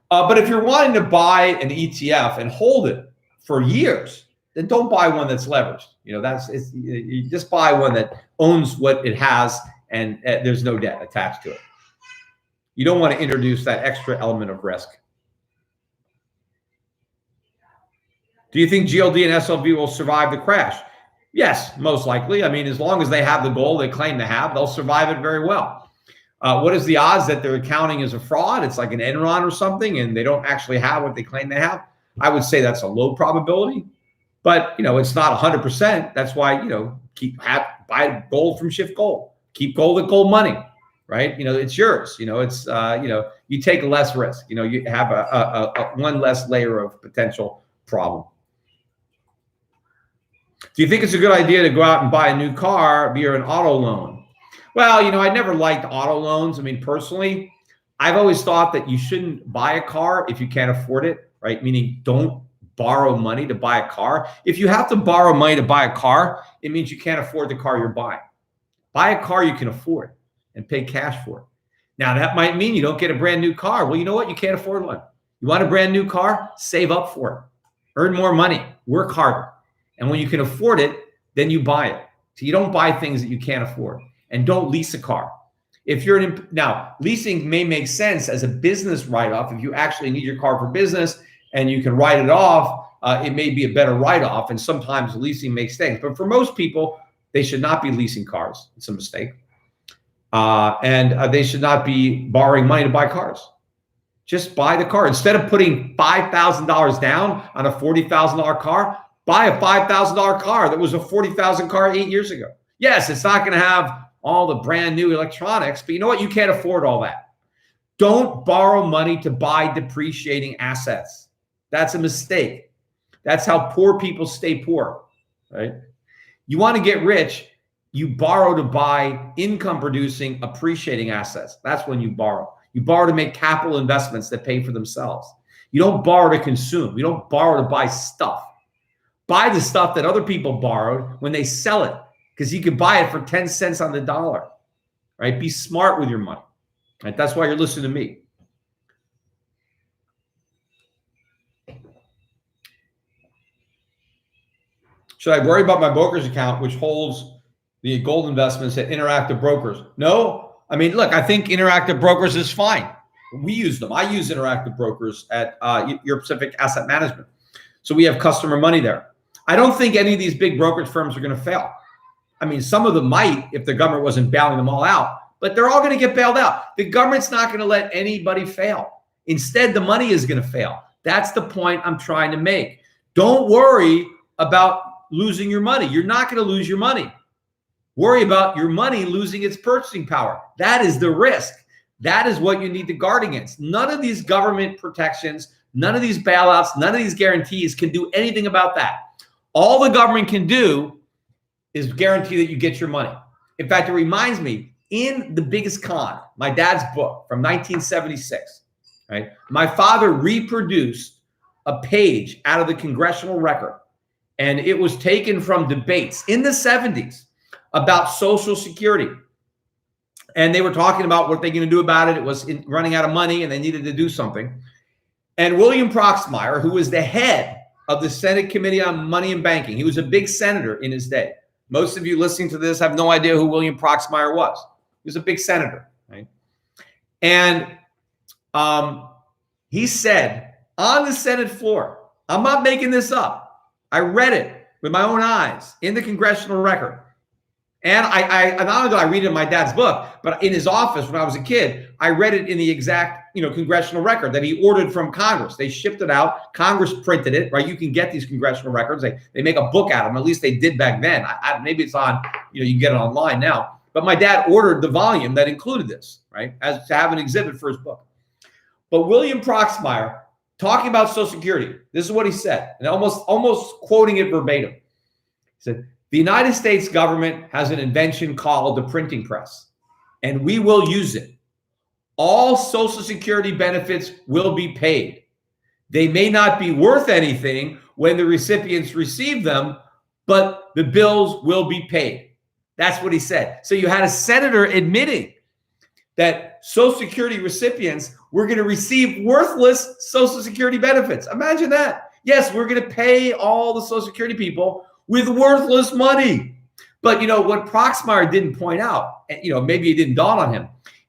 But if you're wanting to buy an ETF and hold it for years, then don't buy one that's leveraged. You just buy one that owns what it has and there's no debt attached to it. You don't want to introduce that extra element of risk. Do you think GLD and SLV will survive the crash? Yes, most likely. I mean, as long as they have the goal they claim to have, they'll survive it very well. What is the odds that their accounting is a fraud? It's like an Enron or something, and they don't actually have what they claim they have. I would say that's a low probability, but it's not 100%. That's why buy gold from Shift Gold. Keep gold at gold money, right? It's yours. It's you take less risk. You have a one less layer of potential problem. Do you think it's a good idea to go out and buy a new car via an auto loan? Well, I never liked auto loans. I mean, personally, I've always thought that you shouldn't buy a car if you can't afford it, right? Meaning don't borrow money to buy a car. If you have to borrow money to buy a car, it means you can't afford the car you're buying. Buy a car you can afford and pay cash for it. Now, that might mean you don't get a brand new car. Well, you know what? You can't afford one. You want a brand new car? Save up for it. Earn more money. Work harder. And when you can afford it, then you buy it. So you don't buy things that you can't afford. And don't lease a car. If you're now, leasing may make sense as a business write-off. If you actually need your car for business and you can write it off, it may be a better write-off. And sometimes leasing makes sense. But for most people, they should not be leasing cars. It's a mistake. And they should not be borrowing money to buy cars. Just buy the car. Instead of putting $5,000 down on a $40,000 car, buy a $5,000 car that was a $40,000 car 8 years ago. Yes, it's not going to have all the brand new electronics, but you know what? You can't afford all that. Don't borrow money to buy depreciating assets. That's a mistake. That's how poor people stay poor, right? You want to get rich, you borrow to buy income producing, appreciating assets. That's when you borrow. You borrow to make capital investments that pay for themselves. You don't borrow to consume. You don't borrow to buy stuff. Buy the stuff that other people borrowed when they sell it, because you can buy it for 10 cents on the dollar, right? Be smart with your money, right? That's why you're listening to me. Should I worry about my broker's account, which holds the gold investments at Interactive Brokers? No. I mean, look, I think Interactive Brokers is fine. We use them. I use Interactive Brokers at Europe Pacific Asset Management. So we have customer money there. I don't think any of these big brokerage firms are going to fail. I mean, some of them might if the government wasn't bailing them all out, but they're all going to get bailed out. The government's not going to let anybody fail. Instead, the money is going to fail. That's the point I'm trying to make. Don't worry about losing your money. You're not going to lose your money. Worry about your money losing its purchasing power. That is the risk. That is what you need to guard against. None of these government protections, none of these bailouts, none of these guarantees can do anything about that. All the government can do is guarantee that you get your money. In fact, it reminds me, in The Biggest Con, my dad's book from 1976, right? My father reproduced a page out of the congressional record, and it was taken from debates in the 70s about Social Security. And they were talking about what they're going to do about it. It was running out of money, and they needed to do something. And William Proxmire, who was the head of the Senate Committee on Money and Banking, he was a big senator in his day. Most of you listening to this have no idea who William Proxmire was. He was a big senator, right? And he said on the Senate floor, I'm not making this up. I read it with my own eyes in the congressional record. And not only did I read it in my dad's book, but in his office when I was a kid, I read it in the exact, congressional record that he ordered from Congress. They shipped it out. Congress printed it, right? You can get these congressional records. They make a book out of them. At least they did back then. Maybe it's on, you can get it online now. But my dad ordered the volume that included this, right, as to have an exhibit for his book. But William Proxmire, talking about Social Security, this is what he said, and almost quoting it verbatim. He said, the United States government has an invention called the printing press, and we will use it. All Social Security benefits will be paid. They may not be worth anything when the recipients receive them, but the bills will be paid. That's what he said. So you had a senator admitting that Social Security recipients were going to receive worthless Social Security benefits. Imagine that. Yes, we're going to pay all the Social Security people with worthless money. But what Proxmire didn't point out, maybe it didn't dawn on him.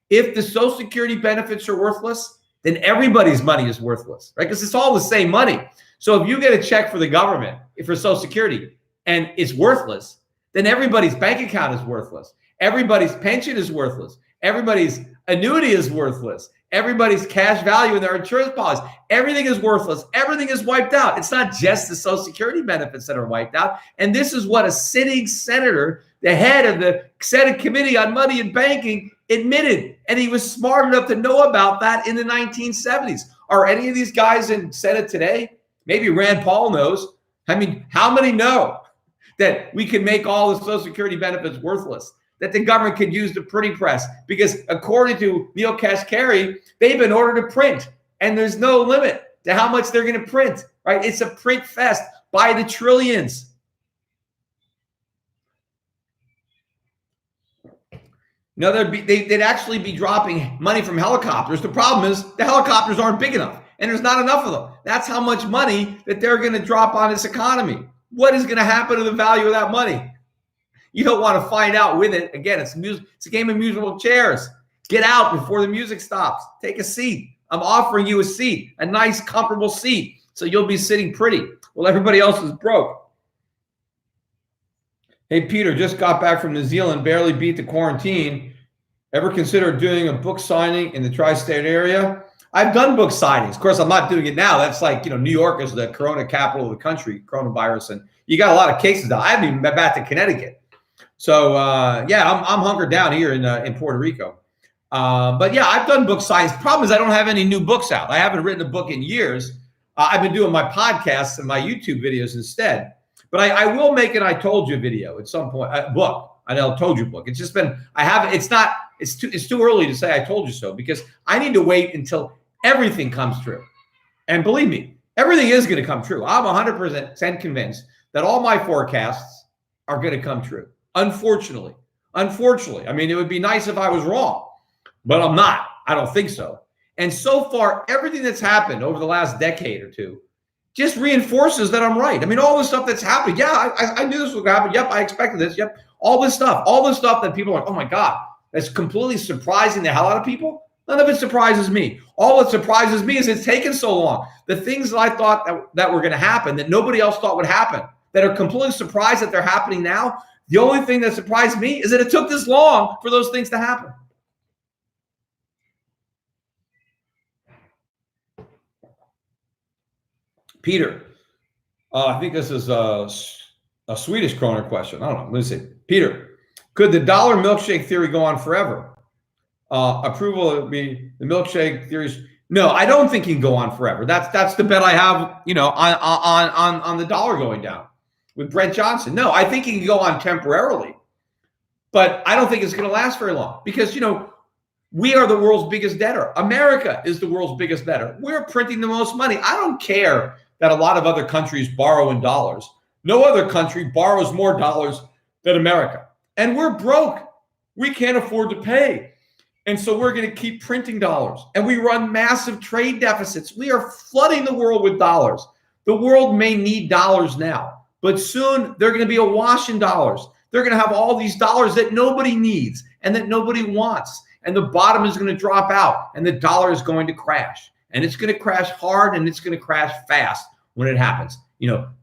If the Social Security benefits are worthless, then everybody's money is worthless, right? Because it's all the same money. So if you get a check for the government for Social Security and it's worthless, then everybody's bank account is worthless. Everybody's pension is worthless. Everybody's annuity is worthless. Everybody's cash value in their insurance policy. Everything is worthless. Everything is wiped out. It's not just the Social Security benefits that are wiped out. And this is what a sitting senator, the head of the Senate Committee on Money and Banking, admitted. And he was smart enough to know about that in the 1970s. Are any of these guys in Senate today? Maybe Rand Paul knows. I mean, how many know that we can make all the Social Security benefits worthless? That the government could use the printing press, because according to Neil Kashkari, they've been ordered to print, and there's no limit to how much they're going to print, right? It's a print fest by the trillions. They'd actually be dropping money from helicopters. The problem is the helicopters aren't big enough, and there's not enough of them. That's how much money that they're going to drop on this economy. What is going to happen to the value of that money? You don't want to find out with it. Again, it's a game of musical chairs. Get out before the music stops. Take a seat. I'm offering you a seat, a nice, comfortable seat, so you'll be sitting pretty while everybody else is broke. Hey, Peter, just got back from New Zealand, barely beat the quarantine. Ever consider doing a book signing in the tri-state area? I've done book signings. Of course, I'm not doing it now. That's like, New York is the corona capital of the country, coronavirus, and you got a lot of cases now. I haven't even been back to Connecticut. So, I'm hunkered down here in Puerto Rico. But yeah, I've done book signings. The problem is I don't have any new books out. I haven't written a book in years. I've been doing my podcasts and my YouTube videos instead. But I will make an I told you video at some point, a book, an I told you book. It's just been, it's too early to say I told you so, because I need to wait until everything comes true. And believe me, everything is going to come true. I'm 100% convinced that all my forecasts are going to come true. Unfortunately, I mean, it would be nice if I was wrong, but I'm not. I don't think so. And so far, everything that's happened over the last decade or two just reinforces that I'm right. I mean, all the stuff that's happened. Yeah, I knew this would happen. Yep, I expected this. Yep, all this stuff that people are like, oh my God, that's completely surprising the hell out of people. None of it surprises me. All that surprises me is it's taken so long. The things that I thought that were going to happen that nobody else thought would happen, that are completely surprised that they're happening now. The only thing that surprised me is that it took this long for those things to happen. Peter, I think this is a Swedish kroner question. I don't know. Let's see. Peter, could the dollar milkshake theory go on forever? Approval would be the milkshake theories. No, I don't think it can go on forever. That's the bet I have, on the dollar going down with Brent Johnson. No, I think it can go on temporarily, but I don't think it's going to last very long, because, we are the world's biggest debtor. America is the world's biggest debtor. We're printing the most money. I don't care that a lot of other countries borrow in dollars. No other country borrows more dollars than America. And we're broke. We can't afford to pay. And so we're going to keep printing dollars, and we run massive trade deficits. We are flooding the world with dollars. The world may need dollars now, but soon they're going to be awash in dollars. They're going to have all these dollars that nobody needs and that nobody wants. And the bottom is going to drop out, and the dollar is going to crash. And it's going to crash hard, and it's going to crash fast when it happens.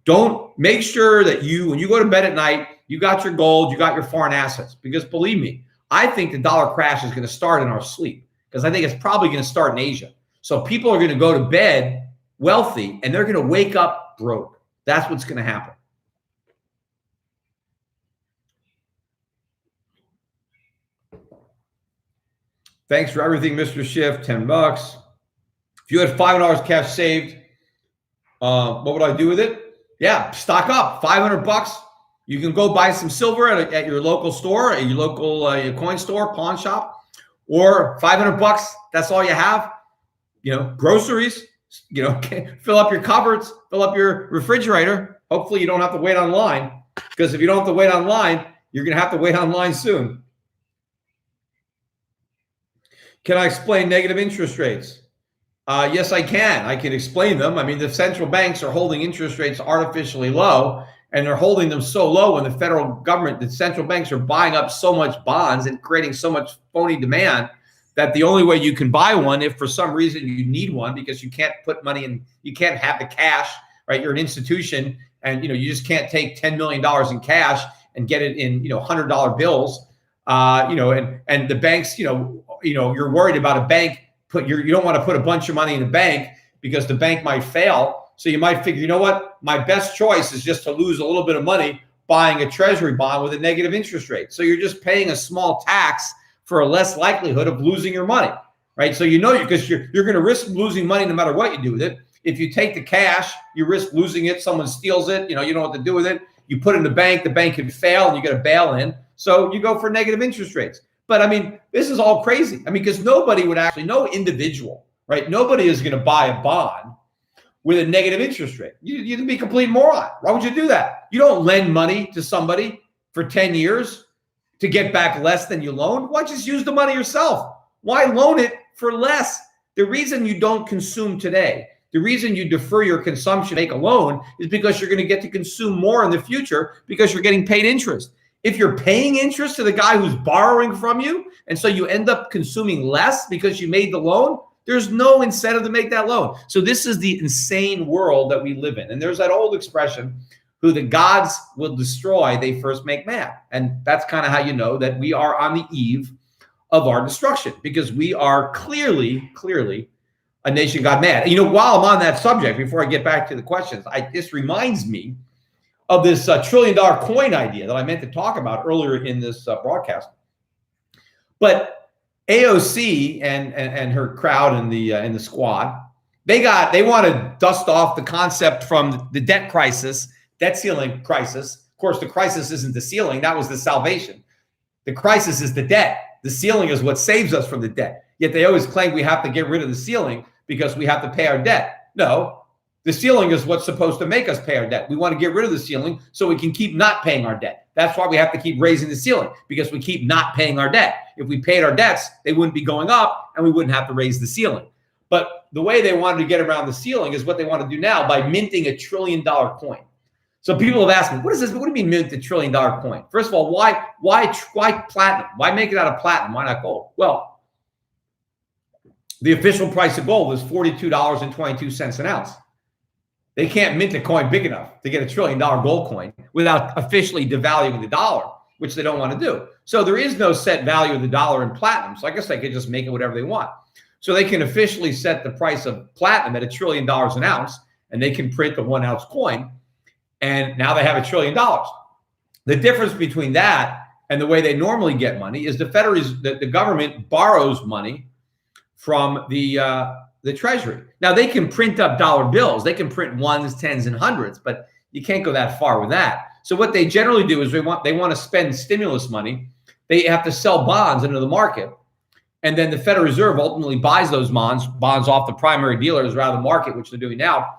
Don't make sure that when you go to bed at night, you got your gold, you got your foreign assets. Because believe me, I think the dollar crash is going to start in our sleep, because I think it's probably going to start in Asia. So people are going to go to bed wealthy, and they're going to wake up broke. That's what's going to happen. Thanks for everything, Mr. Schiff. $10. If you had $500 cash saved, what would I do with it? Yeah, stock up. $500. You can go buy some silver at your local store, at your local coin store, pawn shop, or $500. That's all you have. Groceries. Fill up your cupboards, fill up your refrigerator. Hopefully, you don't have to wait online, because if you don't have to wait online, you're going to have to wait online soon. Can I explain negative interest rates? Yes, I can. I can explain them. I mean, the central banks are holding interest rates artificially low, and they're holding them so low when the federal government, the central banks are buying up so much bonds and creating so much phony demand that the only way you can buy one, if for some reason you need one, because you can't put money in, you can't have the cash, right? You're an institution, and you just can't take $10 million in cash and get it in $100 bills. And the banks, you're worried about a bank. You don't want to put a bunch of money in a bank because the bank might fail. So you might figure, what? My best choice is just to lose a little bit of money buying a treasury bond with a negative interest rate. So you're just paying a small tax for a less likelihood of losing your money, right? So because you're going to risk losing money no matter what you do with it. If you take the cash, you risk losing it. Someone steals it. You don't know what to do with it. You put it in the bank could fail, and you got to bail in. So you go for negative interest rates. But I mean, this is all crazy. I mean, because nobody would actually, no individual, right? Nobody is going to buy a bond with a negative interest rate. You'd be a complete moron. Why would you do that? You don't lend money to somebody for 10 years to get back less than you loaned. Why just use the money yourself? Why loan it for less? The reason you don't consume today, the reason you defer your consumption, make a loan, is because you're going to get to consume more in the future because you're getting paid interest. If you're paying interest to the guy who's borrowing from you, and so you end up consuming less because you made the loan, there's no incentive to make that loan. So this is the insane world that we live in. And there's that old expression, who the gods will destroy, they first make man. And that's kind of how you know that we are on the eve of our destruction, because we are clearly a nation gone mad. While I'm on that subject, before I get back to the questions, this reminds me of this $1 trillion coin idea that I meant to talk about earlier in this broadcast. But AOC and her crowd in the squad, they want to dust off the concept from the debt ceiling crisis. Of course, the crisis isn't the ceiling. That was the salvation. The crisis is the debt. The ceiling is what saves us from the debt. Yet they always claim we have to get rid of the ceiling because we have to pay our debt. No. The ceiling is what's supposed to make us pay our debt. We want to get rid of the ceiling so we can keep not paying our debt. That's why we have to keep raising the ceiling, because we keep not paying our debt. If we paid our debts, they wouldn't be going up, and we wouldn't have to raise the ceiling. But the way they wanted to get around the ceiling is what they want to do now by minting $1 trillion coin. So people have asked me, what is this? What do you mean mint $1 trillion coin? First of all, why platinum? Why make it out of platinum? Why not gold? Well, the official price of gold is $42.22 an ounce. They can't mint a coin big enough to get $1 trillion gold coin without officially devaluing the dollar, which they don't want to do. So there is no set value of the dollar in platinum. So I guess they could just make it whatever they want. So they can officially set the price of platinum at $1 trillion an ounce, and they can print the 1 ounce coin. And now they have $1 trillion. The difference between that and the way they normally get money is the government borrows money from the treasury. Now they can print up dollar bills. They can print ones, tens, and hundreds, but you can't go that far with that. So what they generally do is they want to spend stimulus money. They have to sell bonds into the market. And then the Federal Reserve ultimately buys those bonds off the primary dealers rather than the market, which they're doing now,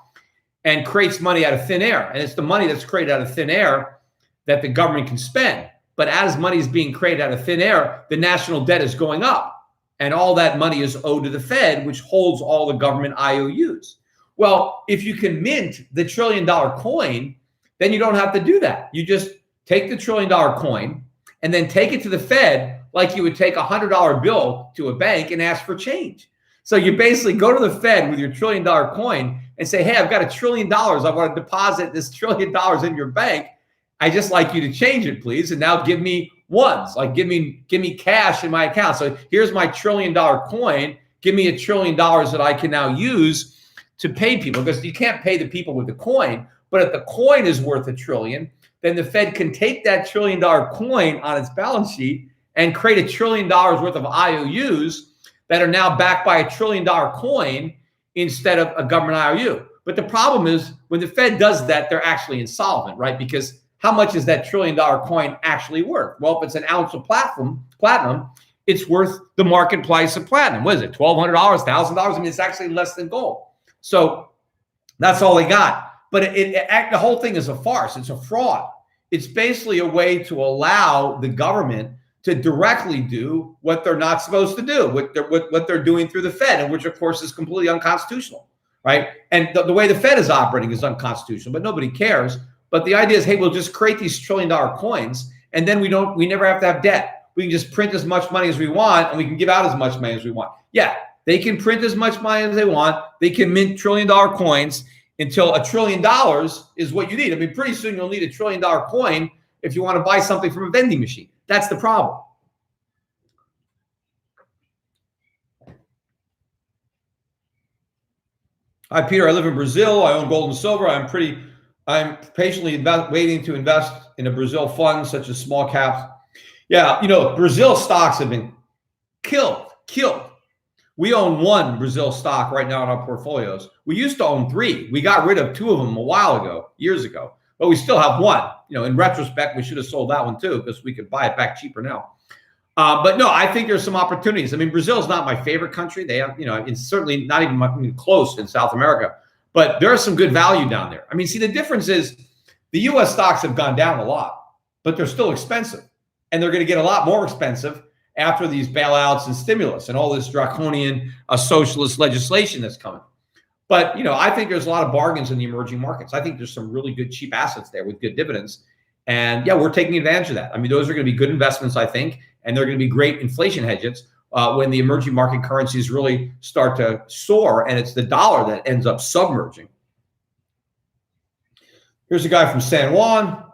and creates money out of thin air. And it's the money that's created out of thin air that the government can spend. But as money is being created out of thin air, the national debt is going up. and all that money is owed to the Fed, which holds all the government IOUs. Well, if you can mint the $1 trillion coin, then you don't have to do that. You just take the $1 trillion coin and then take it to the Fed like you would take a $100 bill to a bank and ask for change. So you basically go to the Fed with your $1 trillion coin and say, hey, I've got $1 trillion. I want to deposit this $1 trillion in your bank. I just like you to change it, please. And now give me ones, like give me cash in my account. So here's my $1 trillion coin. Give me $1 trillion that I can now use to pay people, because you can't pay the people with the coin. But if the coin is worth $1 trillion, then the Fed can take that $1 trillion coin on its balance sheet and create $1 trillion worth of IOUs that are now backed by $1 trillion coin instead of a government IOU. But the problem is when the Fed does that, they're actually insolvent, right? Because how much is that $1 trillion coin actually worth? Well, if it's an ounce of platinum, it's worth the market price of platinum. What is it? $1,200, $1,000? I mean, it's actually less than gold. So that's all they got. But the whole thing is a farce. It's a fraud. It's basically a way to allow the government to directly do what they're not supposed to do, what they're doing through the Fed, and which, of course, is completely unconstitutional, right? And the way the Fed is operating is unconstitutional, but nobody cares. But the idea is, hey, we'll just create these $1 trillion coins, and then we never have to have debt. We can just print as much money as we want, and we can give out as much money as we want. Yeah, they can print as much money as they want. They can mint $1 trillion coins until $1 trillion is what you need. I mean, pretty soon you'll need $1 trillion coin if you want to buy something from a vending machine. That's the problem. Hi, Peter. I live in Brazil. I own gold and silver. I'm patiently waiting to invest in a Brazil fund, such as small caps. Yeah, Brazil stocks have been killed. We own one Brazil stock right now in our portfolios. We used to own 3. We got rid of 2 of them a while ago, years ago, but we still have 1. In retrospect, we should have sold that one too, because we could buy it back cheaper now. But no, I think there's some opportunities. I mean, Brazil is not my favorite country. They have, it's certainly not even close in South America, but there is some good value down there. I mean, see, the difference is the U.S. stocks have gone down a lot, but they're still expensive, and they're going to get a lot more expensive after these bailouts and stimulus and all this draconian socialist legislation that's coming. But, I think there's a lot of bargains in the emerging markets. I think there's some really good cheap assets there with good dividends. And yeah, we're taking advantage of that. I mean, those are going to be good investments, I think, and they're going to be great inflation hedges when the emerging market currencies really start to soar, and it's the dollar that ends up submerging. Here's a guy from San Juan,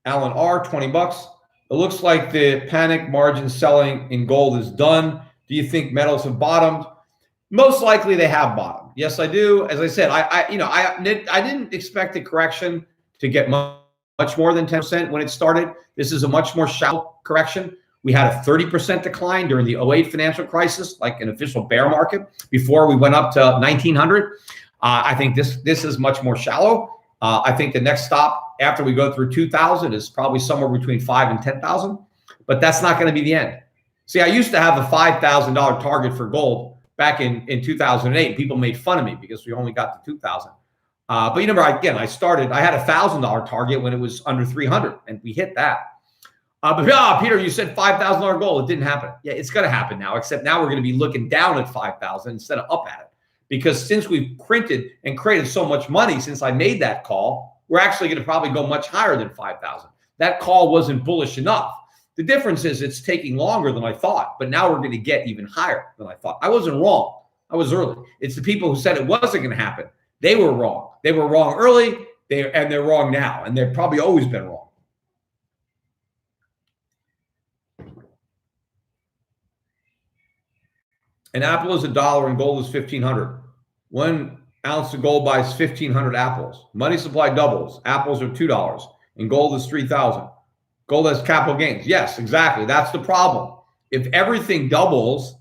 Alan R., 20 bucks. It looks like the panic margin selling in gold is done. Do you think metals have bottomed? Most likely they have bottomed. Yes, I do. As I said, I didn't expect the correction to get much more than 10% when it started. This is a much more shallow correction. We had a 30% decline during the 2008 financial crisis, like an official bear market, before we went up to 1900. I think this is much more shallow. I think the next stop after we go through 2000 is probably somewhere between 5,000 and 10,000, but that's not going to be the end. See, I used to have a $5,000 target for gold back in 2008. People made fun of me because we only got to 2,000. But I had a $1,000 target when it was under 300, and we hit that. But Peter, you said $5,000 gold. It didn't happen. Yeah, it's going to happen now, except now we're going to be looking down at 5,000 instead of up at it. Because since we've printed and created so much money since I made that call, we're actually going to probably go much higher than 5,000. That call wasn't bullish enough. The difference is it's taking longer than I thought, but now we're going to get even higher than I thought. I wasn't wrong. I was early. It's the people who said it wasn't going to happen. They were wrong. They were wrong early, they're wrong now, and they've probably always been wrong. An apple is $1 and gold is 1,500. 1 ounce of gold buys 1,500 apples. Money supply doubles. Apples are $2 and gold is 3,000. Gold has capital gains. Yes, exactly. That's the problem. If everything doubles,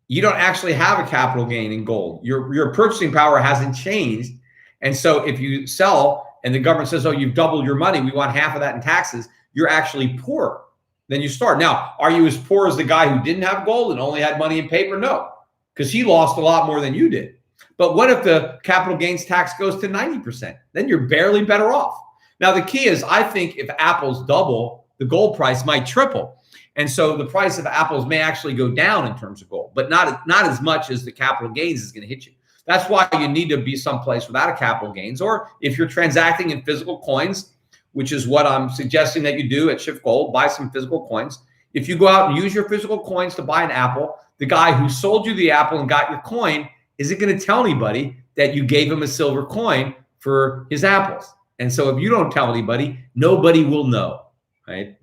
you don't actually have a capital gain in gold. Your purchasing power hasn't changed. And so if you sell and the government says, oh, you've doubled your money, we want half of that in taxes, you're actually poorer than you start. Now, are you as poor as the guy who didn't have gold and only had money in paper? No, because he lost a lot more than you did. But what if the capital gains tax goes to 90%? Then you're barely better off. Now, the key is, I think if apples double, the gold price might triple. And so the price of apples may actually go down in terms of gold, but not as much as the capital gains is going to hit you. That's why you need to be someplace without a capital gains, or if you're transacting in physical coins, which is what I'm suggesting that you do at Shift Gold, buy some physical coins. If you go out and use your physical coins to buy an apple, the guy who sold you the apple and got your coin isn't going to tell anybody that you gave him a silver coin for his apples. And so if you don't tell anybody, nobody will know, right?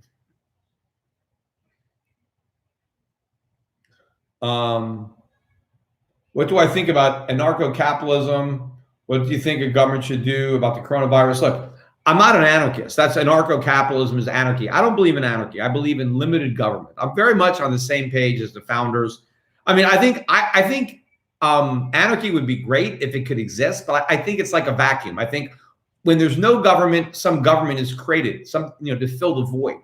What do I think about anarcho-capitalism? What do you think a government should do about the coronavirus? Look, I'm not an anarchist. That's anarcho-capitalism is anarchy. I don't believe in anarchy. I believe in limited government. I'm very much on the same page as the founders. I mean, I think anarchy would be great if it could exist, but I think it's like a vacuum. I think when there's no government, some government is created, to fill the void.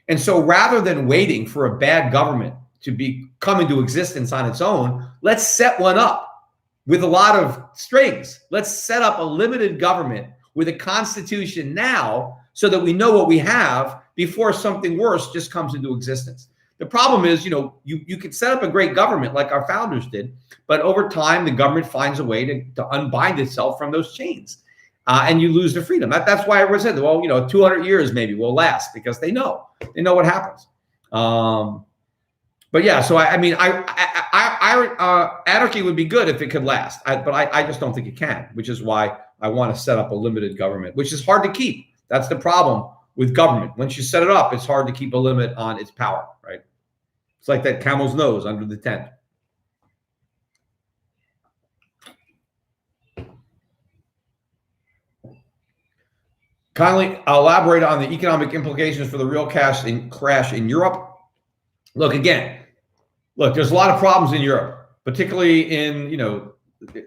And so rather than waiting for a bad government to come into existence on its own, let's set one up with a lot of strings. Let's set up a limited government with a constitution now so that we know what we have before something worse just comes into existence. The problem is, you could set up a great government like our founders did, but over time, the government finds a way to unbind itself from those chains. And you lose the freedom. That's why everyone said, well, 200 years maybe will last, because they know what happens. But yeah, so anarchy would be good if it could last, but I just don't think it can, which is why I want to set up a limited government, which is hard to keep. That's the problem with government. Once you set it up, it's hard to keep a limit on its power, right? It's like that camel's nose under the tent. Kindly elaborate on the economic implications for the real crash in Europe. Look, there's a lot of problems in Europe, particularly in,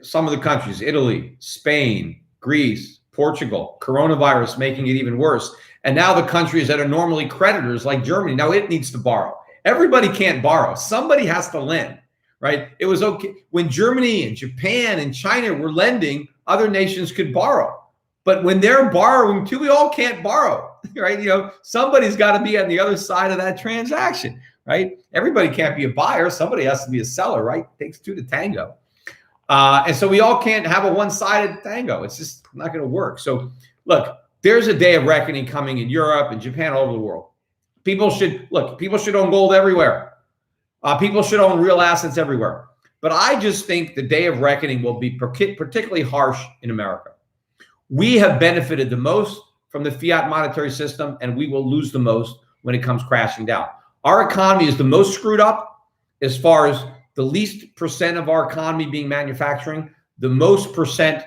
some of the countries, Italy, Spain, Greece, Portugal, coronavirus making it even worse. And now the countries that are normally creditors like Germany, now it needs to borrow. Everybody can't borrow. Somebody has to lend, right? It was okay when Germany and Japan and China were lending, other nations could borrow. But when they're borrowing too, we all can't borrow, right? Somebody's got to be on the other side of that transaction, right? Everybody can't be a buyer. Somebody has to be a seller, right? It takes two to tango. And so we all can't have a one-sided tango. It's just not going to work. So look, there's a day of reckoning coming in Europe and Japan, all over the world. People should own gold everywhere. People should own real assets everywhere. But I just think the day of reckoning will be particularly harsh in America. We have benefited the most from the fiat monetary system, and we will lose the most when it comes crashing down. Our economy is the most screwed up as far as the least percent of our economy being manufacturing, the most percent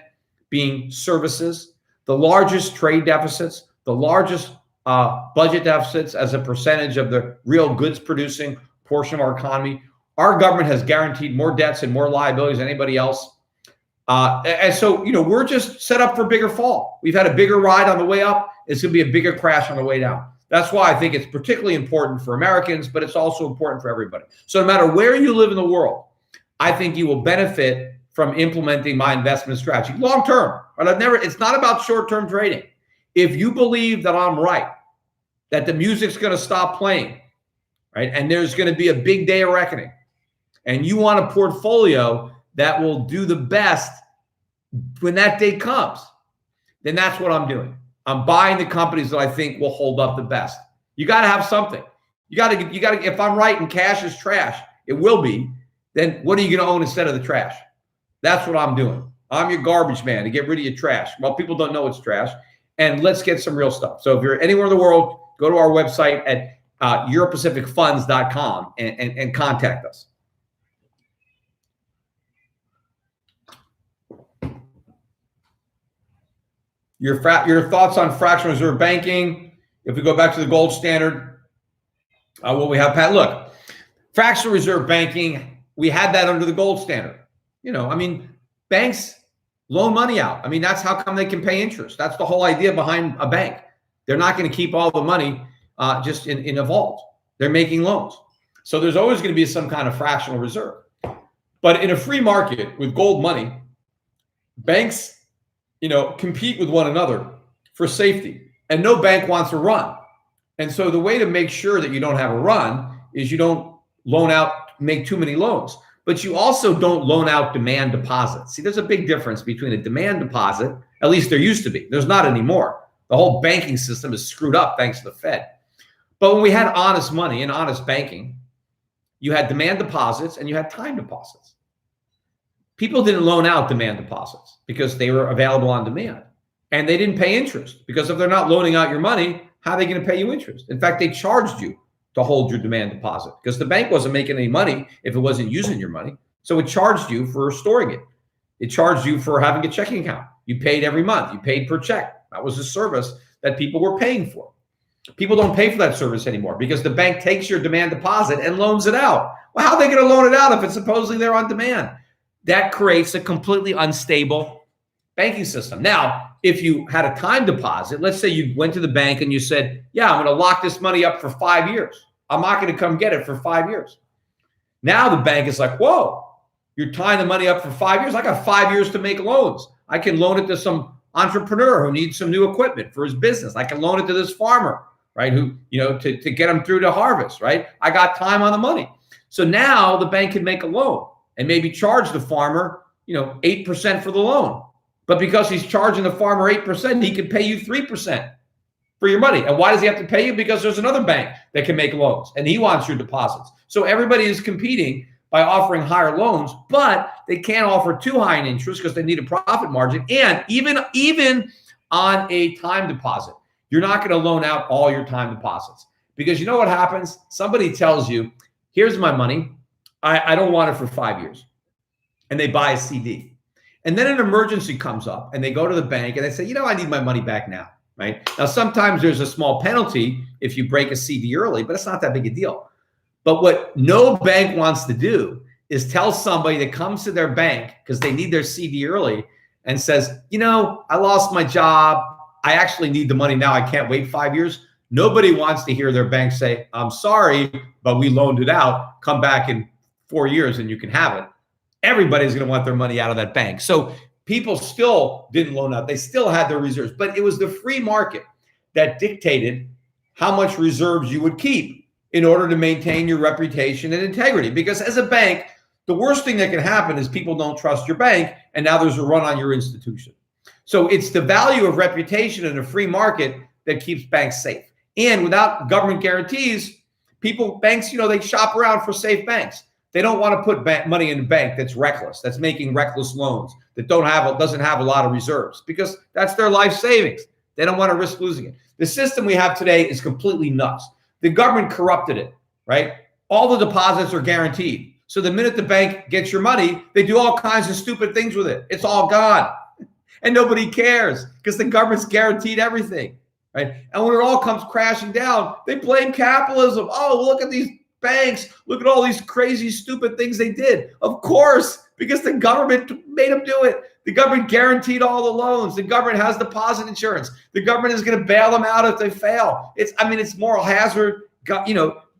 being services, the largest trade deficits, the largest budget deficits as a percentage of the real goods producing portion of our economy. Our government has guaranteed more debts and more liabilities than anybody else. And so, we're just set up for a bigger fall. We've had a bigger ride on the way up. It's going to be a bigger crash on the way down. That's why I think it's particularly important for Americans, but it's also important for everybody. So no matter where you live in the world, I think you will benefit from implementing my investment strategy long term. But it's not about short-term trading. If you believe that I'm right, that the music's going to stop playing, right, and there's going to be a big day of reckoning, and you want a portfolio that will do the best when that day comes, then that's what I'm doing. I'm buying the companies that I think will hold up the best. You got to have something. You got to, if I'm right and cash is trash, it will be, then what are you going to own instead of the trash? That's what I'm doing. I'm your garbage man to get rid of your trash. Well, people don't know it's trash. And let's get some real stuff. So if you're anywhere in the world, go to our website at europacificfunds.com and contact us. Your thoughts on fractional reserve banking. If we go back to the gold standard, what we have, Pat, look, fractional reserve banking, we had that under the gold standard. Banks loan money out. That's how come they can pay interest. That's the whole idea behind a bank. They're not going to keep all the money just in a vault. They're making loans. So there's always going to be some kind of fractional reserve. But in a free market with gold money, banks compete with one another for safety, and no bank wants to run. And so the way to make sure that you don't have a run is you don't loan out, make too many loans, but you also don't loan out demand deposits. See, there's a big difference between a demand deposit, at least there used to be. There's not anymore. The whole banking system is screwed up thanks to the Fed. But when we had honest money and honest banking, you had demand deposits and you had time deposits. People didn't loan out demand deposits because they were available on demand. And they didn't pay interest because if they're not loaning out your money, how are they going to pay you interest? In fact, they charged you to hold your demand deposit because the bank wasn't making any money if it wasn't using your money. So it charged you for storing it. It charged you for having a checking account. You paid every month. You paid per check. That was a service that people were paying for. People don't pay for that service anymore because the bank takes your demand deposit and loans it out. Well, how are they going to loan it out if it's supposedly they're on demand? That creates a completely unstable banking system. Now, if you had a time deposit, let's say you went to the bank and you said, yeah, I'm going to lock this money up for 5 years. I'm not going to come get it for 5 years. Now the bank is like, whoa, you're tying the money up for 5 years. I got 5 years to make loans. I can loan it to some entrepreneur who needs some new equipment for his business. I can loan it to this farmer, right? Who, to get them through to harvest, right? I got time on the money. So now the bank can make a loan and maybe charge the farmer, 8% for the loan. But because he's charging the farmer 8%, he can pay you 3% for your money. And why does he have to pay you? Because there's another bank that can make loans and he wants your deposits. So everybody is competing by offering higher loans, but they can't offer too high an interest because they need a profit margin. And even on a time deposit, you're not going to loan out all your time deposits because you know what happens? Somebody tells you, here's my money. I don't want it for 5 years. And they buy a CD. And then an emergency comes up and they go to the bank and they say, I need my money back now, right? Now, sometimes there's a small penalty if you break a CD early, but it's not that big a deal. But what no bank wants to do is tell somebody that comes to their bank because they need their CD early and says, I lost my job. I actually need the money now. I can't wait 5 years. Nobody wants to hear their bank say, I'm sorry, but we loaned it out. Come back in 4 years and you can have it. Everybody's going to want their money out of that bank. So people still didn't loan out. They still had their reserves, but it was the free market that dictated how much reserves you would keep in order to maintain your reputation and integrity. Because as a bank, the worst thing that can happen is people don't trust your bank, and now there's a run on your institution. So it's the value of reputation in a free market that keeps banks safe. And without government guarantees, banks, they shop around for safe banks. They don't want to put money in a bank that's reckless, that's making reckless loans, that doesn't have a lot of reserves, because that's their life savings. They don't want to risk losing it. The system we have today is completely nuts. The government corrupted it, right? All the deposits are guaranteed. So the minute the bank gets your money, they do all kinds of stupid things with it. It's all gone. And nobody cares because the government's guaranteed everything, right? And when it all comes crashing down, they blame capitalism. Oh, look at these banks. Look at all these crazy, stupid things they did. Of course, because the government made them do it. The government guaranteed all the loans. The government has deposit insurance. The government is going to bail them out if they fail. It's moral hazard,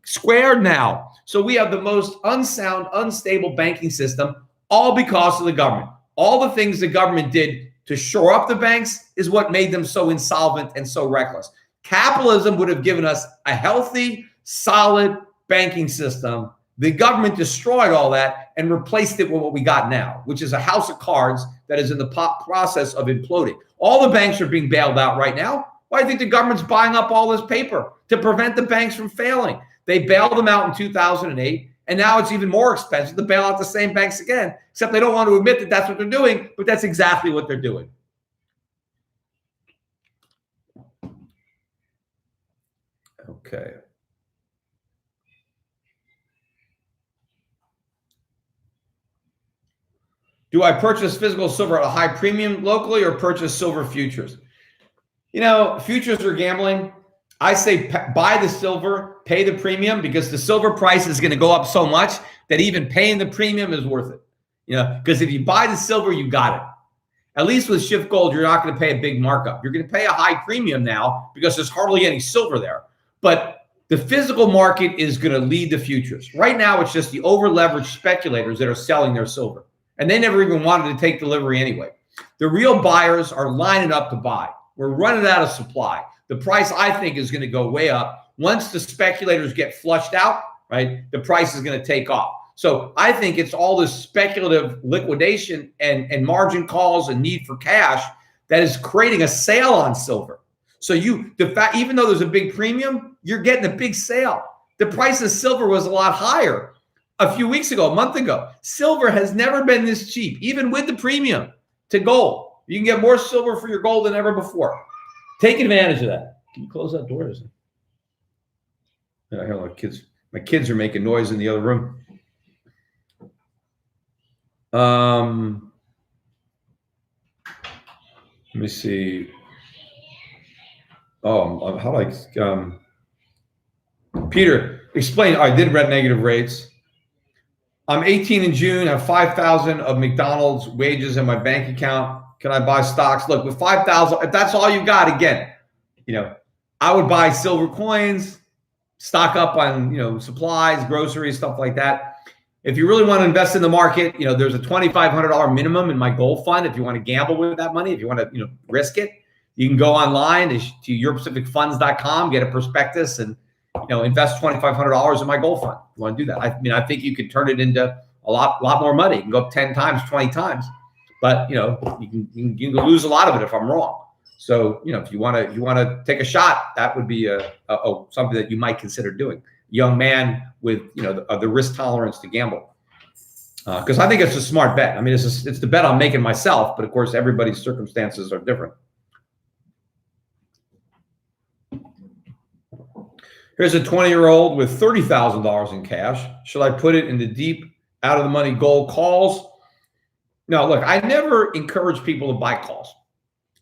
squared now. So we have the most unsound, unstable banking system, all because of the government. All the things the government did to shore up the banks is what made them so insolvent and so reckless. Capitalism would have given us a healthy, solid banking system. The government destroyed all that and replaced it with what we got now, which is a house of cards that is in the process of imploding. All the banks are being bailed out right now. Why do you think the government's buying up all this paper to prevent the banks from failing? They bailed them out in 2008, and now it's even more expensive to bail out the same banks again, except they don't want to admit that that's what they're doing, but that's exactly what they're doing. Okay. Do I purchase physical silver at a high premium locally or purchase silver futures? Futures are gambling. I say buy the silver, pay the premium, because the silver price is going to go up so much that even paying the premium is worth it. Because if you buy the silver, you got it. At least with Shift Gold, you're not going to pay a big markup. You're going to pay a high premium now because there's hardly any silver there. But the physical market is going to lead the futures. Right now, it's just the over-leveraged speculators that are selling their silver. And they never even wanted to take delivery anyway. The real buyers are lining up to buy. We're running out of supply. The price, I think, is going to go way up. once the speculators get flushed out, right, the price is going to take off. So I think it's all this speculative liquidation and margin calls and need for cash that is creating a sale on silver. So even though there's a big premium, you're getting a big sale. The price of silver was a lot higher a few weeks ago, a month ago. Silver has never been this cheap, even with the premium to gold. You can get more silver for your gold than ever before. Take advantage of that. Can you close that door? I hear a lot of kids. My kids are making noise in the other room. Let me see. Oh, how do I? Peter, explain. I did red negative rates. I'm 18 in June. I have 5,000 of McDonald's wages in my bank account. Can I buy stocks? Look, with 5,000, if that's all you got, again, I would buy silver coins, stock up on supplies, groceries, stuff like that. If you really want to invest in the market, there's a $2,500 minimum in my gold fund. If you want to gamble with that money, if you want to, risk it, you can go online to europacificfunds.com, get a prospectus, and invest $2,500 in my gold fund. You want to do that? I think you could turn it into a lot more money. You can go up 10 times, 20 times, but you can lose a lot of it if I'm wrong. So if you want to take a shot, that would be something that you might consider doing. Young man with the risk tolerance to gamble, because I think it's a smart bet. I mean, it's the bet I'm making myself, but of course everybody's circumstances are different. Here's a 20-year-old with $30,000 in cash. Should I put it into deep out of the money gold calls? No, look, I never encourage people to buy calls.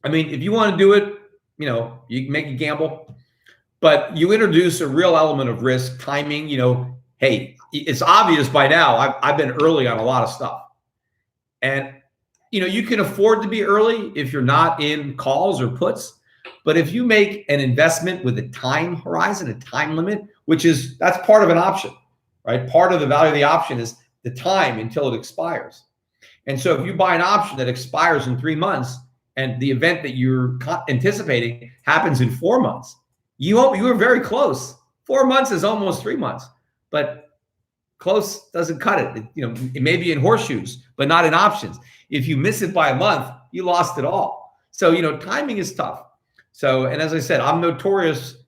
I mean, if you want to do it, you can make a gamble. But you introduce a real element of risk, timing. Hey, it's obvious by now. I've been early on a lot of stuff, and you can afford to be early if you're not in calls or puts. But if you make an investment with a time horizon, a time limit, that's part of an option, right? Part of the value of the option is the time until it expires. And so if you buy an option that expires in 3 months, and the event that you're anticipating happens in 4 months. You were very close. 4 months is almost 3 months, but close doesn't cut it. It may be in horseshoes, but not in options. If you miss it by a month, you lost it all. So, timing is tough. So, and as I said, I'm notorious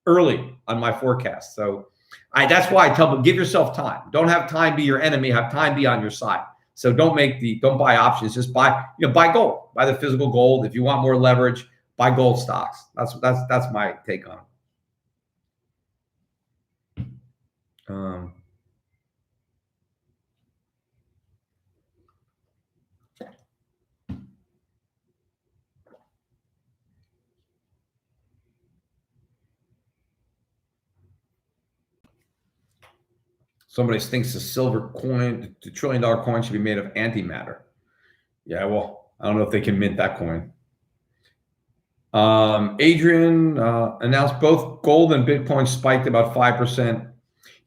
early on my forecast. So that's why I tell them, give yourself time. Don't have time be your enemy. Have time be on your side. So don't buy options. Just buy gold, buy the physical gold. If you want more leverage, buy gold stocks. That's my take on it. Somebody thinks the silver coin, the $1 trillion coin, should be made of antimatter. Yeah, well, I don't know if they can mint that coin. Adrian announced both gold and Bitcoin spiked about 5%.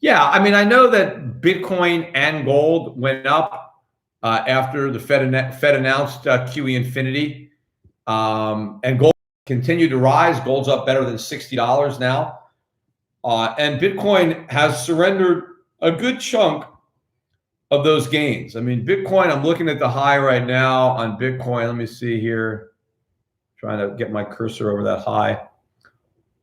Yeah, I mean, I know that Bitcoin and gold went up after the Fed announced QE infinity, and gold continued to rise. Gold's up better than $60 now, and Bitcoin has surrendered a good chunk of those gains. I mean, Bitcoin, I'm looking at the high right now on Bitcoin. Let me see here. Trying to get my cursor over that high. It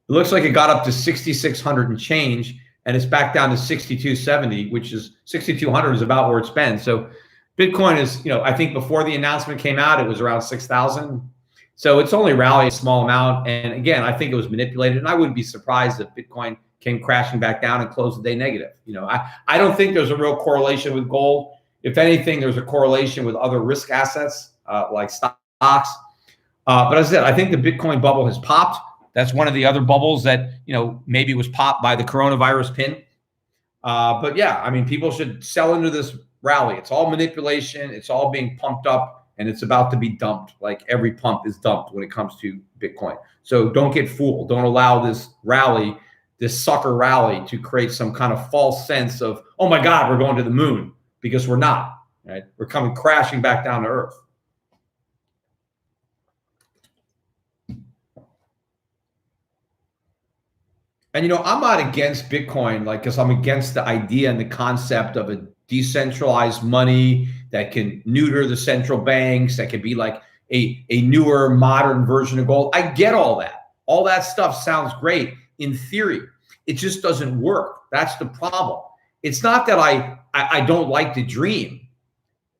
looks like it got up to 6,600 and change, and it's back down to 6,270, which is 6,200 is about where it's been. So Bitcoin is, I think before the announcement came out, it was around 6,000. So it's only rallied a small amount. And again, I think it was manipulated, and I wouldn't be surprised if Bitcoin came crashing back down and closed the day negative. I don't think there's a real correlation with gold. If anything, there's a correlation with other risk assets like stocks. But as I said, I think the Bitcoin bubble has popped. That's one of the other bubbles that maybe was popped by the coronavirus pin. But yeah, I mean, people should sell into this rally. It's all manipulation. It's all being pumped up, and it's about to be dumped. Like every pump is dumped when it comes to Bitcoin. So don't get fooled. Don't allow this rally, this sucker rally, to create some kind of false sense of, oh my God, we're going to the moon, because we're not, right? We're coming crashing back down to earth. And, you know, I'm not against Bitcoin, like, because I'm against the idea and the concept of a decentralized money that can neuter the central banks, that could be like a newer, modern version of gold. I get all that. All that stuff sounds great in theory. It just doesn't work. That's the problem. It's not that I don't like to dream.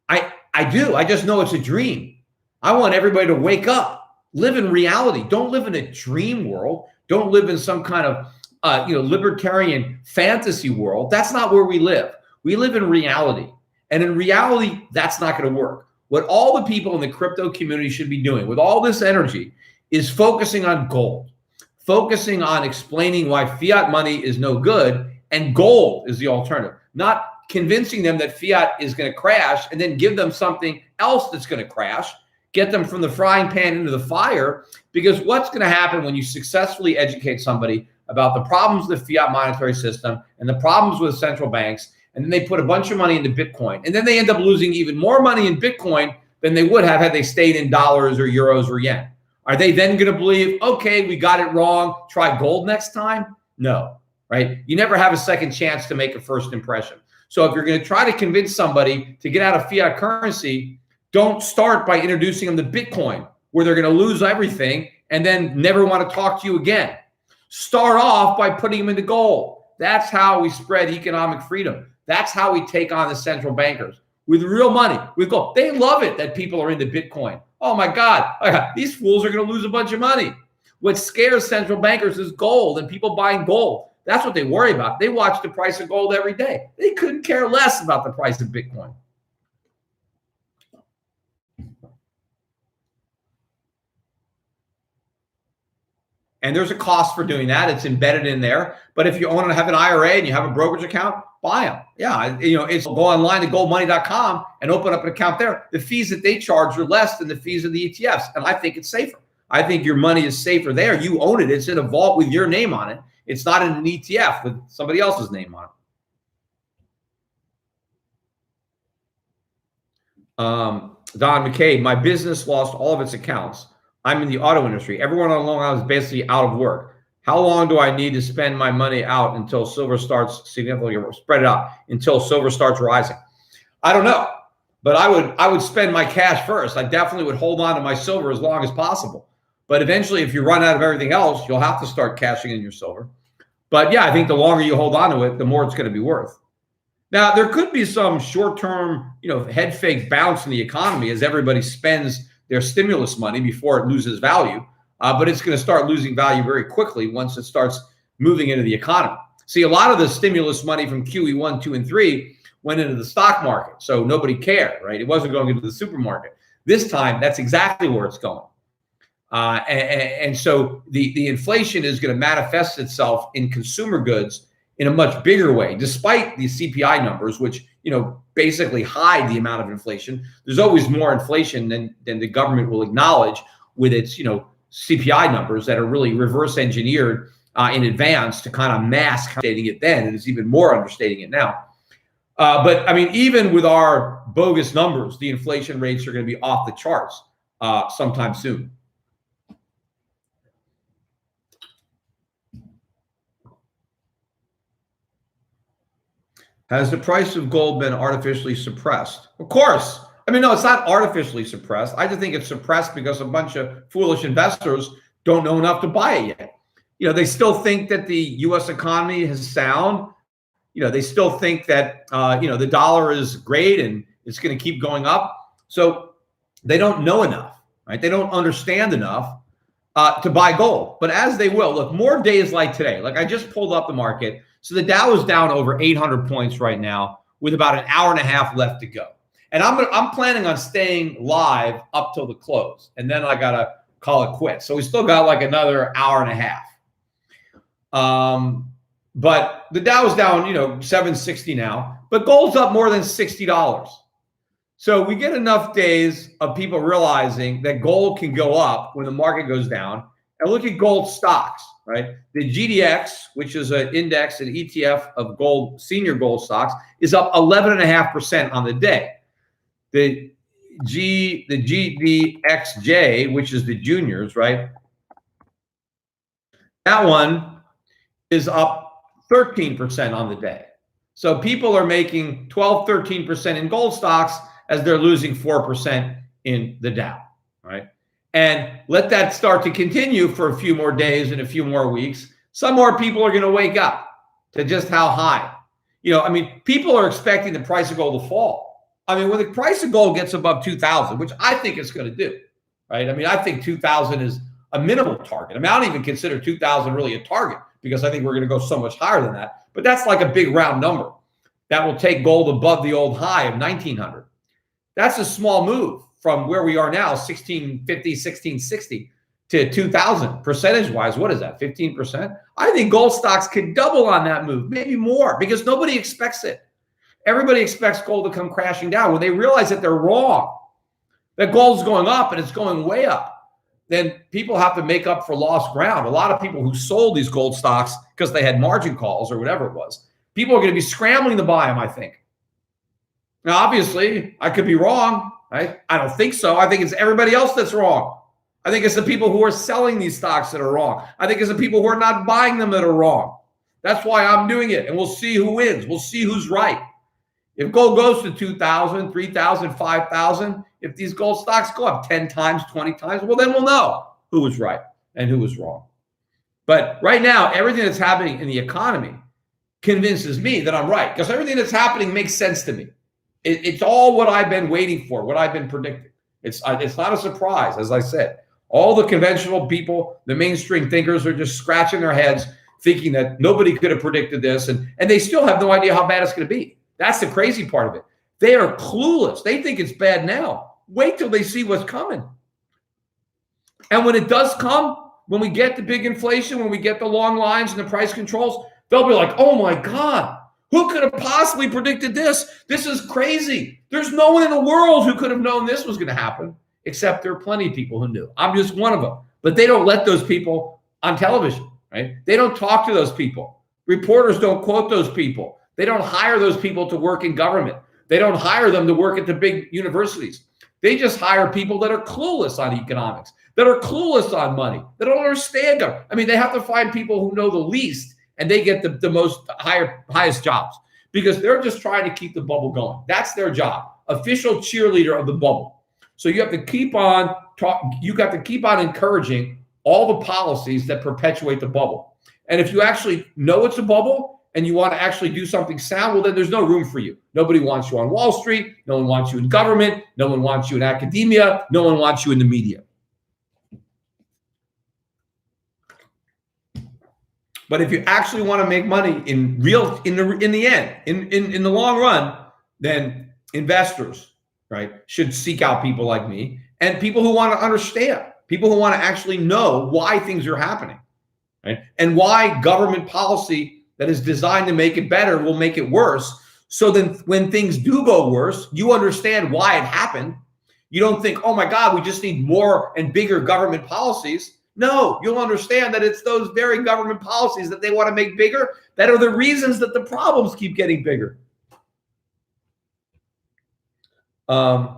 I do. I just know it's a dream. I want everybody to wake up, live in reality. Don't live in a dream world. Don't live in some kind of libertarian fantasy world. That's not where we live. We live in reality. And in reality, that's not going to work. What all the people in the crypto community should be doing with all this energy is focusing on gold, focusing on explaining why fiat money is no good and gold is the alternative, not convincing them that fiat is going to crash and then give them something else that's going to crash, get them from the frying pan into the fire. Because what's going to happen when you successfully educate somebody about the problems with the fiat monetary system and the problems with central banks, and then they put a bunch of money into Bitcoin, and then they end up losing even more money in Bitcoin than they would have had they stayed in dollars or euros or yen? Are they then going to believe, okay, we got it wrong, try gold next time? No, right? You never have a second chance to make a first impression. So if you're going to try to convince somebody to get out of fiat currency, don't start by introducing them to Bitcoin, where they're going to lose everything and then never want to talk to you again. Start off by putting them into gold. That's how we spread economic freedom. That's how we take on the central bankers with real money, with gold. They love it that people are into Bitcoin. Oh my God, these fools are going to lose a bunch of money. What scares central bankers is gold and people buying gold. That's what they worry about. They watch the price of gold every day. They couldn't care less about the price of Bitcoin. And there's a cost for doing that. It's embedded in there. But if you want to have an IRA and you have a brokerage account, buy them. Yeah, it's go online to goldmoney.com and open up an account there. The fees that they charge are less than the fees of the ETFs, and I think it's safer. I think your money is safer there. You own it. It's in a vault with your name on it. It's not in an ETF with somebody else's name on it. Don McKay, my business lost all of its accounts. I'm in the auto industry. Everyone on Long Island is basically out of work. How long do I need to spend my money out until silver starts significantly, spread it out until silver starts rising? I don't know, but I would spend my cash first. I definitely would hold on to my silver as long as possible. But eventually, if you run out of everything else, you'll have to start cashing in your silver. But yeah, I think the longer you hold on to it, the more it's going to be worth. Now, there could be some short-term, head fake bounce in the economy as everybody spends their stimulus money before it loses value. But it's going to start losing value very quickly once it starts moving into the economy. See, a lot of the stimulus money from QE1, 2, and 3 went into the stock market. So nobody cared, right? It wasn't going into the supermarket. This time, that's exactly where it's going. And so the inflation is going to manifest itself in consumer goods in a much bigger way, despite the CPI numbers, which basically hide the amount of inflation. There's always more inflation than the government will acknowledge with its CPI numbers that are really reverse engineered in advance to kind of mask understating it then, and it's even more understating it now. But I mean, even with our bogus numbers, the inflation rates are going to be off the charts sometime soon. Has the price of gold been artificially suppressed? Of course. I mean, no, it's not artificially suppressed. I just think it's suppressed because a bunch of foolish investors don't know enough to buy it yet. They still think that the U.S. economy is sound. They still think that, the dollar is great and it's going to keep going up. So they don't know enough, right? They don't understand enough to buy gold. But as they will, look, more days like today, like I just pulled up the market. So the Dow is down over 800 points right now with about an hour and a half left to go. And I'm planning on staying live up till the close. And then I got to call it quits. So we still got like another hour and a half. But the Dow is down, 760 now, but gold's up more than $60. So we get enough days of people realizing that gold can go up when the market goes down. And look at gold stocks, right? The GDX, which is an index, an ETF of gold, senior gold stocks, is up 11.5% on the day. The GDXJ, which is the juniors, right? That one is up 13% on the day. So people are making 12, 13% in gold stocks as they're losing 4% in the Dow, right? And let that start to continue for a few more days and a few more weeks. Some more people are going to wake up to just how high. I mean, people are expecting the price of gold to fall. I mean, when the price of gold gets above 2,000, which I think it's going to do, right? I mean, I think 2,000 is a minimal target. I mean, I don't even consider 2,000 really a target because I think we're going to go so much higher than that. But that's like a big round number that will take gold above the old high of 1,900. That's a small move from where we are now, 1,650, 1,660 to 2,000 percentage-wise. What is that, 15%? I think gold stocks could double on that move, maybe more, because nobody expects it. Everybody expects gold to come crashing down. When they realize that they're wrong, that gold's going up and it's going way up, then people have to make up for lost ground. A lot of people who sold these gold stocks because they had margin calls or whatever it was, people are going to be scrambling to buy them, I think. Now, obviously, I could be wrong, right? I don't think so. I think it's everybody else that's wrong. I think it's the people who are selling these stocks that are wrong. I think it's the people who are not buying them that are wrong. That's why I'm doing it, and we'll see who wins. We'll see who's right. If gold goes to 2,000, 3,000, 5,000, if these gold stocks go up 10 times, 20 times, well, then we'll know who was right and who was wrong. But right now, everything that's happening in the economy convinces me that I'm right, because everything that's happening makes sense to me. It's all what I've been waiting for, what I've been predicting. It's not a surprise, as I said. All the conventional people, the mainstream thinkers, are just scratching their heads thinking that nobody could have predicted this, and they still have no idea how bad it's going to be. That's the crazy part of it. They are clueless. They think it's bad now. Wait till they see what's coming. And when it does come, when we get the big inflation, when we get the long lines and the price controls, they'll be like, oh my God, who could have possibly predicted this? This is crazy. There's no one in the world who could have known this was going to happen, except there are plenty of people who knew. I'm just one of them. But they don't let those people on television, right? They don't talk to those people. Reporters don't quote those people. They don't hire those people to work in government. They don't hire them to work at the big universities. They just hire people that are clueless on economics, that are clueless on money, that don't understand them. I mean, they have to find people who know the least, and they get the highest jobs, because they're just trying to keep the bubble going. That's their job, official cheerleader of the bubble. So you have to keep on encouraging all the policies that perpetuate the bubble. And if you actually know it's a bubble and you want to actually do something sound, well, then there's no room for you. Nobody wants you on Wall Street. No one wants you in government. No one wants you in academia. No one wants you in the media. But if you actually want to make money in the long run, then investors, right, should seek out people like me and people who want to understand, people who want to actually know why things are happening, right, and why government policy that is designed to make it better will make it worse. So then when things do go worse, you understand why it happened. You don't think, oh my God, we just need more and bigger government policies. No, you'll understand that it's those very government policies that they want to make bigger that are the reasons that the problems keep getting bigger. Okay,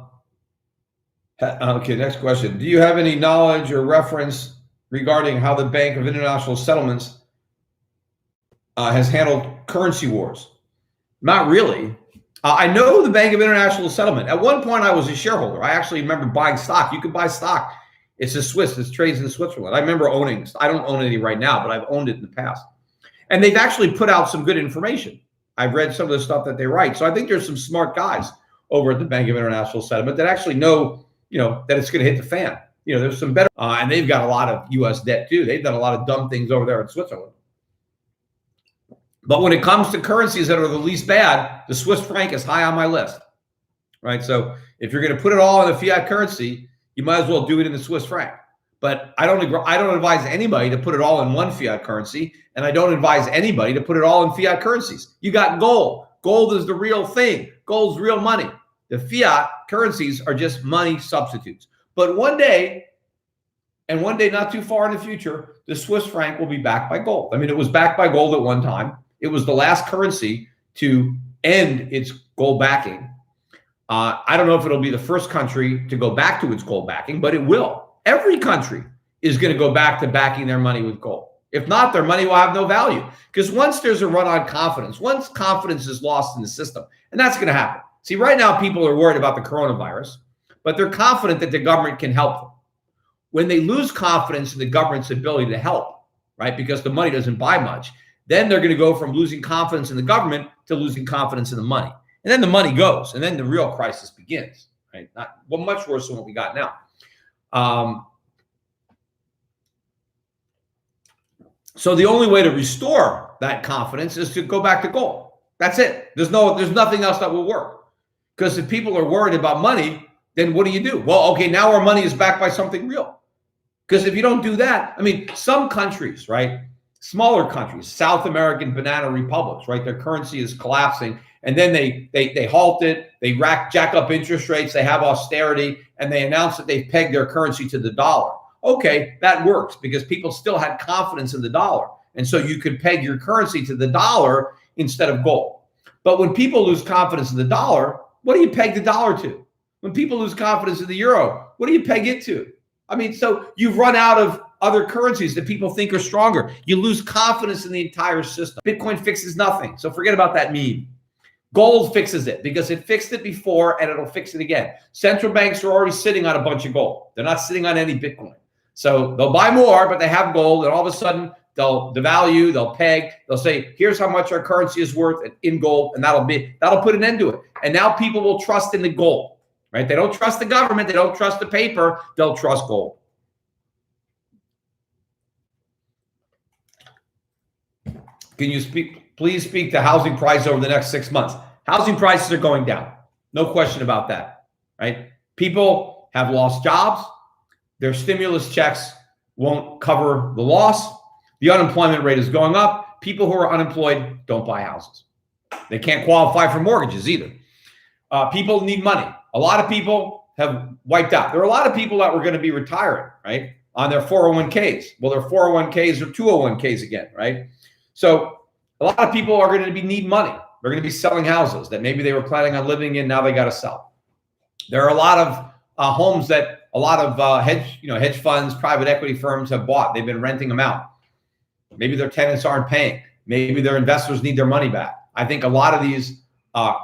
next question. Do you have any knowledge or reference regarding how the Bank of International Settlements has handled currency wars? Not really. I know the Bank of International Settlement. At one point, I was a shareholder. I actually remember buying stock. You could buy stock. It's a Swiss. It trades in Switzerland. I remember owning. I don't own any right now, but I've owned it in the past. And they've actually put out some good information. I've read some of the stuff that they write. So I think there's some smart guys over at the Bank of International Settlement that actually know, that it's going to hit the fan. There's some better, and they've got a lot of U.S. debt too. They've done a lot of dumb things over there in Switzerland. But when it comes to currencies that are the least bad, the Swiss franc is high on my list, right? So if you're going to put it all in the fiat currency, you might as well do it in the Swiss franc. But I don't advise anybody to put it all in one fiat currency, and I don't advise anybody to put it all in fiat currencies. You got gold. Gold is the real thing. Gold's real money. The fiat currencies are just money substitutes. But one day not too far in the future, the Swiss franc will be backed by gold. I mean, it was backed by gold at one time. It was the last currency to end its gold backing. I don't know if it'll be the first country to go back to its gold backing, but it will. Every country is going to go back to backing their money with gold. If not, their money will have no value. Because once there's a run on confidence, once confidence is lost in the system, and that's going to happen. See, right now, people are worried about the coronavirus, but they're confident that the government can help them. When they lose confidence in the government's ability to help, right, because the money doesn't buy much, then they're going to go from losing confidence in the government to losing confidence in the money. And then the money goes, and then the real crisis begins, right? Much worse than what we got now. So the only way to restore that confidence is to go back to gold. That's it. There's nothing else that will work. Because if people are worried about money, then what do? Well, okay, now our money is backed by something real. Because if you don't do that, I mean, some countries, right, smaller countries, South American banana republics, right, their currency is collapsing, and then they halt it, they jack up interest rates, they have austerity, and they announce that they've pegged their currency to the dollar. Okay, that works because people still had confidence in the dollar. And so you could peg your currency to the dollar instead of gold. But when people lose confidence in the dollar, what do you peg the dollar to? When people lose confidence in the euro, what do you peg it to? I mean, so you've run out of other currencies that people think are stronger. You lose confidence in the entire system. Bitcoin fixes nothing. So forget about that meme. Gold fixes it because it fixed it before and it'll fix it again. Central banks are already sitting on a bunch of gold. They're not sitting on any Bitcoin. So they'll buy more, but they have gold, and all of a sudden they'll devalue, they'll peg, they'll say, here's how much our currency is worth in gold, and that'll put an end to it. And now people will trust in the gold, right? They don't trust the government, they don't trust the paper, they'll trust gold. Can you please speak to housing price over the next 6 months? Housing prices are going down. No question about that, right? People have lost jobs. Their stimulus checks won't cover the loss. The unemployment rate is going up. People who are unemployed don't buy houses. They can't qualify for mortgages either. People need money. A lot of people have wiped out. There are a lot of people that were going to be retiring, right, on their 401ks. Well, their 401ks are 201ks again, right? So a lot of people are going to need money. They're going to be selling houses that maybe they were planning on living in. Now they got to sell. There are a lot of homes that a lot of hedge funds, private equity firms have bought. They've been renting them out. Maybe their tenants aren't paying. Maybe their investors need their money back. I think a lot of these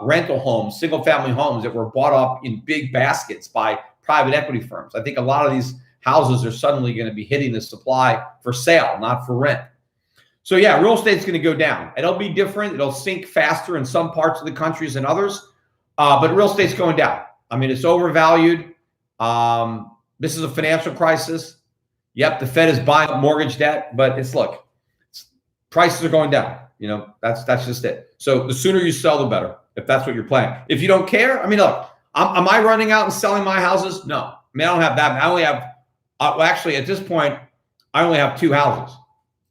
rental homes, single family homes that were bought up in big baskets by private equity firms, I think a lot of these houses are suddenly going to be hitting the supply for sale, not for rent. So yeah, real estate's going to go down. It'll be different. It'll sink faster in some parts of the countries than others, but real estate's going down. I mean, it's overvalued. This is a financial crisis. Yep, the Fed is buying up mortgage debt, but prices are going down. You know, that's just it. So the sooner you sell, the better, if that's what you're planning. If you don't care, I mean, look, am I running out and selling my houses? No. I mean, I don't have that. I only have, actually, at this point, I only have 2 houses.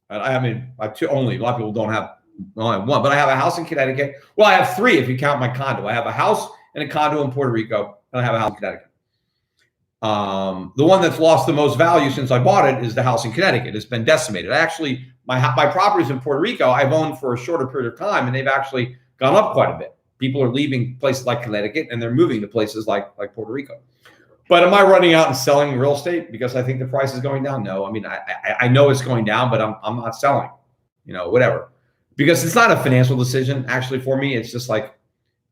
I mean, I have 2 only. A lot of people don't have, only have 1, but I have a house in Connecticut. Well, I have 3 if you count my condo. I have a house and a condo in Puerto Rico, and I have a house in Connecticut. The one that's lost the most value since I bought it is the house in Connecticut. It's been decimated. Actually, my properties in Puerto Rico, I've owned for a shorter period of time, and they've actually gone up quite a bit. People are leaving places like Connecticut, and they're moving to places like Puerto Rico. But am I running out and selling real estate because I think the price is going down? No. I mean, I know it's going down, but I'm not selling, whatever. Because it's not a financial decision, actually, for me. It's just like,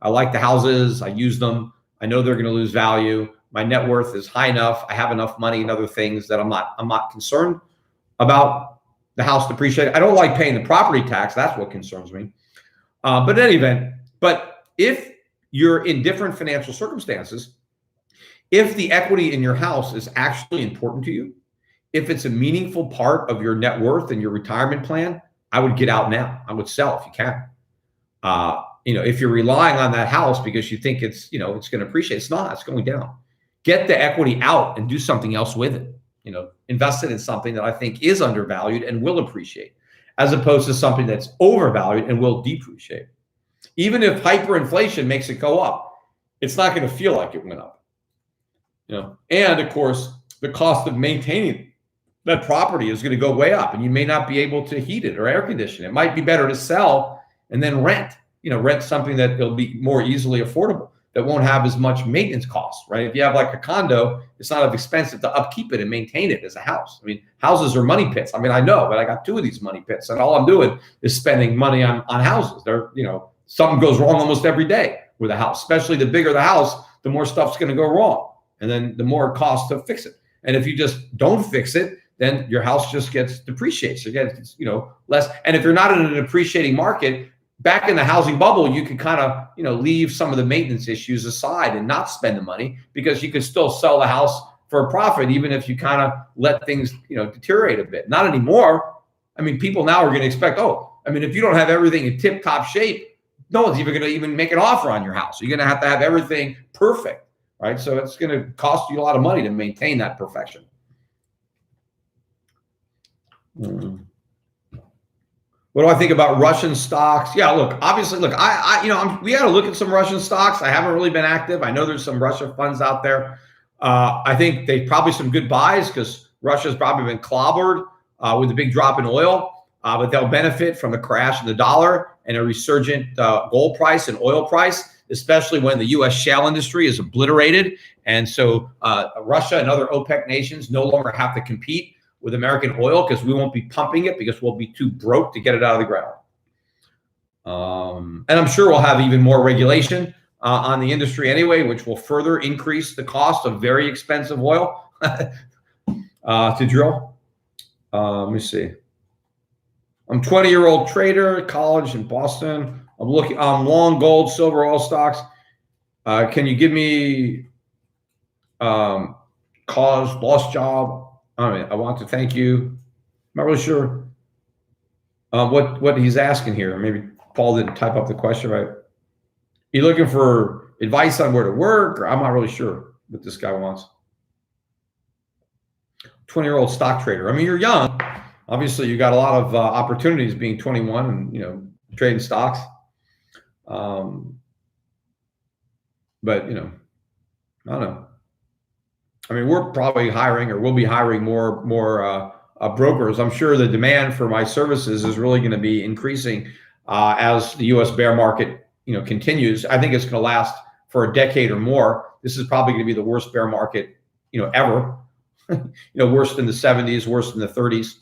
I like the houses. I use them. I know they're going to lose value. My net worth is high enough. I have enough money and other things that I'm not concerned about the house depreciating. I don't like paying the property tax. That's what concerns me. But in any event, but if you're in different financial circumstances, if the equity in your house is actually important to you, if it's a meaningful part of your net worth and your retirement plan, I would get out now. I would sell if you can. If you're relying on that house because you think it's going to appreciate, it's not. It's going down. Get the equity out and do something else with it. Invest it in something that I think is undervalued and will appreciate, as opposed to something that's overvalued and will depreciate. Even if hyperinflation makes it go up, it's not going to feel like it went up. And of course, the cost of maintaining that property is going to go way up, and you may not be able to heat it or air condition it. It might be better to sell and then rent. Rent something that it'll be more easily affordable. that won't have as much maintenance costs, right? If you have like a condo, it's not as expensive to upkeep it and maintain it as a house. I mean, houses are money pits. I mean, I know, but I got 2 of these money pits, and all I'm doing is spending money on houses. They're, something goes wrong almost every day with a house, especially the bigger the house, the more stuff's going to go wrong. And then the more it costs to fix it. And if you just don't fix it, then your house just gets depreciated. So again, it's, less. And if you're not in an appreciating market, back in the housing bubble, you could kind of, leave some of the maintenance issues aside and not spend the money, because you could still sell the house for a profit, even if you kind of let things, deteriorate a bit. Not anymore. I mean, people now are going to expect, if you don't have everything in tip-top shape, no one's even going to even make an offer on your house. You're going to have everything perfect, right? So it's going to cost you a lot of money to maintain that perfection. What do I think about Russian stocks? Yeah, look, obviously, we got to look at some Russian stocks. I haven't really been active. I know there's some Russia funds out there. I think they probably some good buys, because Russia's probably been clobbered with the big drop in oil, but they'll benefit from the crash in the dollar and a resurgent gold price and oil price, especially when the U.S. shale industry is obliterated. And so Russia and other OPEC nations no longer have to compete with American oil, because we won't be pumping it, because we'll be too broke to get it out of the ground. And I'm sure we'll have even more regulation on the industry anyway, which will further increase the cost of very expensive oil to drill. Let me see. I'm 20-year-old trader, college in Boston. I'm long gold, silver, oil stocks. Can you give me cause, lost job? I want to thank you. I'm not really sure what he's asking here. Maybe Paul didn't type up the question right. You looking for advice on where to work? Or I'm not really sure what this guy wants. 20-year-old stock trader. I mean, you're young. Obviously, you got a lot of opportunities being 21 and, trading stocks. But, I don't know. I mean, we're probably hiring, or we'll be hiring more brokers. I'm sure the demand for my services is really going to be increasing as the U.S. bear market, continues. I think it's going to last for a decade or more. This is probably going to be the worst bear market, ever. Worse than the 70s, worse than the 30s.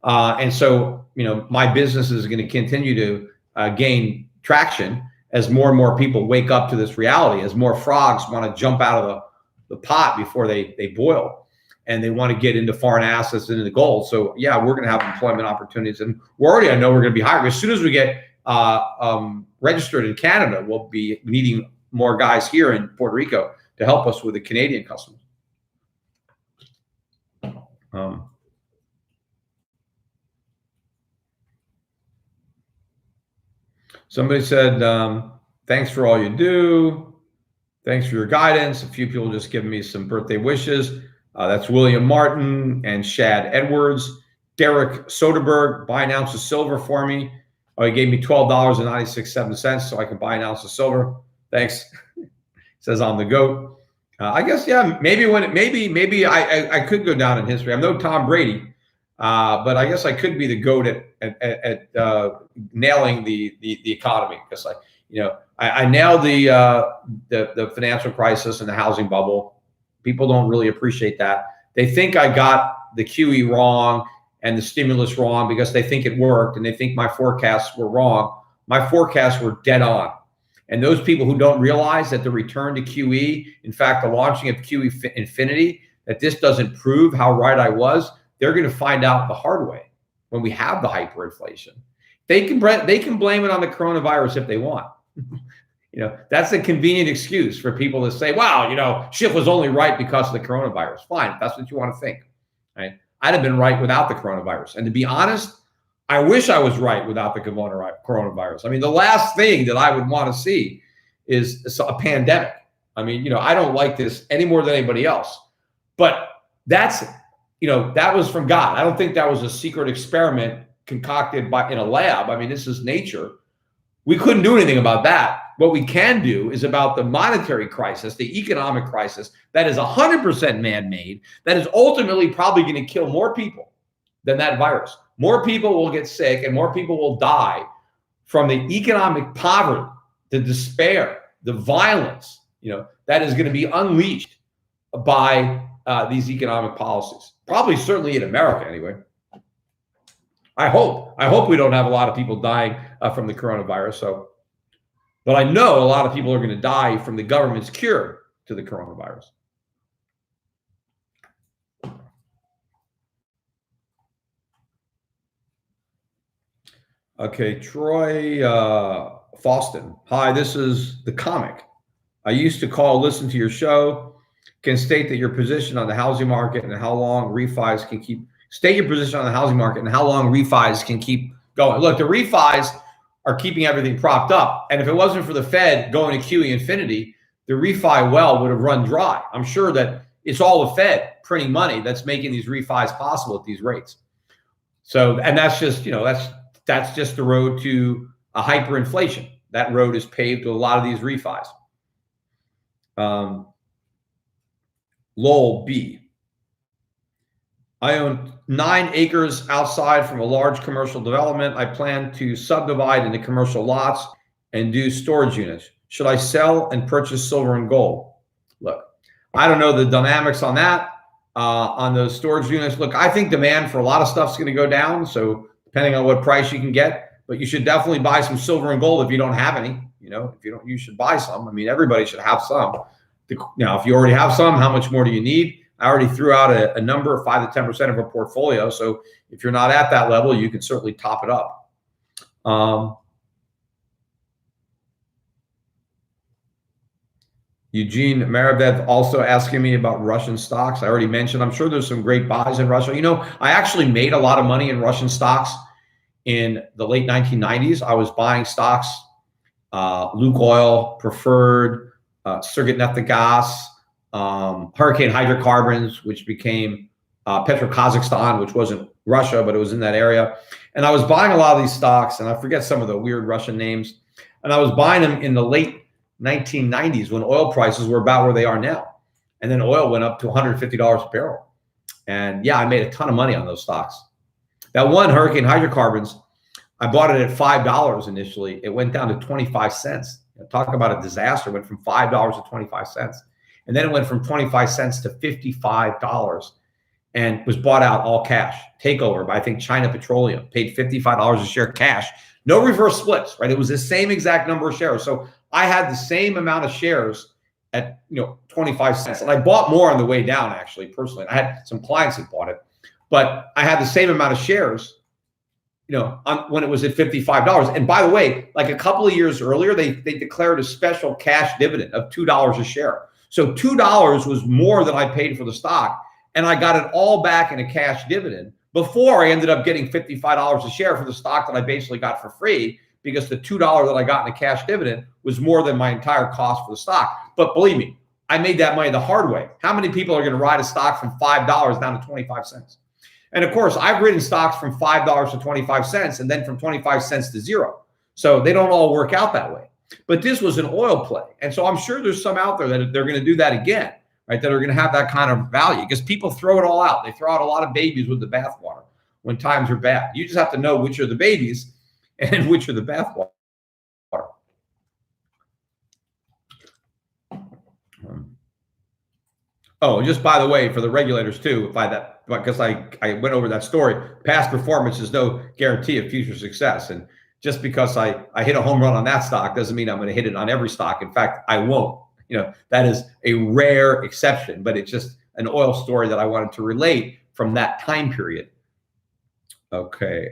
And so, my business is going to continue to gain traction as more and more people wake up to this reality, as more frogs want to jump out of the pot before they boil, and they want to get into foreign assets and into gold. So yeah, we're going to have employment opportunities, and I know we're going to be hiring. As soon as we get registered in Canada, we'll be needing more guys here in Puerto Rico to help us with the Canadian customers. Somebody said, thanks for all you do. Thanks for your guidance. A few people just giving me some birthday wishes. That's William Martin and Shad Edwards. Derek Soderberg, buy an ounce of silver for me. Oh, he gave me $12.96 so I can buy an ounce of silver. Thanks. Says I'm the GOAT. I guess, yeah, maybe I could go down in history. I'm no Tom Brady, but I guess I could be the GOAT at nailing the economy, because I nailed the financial crisis and the housing bubble. People don't really appreciate that. They think I got the QE wrong and the stimulus wrong because they think it worked, and they think my forecasts were wrong. My forecasts were dead on. And those people who don't realize that the return to QE, in fact, the launching of QE infinity, that this doesn't prove how right I was, they're going to find out the hard way when we have the hyperinflation. They can blame it on the coronavirus if they want. That's a convenient excuse for people to say, wow, Schiff was only right because of the coronavirus. Fine, if that's what you want to think. Right? I'd have been right without the coronavirus. And to be honest, I wish I was right without the coronavirus. I mean, the last thing that I would want to see is a pandemic. I mean, I don't like this any more than anybody else. But that was from God. I don't think that was a secret experiment concocted in a lab. I mean, this is nature. We couldn't do anything about that. What we can do is about the monetary crisis, the economic crisis that is 100% man-made, that is ultimately probably going to kill more people than that virus. More people will get sick and more people will die from the economic poverty, the despair, the violence that is going to be unleashed by these economic policies. Probably, certainly in America, anyway. I hope we don't have a lot of people dying from the coronavirus. But I know a lot of people are going to die from the government's cure to the coronavirus. Okay, Troy Faustin. Hi, this is the comic. I used to listen to your show. Can state that your position on the housing market and how long refis can keep. State your position on the housing market and how long refis can keep going. Look, the refis are keeping everything propped up. And if it wasn't for the Fed going to QE infinity, the refi well would have run dry. I'm sure that it's all the Fed printing money that's making these refis possible at these rates. So, and that's just, that's just the road to a hyperinflation. That road is paved with a lot of these refis. Lowell B. I own 9 acres outside from a large commercial development. I plan to subdivide into commercial lots and do storage units. Should I sell and purchase silver and gold? Look, I don't know the dynamics on that, on those storage units. Look, I think demand for a lot of stuff is going to go down. So depending on what price you can get, but you should definitely buy some silver and gold if you don't have any. If you don't, you should buy some. I mean, everybody should have some. Now, if you already have some, how much more do you need? I already threw out a number of 5 to 10% of a portfolio. So if you're not at that level, you can certainly top it up. Eugene Maravev also asking me about Russian stocks. I already mentioned, I'm sure there's some great buys in Russia. I actually made a lot of money in Russian stocks in the late 1990s. I was buying stocks, Lukoil, Preferred, Surgutneftegas, Hurricane Hydrocarbons, which became Petro-Kazakhstan, which wasn't Russia, but it was in that area. And I was buying a lot of these stocks, and I forget some of the weird Russian names. And I was buying them in the late 1990s when oil prices were about where they are now. And then oil went up to $150 a barrel. And yeah, I made a ton of money on those stocks. That one, Hurricane Hydrocarbons, I bought it at $5 initially. It went down to 25 cents. Talk about a disaster. It went from $5 to 25 cents. And then it went from 25 cents to $55 and was bought out all cash. Takeover by, I think, China Petroleum. Paid $55 a share cash. No reverse splits, right? It was the same exact number of shares. So I had the same amount of shares at 25 cents. And I bought more on the way down, actually, personally. I had some clients that bought it. But I had the same amount of shares when it was at $55. And by the way, like a couple of years earlier, they declared a special cash dividend of $2 a share. So $2 was more than I paid for the stock. And I got it all back in a cash dividend before I ended up getting $55 a share for the stock that I basically got for free, because the $2 that I got in a cash dividend was more than my entire cost for the stock. But believe me, I made that money the hard way. How many people are going to ride a stock from $5 down to 25 cents? And of course, I've ridden stocks from $5 to 25 cents and then from 25 cents to zero. So they don't all work out that way. But this was an oil play. And so I'm sure there's some out there that they're going to do that again, right? That are going to have that kind of value, because people throw it all out. They throw out a lot of babies with the bathwater when times are bad. You just have to know which are the babies and which are the bathwater. Oh, just by the way, for the regulators too, because I went over that story, past performance is no guarantee of future success. And just because I hit a home run on that stock doesn't mean I'm going to hit it on every stock. In fact, I won't. That is a rare exception, but it's just an oil story that I wanted to relate from that time period. Okay.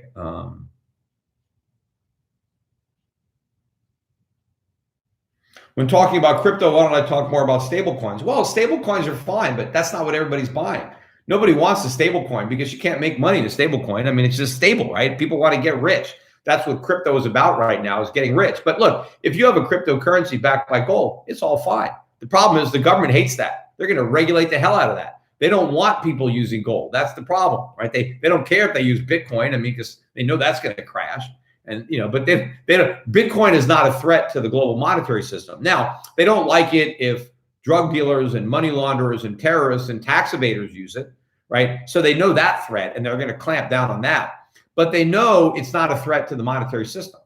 When talking about crypto, why don't I talk more about stable coins? Well, stable coins are fine, but that's not what everybody's buying. Nobody wants a stable coin because you can't make money in a stable coin. I mean, it's just stable, right? People want to get rich. That's what crypto is about right now, is getting rich. But look, if you have a cryptocurrency backed by gold, it's all fine. The problem is the government hates that. They're going to regulate the hell out of that. They don't want people using gold. That's the problem, right? They don't care if they use Bitcoin. I mean, because they know that's going to crash. And, but they don't, Bitcoin is not a threat to the global monetary system. Now, they don't like it if drug dealers and money launderers and terrorists and tax evaders use it, right? So they know that threat and they're going to clamp down on that. But they know it's not a threat to the monetary system,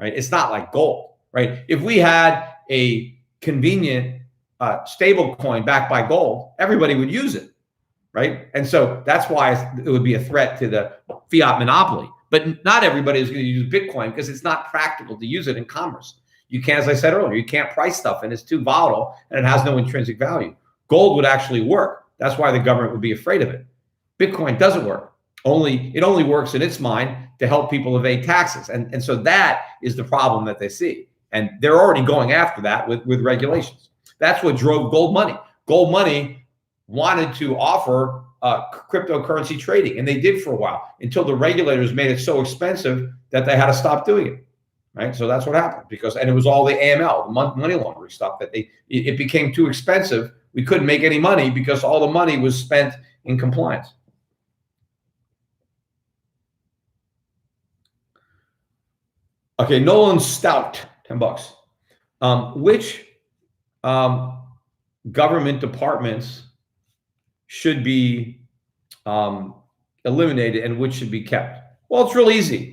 right? It's not like gold, right? If we had a convenient stable coin backed by gold, everybody would use it, right? And so that's why it would be a threat to the fiat monopoly. But not everybody is going to use Bitcoin because it's not practical to use it in commerce. You can't, as I said earlier, you can't price stuff and it's too volatile and it has no intrinsic value. Gold would actually work. That's why the government would be afraid of it. Bitcoin doesn't work. It only works in its mind to help people evade taxes. And so that is the problem that they see. And they're already going after that with regulations. That's what drove gold money. Gold money wanted to offer cryptocurrency trading, and they did for a while until the regulators made it so expensive that they had to stop doing it. Right, so that's what happened and it was all the AML, the money laundering stuff that it became too expensive. We couldn't make any money because all the money was spent in compliance. Okay, Nolan Stout, $10. Which government departments should be eliminated and which should be kept? Well, it's real easy.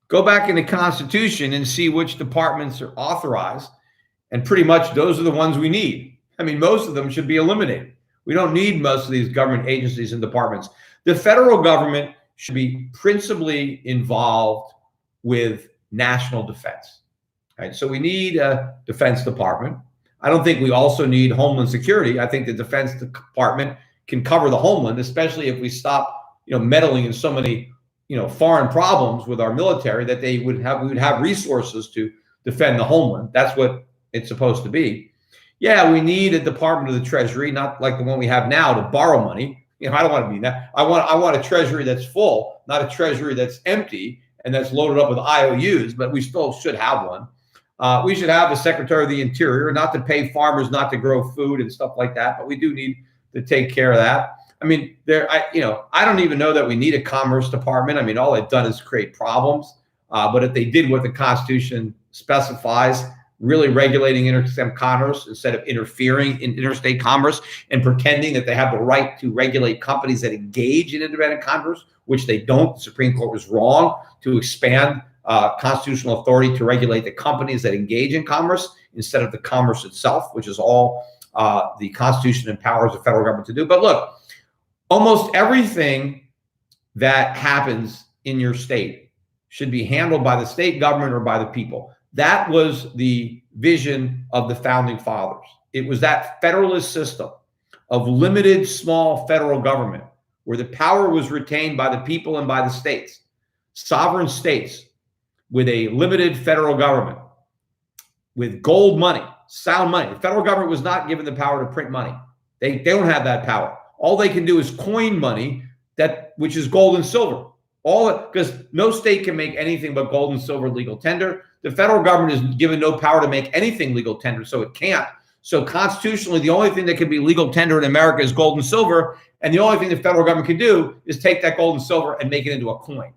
Go back in the Constitution and see which departments are authorized, and pretty much those are the ones we need. I mean, most of them should be eliminated. We don't need most of these government agencies and departments. The federal government should be principally involved with national defense. Right? So we need a Defense Department. I don't think we also need Homeland Security. I think the Defense Department can cover the homeland, especially if we stop, meddling in so many, foreign problems with our military, that we would have resources to defend the homeland. That's what it's supposed to be. Yeah, we need a Department of the Treasury, not like the one we have now, to borrow money. I don't want to be that. I want a Treasury that's full, not a Treasury that's empty and that's loaded up with IOUs, but we still should have one. We should have a Secretary of the Interior, not to pay farmers not to grow food and stuff like that, but we do need to take care of that. I mean, I don't even know that we need a Commerce Department. I mean, all they've done is create problems. But if they did what the Constitution specifies, really regulating interstate commerce instead of interfering in interstate commerce and pretending that they have the right to regulate companies that engage in independent commerce, which they don't. The Supreme Court was wrong to expand constitutional authority to regulate the companies that engage in commerce instead of the commerce itself, which is all the Constitution empowers the federal government to do. But look, almost everything that happens in your state should be handled by the state government or by the people. That was the vision of the founding fathers. It was that federalist system of limited small federal government where the power was retained by the people and by the states, sovereign states with a limited federal government, with gold money, sound money. The federal government was not given the power to print money. They don't have that power. All they can do is coin money, which is gold and silver. Because no state can make anything but gold and silver legal tender. The federal government is given no power to make anything legal tender, so it can't. So constitutionally, the only thing that can be legal tender in America is gold and silver, and the only thing the federal government can do is take that gold and silver and make it into a coin.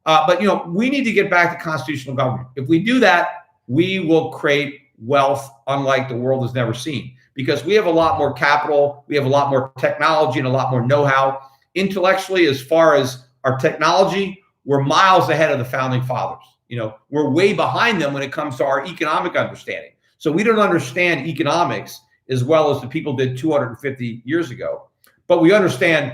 But we need to get back to constitutional government. If we do that, we will create wealth unlike the world has never seen, because we have a lot more capital, we have a lot more technology, and a lot more know-how. Intellectually, as far as our technology, we're miles ahead of the founding fathers. We're way behind them when it comes to our economic understanding. So we don't understand economics as well as the people did 250 years ago, but we understand,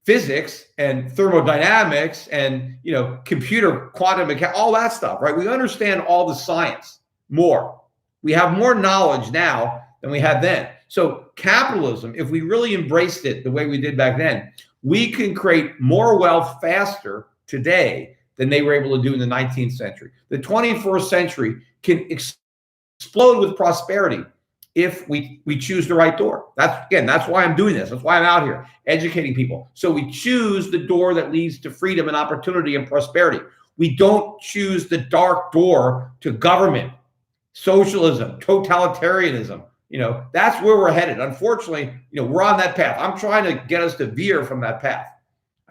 physics and thermodynamics and, computer quantum mechanics, all that stuff, right? We understand all the science more. We have more knowledge now than we had then. So capitalism, if we really embraced it the way we did back then, we can create more wealth faster today than they were able to do in the 19th century. The 21st century can explode with prosperity if we choose the right door. That's why I'm doing this. That's why I'm out here educating people. So we choose the door that leads to freedom and opportunity and prosperity. We don't choose the dark door to government, socialism, totalitarianism. That's where we're headed. Unfortunately, we're on that path. I'm trying to get us to veer from that path.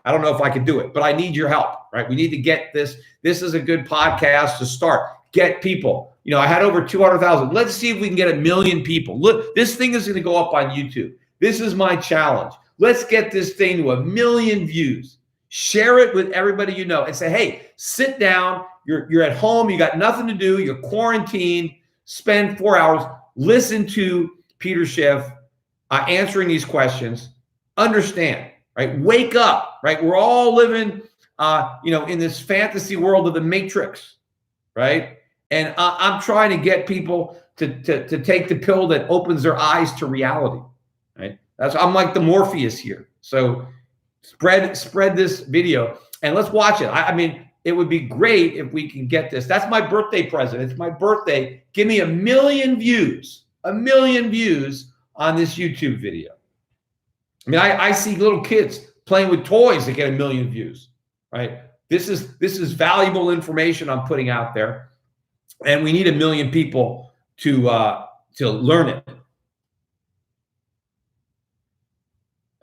I don't know if I can do it, but I need your help, right? We need to get this. This is a good podcast to start. Get people. I had over 200,000. Let's see if we can get 1 million people. Look, this thing is going to go up on YouTube. This is my challenge. Let's get this thing to 1 million views. Share it with everybody you know and say, hey, sit down. You're at home. You got nothing to do. You're quarantined. Spend 4 hours. listen to Peter Schiff answering these questions. Understand, right? Wake up, right? We're all living, in this fantasy world of the Matrix, right? And I'm trying to get people to take the pill that opens their eyes to reality, right? I'm like the Morpheus here. So spread this video and let's watch it. I mean, it would be great if we can get this. That's my birthday present. It's my birthday. Give me 1 million views, 1 million views on this YouTube video. I mean, I see little kids playing with toys that get 1 million views, right? This is valuable information I'm putting out there, and we need 1 million people to learn it.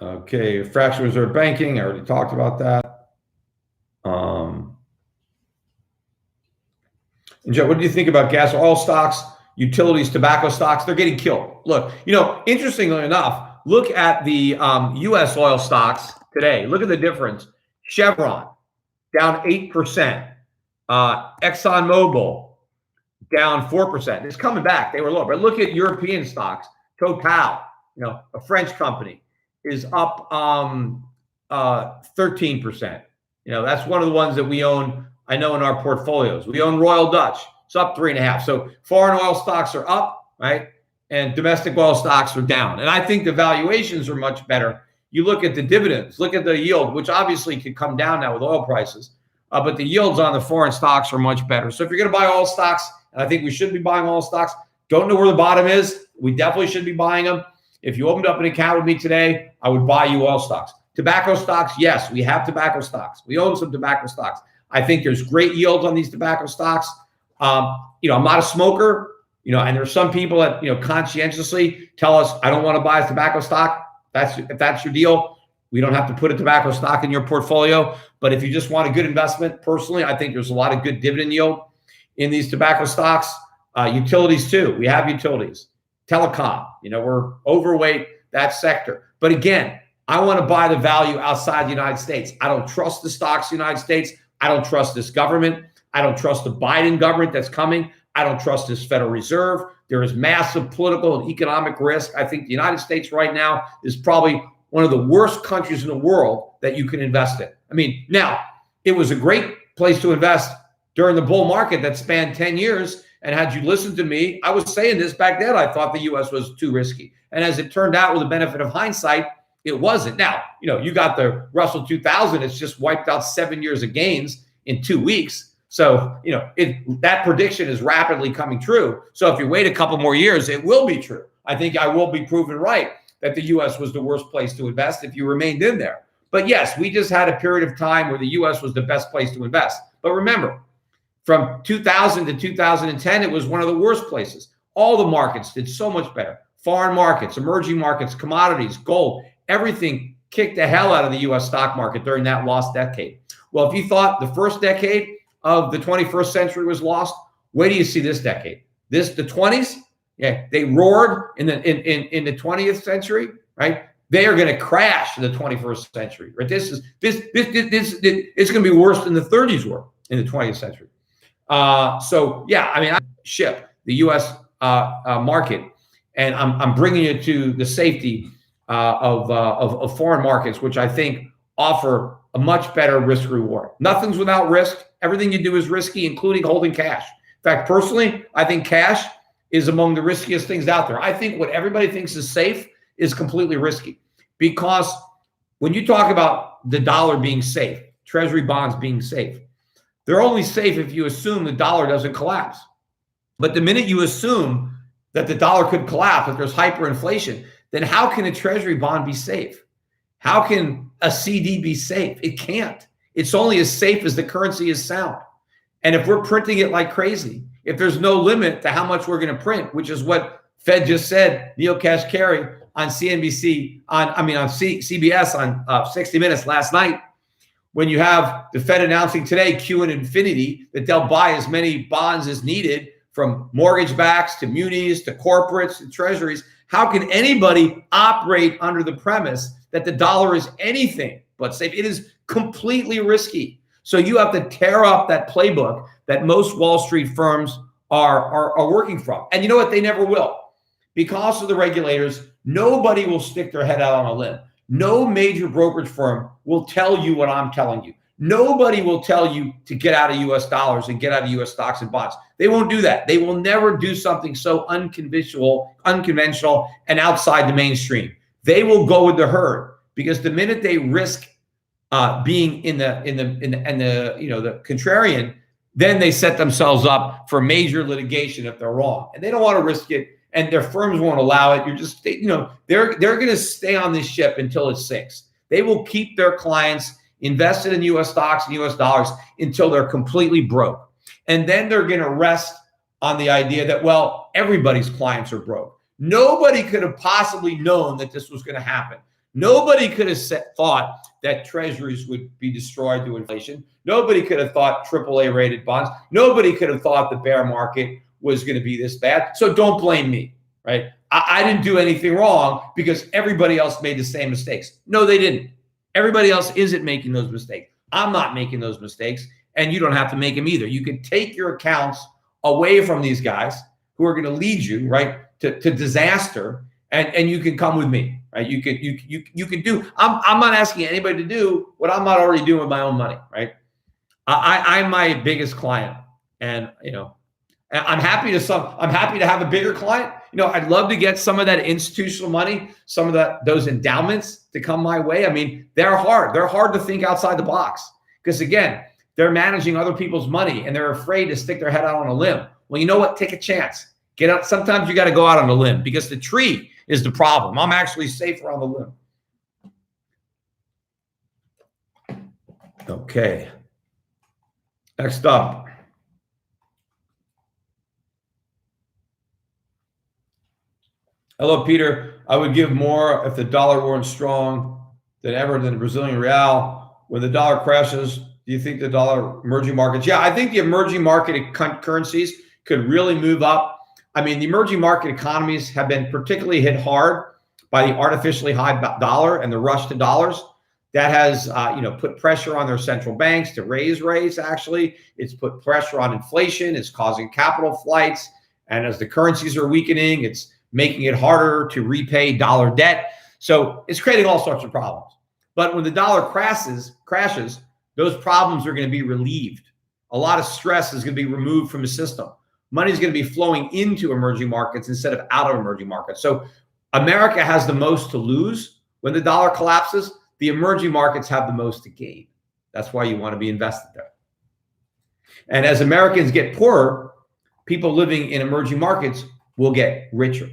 Okay, fractional reserve banking. I already talked about that. And Joe, what do you think about gas, oil stocks, utilities, tobacco stocks? They're getting killed. Look, interestingly enough, look at the U.S. oil stocks today. Look at the difference. Chevron down 8%. ExxonMobil down 4%. It's coming back. They were low. But look at European stocks. Total, a French company, is up 13%. That's one of the ones that we own, I know, in our portfolios. We own Royal Dutch. It's up 3.5%. So foreign oil stocks are up, right? And domestic oil stocks are down. And I think the valuations are much better. You look at the dividends, look at the yield, which obviously could come down now with oil prices. But the yields on the foreign stocks are much better. So if you're going to buy oil stocks, and I think we should be buying oil stocks, don't know where the bottom is. We definitely should be buying them. If you opened up an account with me today, I would buy you oil stocks. Tobacco stocks, yes, we have tobacco stocks. We own some tobacco stocks. I think there's great yields on these tobacco stocks. I'm not a smoker, and there's some people that, conscientiously tell us, I don't want to buy a tobacco stock. If that's your deal, we don't have to put a tobacco stock in your portfolio. But if you just want a good investment, personally, I think there's a lot of good dividend yield in these tobacco stocks. Utilities too. We have utilities. Telecom, we're overweight that sector. But again, I want to buy the value outside the United States. I don't trust the stocks in the United States. I don't trust this government. I don't trust the Biden government that's coming. I don't trust this Federal Reserve. There is massive political and economic risk. I think the United States right now is probably one of the worst countries in the world that you can invest in. I mean, now, it was a great place to invest during the bull market that spanned 10 years. And had you listened to me, I was saying this back then, I thought the U.S. was too risky. And as it turned out, with the benefit of hindsight, it wasn't. Now, you got the Russell 2000. It's just wiped out 7 years of gains in 2 weeks. So, that prediction is rapidly coming true. So if you wait a couple more years, it will be true. I think I will be proven right that the U.S. was the worst place to invest if you remained in there. But yes, we just had a period of time where the U.S. was the best place to invest. But remember, from 2000 to 2010, it was one of the worst places. All the markets did so much better. Foreign markets, emerging markets, commodities, gold, everything kicked the hell out of the U.S. stock market during that lost decade. Well, if you thought the first decade of the 21st century was lost, where do you see this decade? The 20s? Yeah, they roared in the 20th century, right? They are going to crash in the 21st century, right? It's going to be worse than the 30s were in the 20th century. So yeah, I mean, I ship the U.S. market, and I'm bringing you to the safety of foreign markets, which I think offer a much better risk reward. Nothing's without risk. Everything you do is risky, including holding cash. In fact, personally, I think cash is among the riskiest things out there. I think what everybody thinks is safe is completely risky, because when you talk about the dollar being safe, treasury bonds being safe, they're only safe if you assume the dollar doesn't collapse. But the minute you assume that the dollar could collapse, if there's hyperinflation, then how can a treasury bond be safe? How can a CD be safe? It can't. It's only as safe as the currency is sound. And if we're printing it like crazy, if there's no limit to how much we're going to print, which is what Fed just said, Neil Kashkari on CNBC, on CBS on 60 Minutes last night, when you have the Fed announcing today, Q and infinity, that they'll buy as many bonds as needed, from mortgage backs to munis to corporates to treasuries. How can anybody operate under the premise that the dollar is anything but safe? It is completely risky. So you have to tear up that playbook that most Wall Street firms are working from. And you know what? They never will. because of the regulators, nobody will stick their head out on a limb. No major brokerage firm will tell you what I'm telling you. Nobody will tell you to get out of US dollars and get out of US stocks and bonds. They won't do that. They will never do something so unconventional and outside the mainstream. They will go with the herd, because the minute they risk being in the the contrarian, then they set themselves up for major litigation if they're wrong, and they don't want to risk it, and their firms won't allow it. You're just they're going to stay on this ship until it sinks. They will keep their clients invested in US stocks and US dollars until they're completely broke, and then they're going to rest on the idea that, well, everybody's clients are broke. Nobody could have possibly known that this was going to happen. Nobody could have thought that treasuries would be destroyed through inflation. Nobody could have thought AAA rated bonds. Nobody could have thought the bear market was going to be this bad. So don't blame me, right? I didn't do anything wrong because everybody else made the same mistakes. No, they didn't. Everybody else isn't making those mistakes. I'm not making those mistakes, and you don't have to make them either. You can take your accounts away from these guys who are going to lead you, right, to disaster, and you can come with me. Right? You can do. I'm not asking anybody to do what I'm not already doing with my own money. Right? I'm my biggest client, and I'm happy to have a bigger client. I'd love to get some of that institutional money, some of those endowments to come my way. I mean, they're hard. They're hard to think outside the box, because again, they're managing other people's money and they're afraid to stick their head out on a limb. Well, you know what? Take a chance. Get out. Sometimes you got to go out on a limb, because the tree is the problem. I'm actually safer on the limb. Okay. Next up. Hello, Peter. I would give more if the dollar weren't strong than ever than the Brazilian real. When the dollar crashes, do you think the dollar emerging markets? Yeah, I think the emerging market currencies could really move up. I mean, the emerging market economies have been particularly hit hard by the artificially high dollar and the rush to dollars. That has, put pressure on their central banks to raise rates. Actually, it's put pressure on inflation. It's causing capital flights, and as the currencies are weakening, it's making it harder to repay dollar debt. So it's creating all sorts of problems. But when the dollar crashes, those problems are going to be relieved. A lot of stress is going to be removed from the system. Money is going to be flowing into emerging markets instead of out of emerging markets. So America has the most to lose when the dollar collapses. The emerging markets have the most to gain. That's why you want to be invested there. And as Americans get poorer, people living in emerging markets will get richer.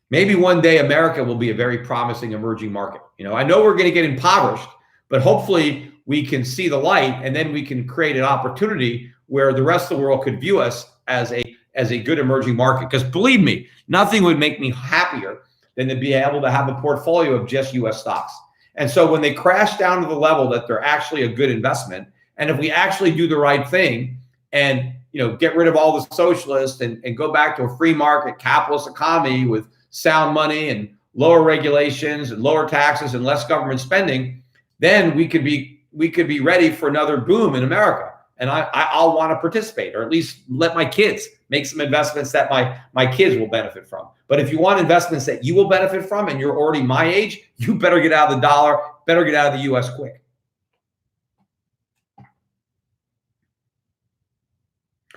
Maybe one day America will be a very promising emerging market. I know we're going to get impoverished, but hopefully we can see the light, and then we can create an opportunity where the rest of the world could view us as a good emerging market. Because believe me, nothing would make me happier than to be able to have a portfolio of just US stocks. And so when they crash down to the level that they're actually a good investment, and if we actually do the right thing and get rid of all the socialists and go back to a free market capitalist economy with sound money and lower regulations and lower taxes and less government spending, then we could be ready for another boom in America. And I'll want to participate, or at least let my kids make some investments that my kids will benefit from. But if you want investments that you will benefit from and you're already my age, you better get out of the dollar, better get out of the US quick.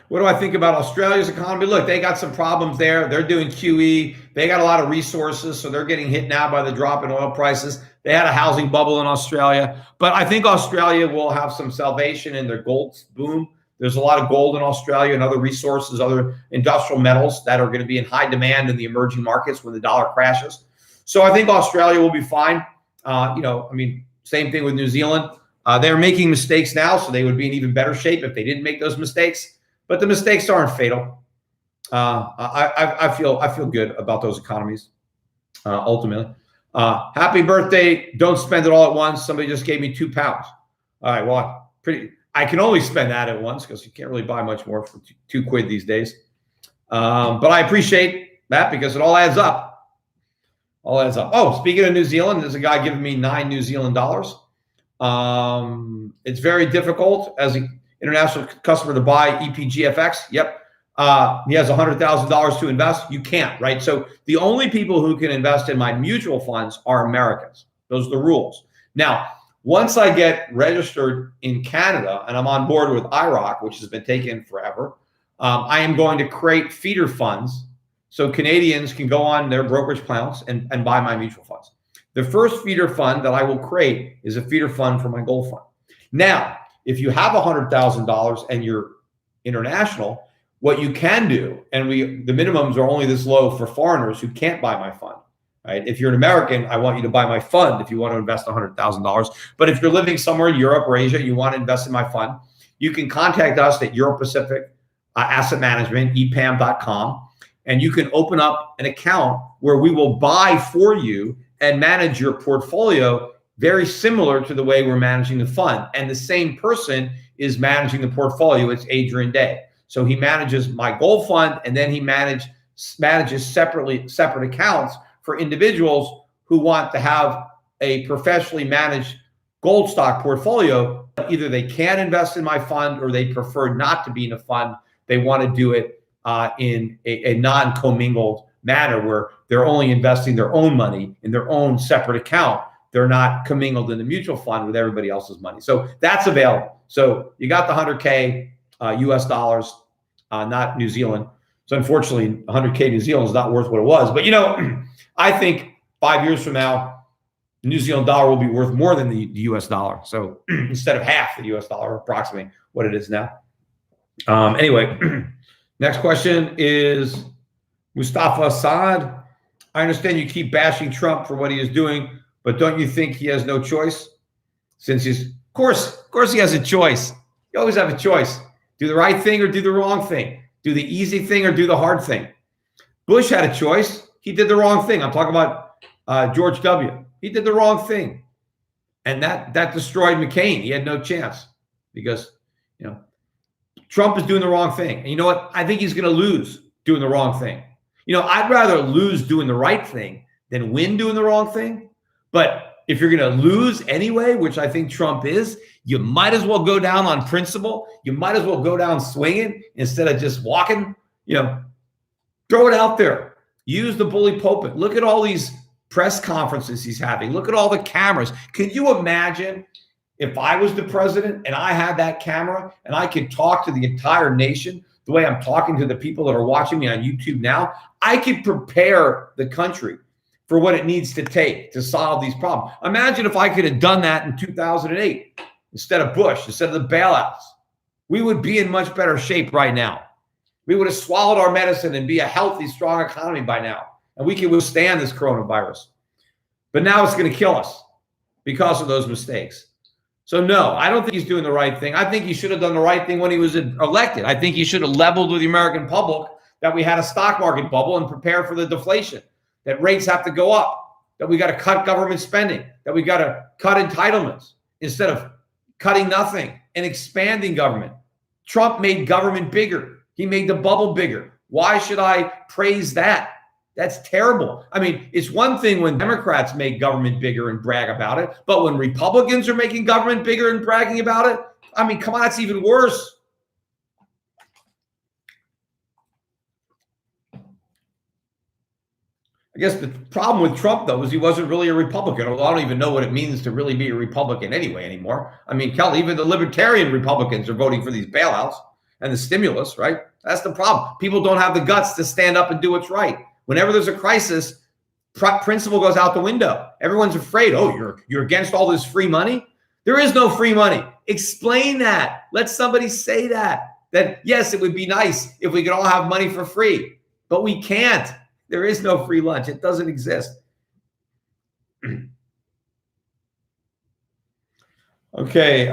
What do I think about Australia's economy? Look, they got some problems there. They're doing QE. They got a lot of resources, so they're getting hit now by the drop in oil prices. They had a housing bubble in Australia, but I think Australia will have some salvation in their gold boom. There's a lot of gold in Australia and other resources, other industrial metals that are going to be in high demand in the emerging markets when the dollar crashes. So I think Australia will be fine. Same thing with New Zealand. They're making mistakes now, so they would be in even better shape if they didn't make those mistakes. But the mistakes aren't fatal. I feel good about those economies ultimately. Happy birthday. Don't spend it all at once. Somebody just gave me £2. All right. Well, I can only spend that at once because you can't really buy much more for £2 these days. But I appreciate that because it all adds up. All adds up. Oh, speaking of New Zealand, there's a guy giving me 9 New Zealand dollars. It's very difficult as an international customer to buy EPGFX. Yep. he has $100,000 to invest, you can't, right? So the only people who can invest in my mutual funds are Americans. Those are the rules. Now, once I get registered in Canada and I'm on board with IROC, which has been taken forever, I am going to create feeder funds so Canadians can go on their brokerage accounts and buy my mutual funds. The first feeder fund that I will create is a feeder fund for my gold fund. Now, if you have $100,000 and you're international, what you can do, and the minimums are only this low for foreigners who can't buy my fund, right? If you're an American, I want you to buy my fund if you want to invest $100,000. But if you're living somewhere in Europe or Asia, you want to invest in my fund, you can contact us at Europe Pacific Asset Management, epam.com, and you can open up an account where we will buy for you and manage your portfolio very similar to the way we're managing the fund. And the same person is managing the portfolio. It's Adrian Day. So he manages my gold fund, and then he manages separate accounts for individuals who want to have a professionally managed gold stock portfolio. Either they can invest in my fund or they prefer not to be in a fund. They want to do it in a non-commingled manner where they're only investing their own money in their own separate account. They're not commingled in the mutual fund with everybody else's money. So that's available. So you got the 100K US dollars, not New Zealand. So unfortunately, 100K New Zealand is not worth what it was. But, you know, I think 5 years from now, the New Zealand dollar will be worth more than the US dollar. So instead of half the US dollar, approximately what it is now. Anyway, next question is Mustafa Saad. I understand you keep bashing Trump for what he is doing, but don't you think he has no choice? Since he's, of course he has a choice. You always have a choice. Do the right thing or do the wrong thing. Do the easy thing or do the hard thing. Bush had a choice. He did the wrong thing. I'm talking about George W. He did the wrong thing. And that destroyed McCain. He had no chance because, you know, Trump is doing the wrong thing. And you know what? I think he's going to lose doing the wrong thing. You know, I'd rather lose doing the right thing than win doing the wrong thing. But if you're going to lose anyway, which I think Trump is, you might as well go down on principle. You might as well go down swinging instead of just walking. You know, throw it out there. Use the bully pulpit. Look at all these press conferences he's having. Look at all the cameras. Can you imagine if I was the president and I had that camera and I could talk to the entire nation the way I'm talking to the people that are watching me on YouTube now? I could prepare the country for what it needs to take to solve these problems. Imagine if I could have done that in 2008 instead of Bush, instead of the bailouts. We would be in much better shape right now. We would have swallowed our medicine and be a healthy, strong economy by now. And we can withstand this coronavirus. But now it's going to kill us because of those mistakes. So no, I don't think he's doing the right thing. I think he should have done the right thing when he was elected. I think he should have leveled with the American public that we had a stock market bubble and prepare for the deflation, that rates have to go up, that we got to cut government spending, that we got to cut entitlements instead of cutting nothing and expanding government. Trump made government bigger. He made the bubble bigger. Why should I praise that? That's terrible. I mean, it's one thing when Democrats make government bigger and brag about it, but when Republicans are making government bigger and bragging about it, I mean, come on, it's even worse. I guess the problem with Trump, though, is he wasn't really a Republican. Although I don't even know what it means to really be a Republican anyway anymore. I mean, Kelly, even the libertarian Republicans are voting for these bailouts and the stimulus, right? That's the problem. People don't have the guts to stand up and do what's right. Whenever there's a crisis, principle goes out the window. Everyone's afraid. Oh, you're against all this free money? There is no free money. Explain that. Let somebody say that. That, yes, it would be nice if we could all have money for free, but we can't. There is no free lunch. It doesn't exist. Okay.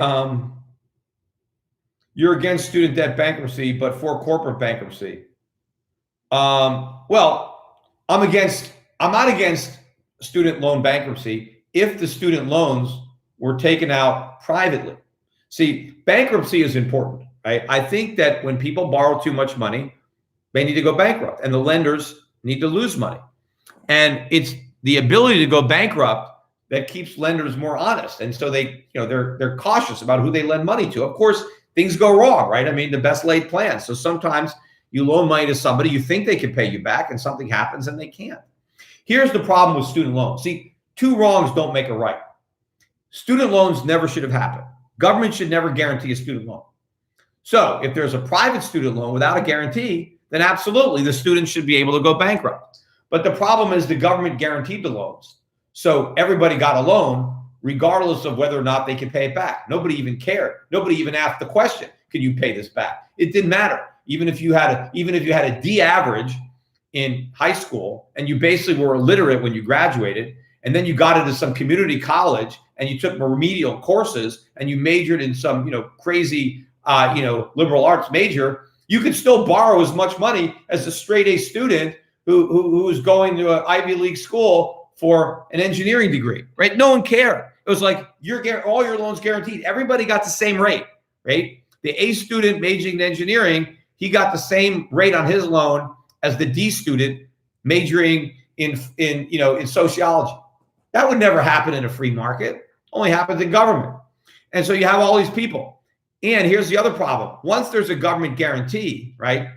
You're against student debt bankruptcy, but for corporate bankruptcy. Well, I'm not against student loan bankruptcy if the student loans were taken out privately. See, bankruptcy is important, right? I think that when people borrow too much money, they need to go bankrupt, and the lenders need to lose money. And it's the ability to go bankrupt that keeps lenders more honest. And so they're cautious about who they lend money to. Of course, things go wrong, right? I mean, the best laid plans. So sometimes You loan money to somebody, you think they can pay you back, and something happens and they can't. Here's the problem with student loans. See, two wrongs don't make a right. Student loans never should have happened. Government should never guarantee a student loan. So if there's a private student loan without a guarantee, then absolutely the student should be able to go bankrupt. But the problem is the government guaranteed the loans. So everybody got a loan regardless of whether or not they could pay it back. Nobody even cared. Nobody even asked the question, can you pay this back? It didn't matter. Even if you had a D average in high school and you basically were illiterate when you graduated, and then you got into some community college and you took remedial courses and you majored in some, crazy, liberal arts major, you could still borrow as much money as a straight A student who was going to an Ivy League school for an engineering degree, right? No one cared. It was like all your loans guaranteed. Everybody got the same rate, right? The A student majoring in engineering, he got the same rate on his loan as the D student majoring in sociology. That would never happen in a free market. Only happens in government. And so you have all these people. And here's the other problem. Once there's a government guarantee, right?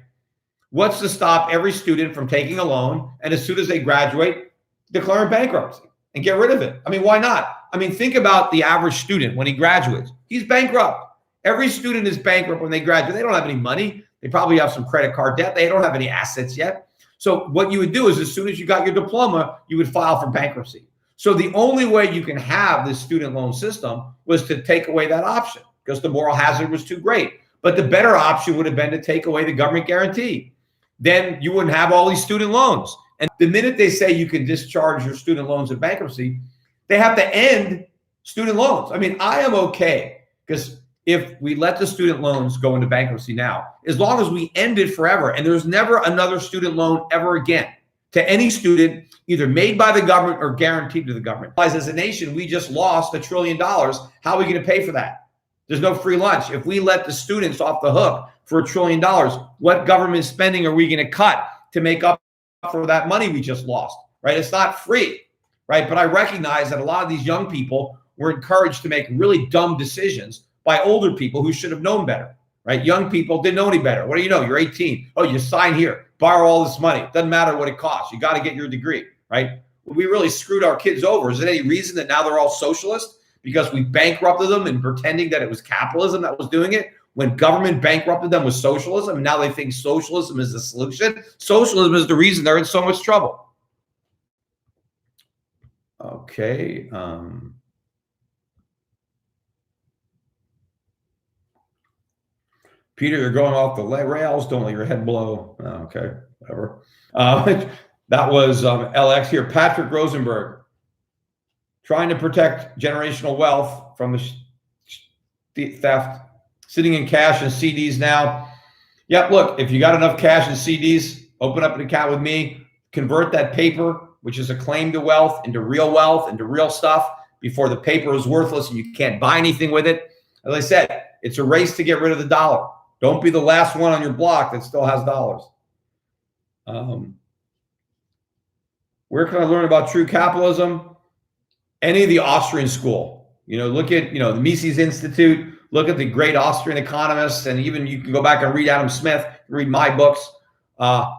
What's to stop every student from taking a loan and as soon as they graduate, declaring bankruptcy and get rid of it? I mean, why not? I mean, think about the average student when he graduates. He's bankrupt. Every student is bankrupt when they graduate. They don't have any money. They probably have some credit card debt. They don't have any assets yet. So what you would do is as soon as you got your diploma, you would file for bankruptcy. So the only way you can have this student loan system was to take away that option because the moral hazard was too great. But the better option would have been to take away the government guarantee. Then you wouldn't have all these student loans. And the minute they say you can discharge your student loans in bankruptcy, they have to end student loans. I mean, I am okay because if we let the student loans go into bankruptcy now, as long as we end it forever and there's never another student loan ever again to any student, either made by the government or guaranteed to the government. As a nation, we just lost $1 trillion. How are we going to pay for that? There's no free lunch. If we let the students off the hook for $1 trillion, what government spending are we going to cut to make up for that money we just lost, right? It's not free, right? But I recognize that a lot of these young people were encouraged to make really dumb decisions by older people who should have known better, right? Young people didn't know any better. What do you know? You're 18. Oh, you sign here, borrow all this money. It doesn't matter what it costs. You got to get your degree, right? We really screwed our kids over. Is there any reason that now they're all socialists? Because we bankrupted them and pretending that it was capitalism that was doing it when government bankrupted them with socialism. And now they think socialism is the solution. Socialism is the reason they're in so much trouble. Okay. Peter, you're going off the rails. Don't let your head blow. Oh, okay, whatever. That was LX here. Patrick Rosenberg. Trying to protect generational wealth from the theft, sitting in cash and CDs now. Yep, look, if you got enough cash and CDs, open up an account with me, convert that paper, which is a claim to wealth, into real stuff before the paper is worthless and you can't buy anything with it. As I said, it's a race to get rid of the dollar. Don't be the last one on your block that still has dollars. Where can I learn about true capitalism? Any of the Austrian school, look at, the Mises Institute, look at the great Austrian economists, and even you can go back and read Adam Smith, read my books.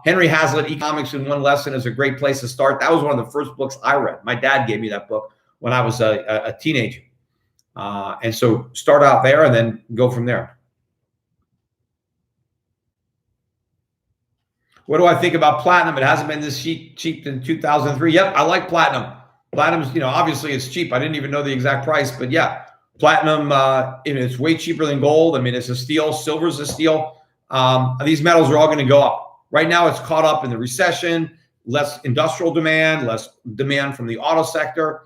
Henry Hazlitt, Economics in One Lesson is a great place to start. That was one of the first books I read. My dad gave me that book when I was a teenager. And so start out there and then go from there. What do I think about platinum? It hasn't been this cheap in 2003. Yep, I like platinum. Platinum's, obviously it's cheap. I didn't even know the exact price, but yeah, platinum, it's way cheaper than gold. I mean, it's a steal. Silver's a steal. These metals are all going to go up. Right now, it's caught up in the recession, less industrial demand, less demand from the auto sector.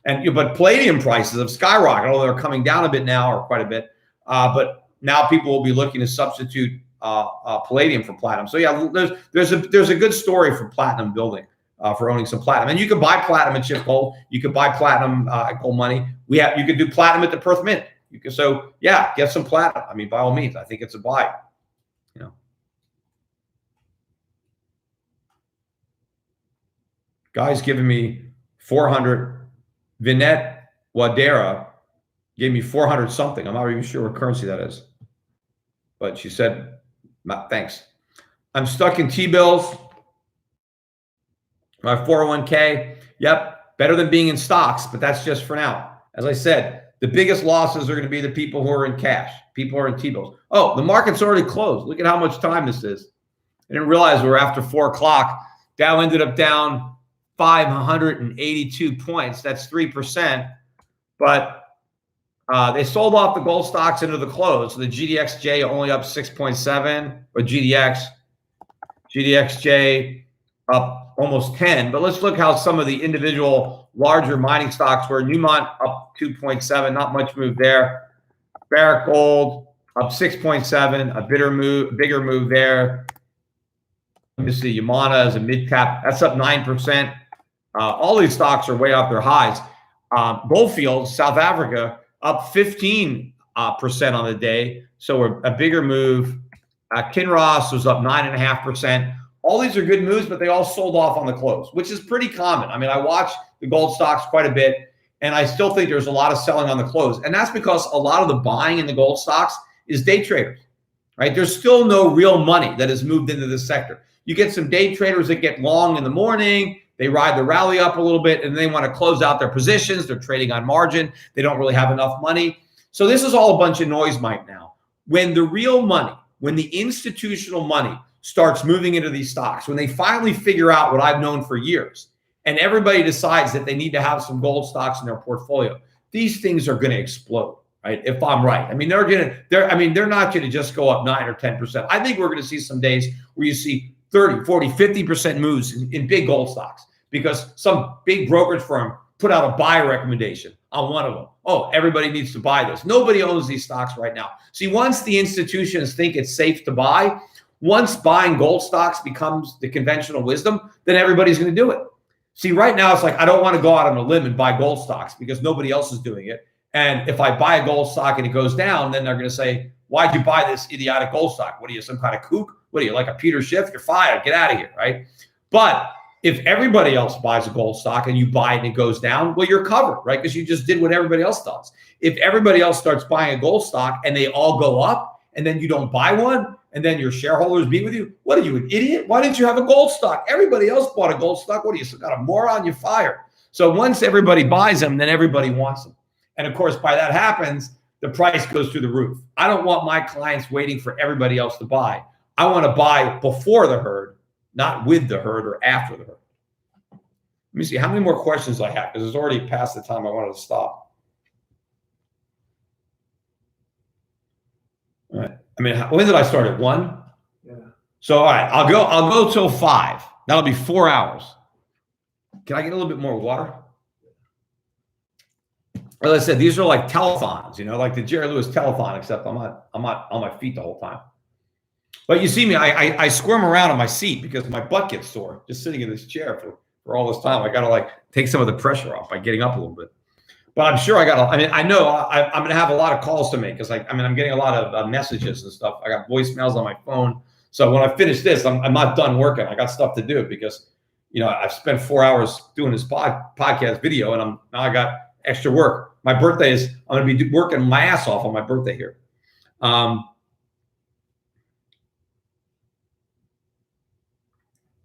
But palladium prices have skyrocketed, although they're coming down a bit now, or quite a bit. But now people will be looking to substitute palladium for platinum. So yeah, there's a good story for platinum building. For owning some platinum, and you can buy platinum at Chip Gold. You can buy platinum at Gold Money. You could do platinum at the Perth Mint. So yeah, get some platinum. I mean, by all means, I think it's a buy. Guy's giving me 400. Vinette Wadera gave me 400 something. I'm not even sure what currency that is, but she said, thanks. I'm stuck in T-bills. My 401k, yep, better than being in stocks, but that's just for now. As I said, the biggest losses are going to be the people who are in cash. People who are in T-bills. Oh, the market's already closed. Look at how much time this is. I didn't realize we were after 4 o'clock. Dow ended up down 582 points. That's 3%. But they sold off the gold stocks into the close. So the GDXJ only up 6.7, or GDXJ up almost 10. But let's look how some of the individual larger mining stocks were. Newmont up 2.7, not much move there. Barrick Gold up 6.7, a bigger move there. Let me see, Yamana is a mid cap, that's up 9%. All these stocks are way off their highs. Goldfields, South Africa, up 15% on the day, so a bigger move. Kinross was up 9.5%. All these are good moves, but they all sold off on the close, which is pretty common. I mean, I watch the gold stocks quite a bit, and I still think there's a lot of selling on the close. And that's because a lot of the buying in the gold stocks is day traders, right? There's still no real money that has moved into this sector. You get some day traders that get long in the morning, they ride the rally up a little bit, and they want to close out their positions. They're trading on margin. They don't really have enough money. So this is all a bunch of noise right now. When the real money, when the institutional money starts moving into these stocks, when they finally figure out what I've known for years, and everybody decides that they need to have some gold stocks in their portfolio, these things are going to explode, right? If I'm right. I mean, they're not going to just go up 9 or 10%. I think we're going to see some days where you see 30, 40, 50% moves in big gold stocks because some big brokerage firm put out a buy recommendation on one of them. Oh, everybody needs to buy this. Nobody owns these stocks right now. See, once the institutions think it's safe to buy, once buying gold stocks becomes the conventional wisdom, then everybody's going to do it. See, right now it's like, I don't want to go out on a limb and buy gold stocks because nobody else is doing it. And if I buy a gold stock and it goes down, then they're going to say, why'd you buy this idiotic gold stock? What are you, some kind of kook? What are you, like a Peter Schiff? You're fired. Get out of here, right? But if everybody else buys a gold stock and you buy it and it goes down, well, you're covered, right? Because you just did what everybody else does. If everybody else starts buying a gold stock and they all go up and then you don't buy one and then your shareholders meet with you, what are you, an idiot? Why didn't you have a gold stock? Everybody else bought a gold stock. What are you, got a moron? You're fired. So once everybody buys them, then everybody wants them. And of course, by that happens, the price goes through the roof. I don't want my clients waiting for everybody else to buy. I want to buy before the herd, not with the herd or after the herd. Let me see how many more questions I have because it's already past the time I wanted to stop. All right. I mean, when did I start at 1? Yeah. So all right, I'll go till 5. That'll be 4 hours. Can I get a little bit more water? As I said, these are like telethons, you know, like the Jerry Lewis telethon, except I'm not on my feet the whole time. But you see me, I squirm around on my seat because my butt gets sore just sitting in this chair for all this time. I got to like take some of the pressure off by getting up a little bit. But I'm sure I know I'm going to have a lot of calls to make because I'm getting a lot of messages and stuff. I got voicemails on my phone. So when I finish this, I'm not done working. I got stuff to do because, you know, I've spent 4 hours doing this podcast video and now I got extra work. My birthday is, I'm going to be working my ass off on my birthday here.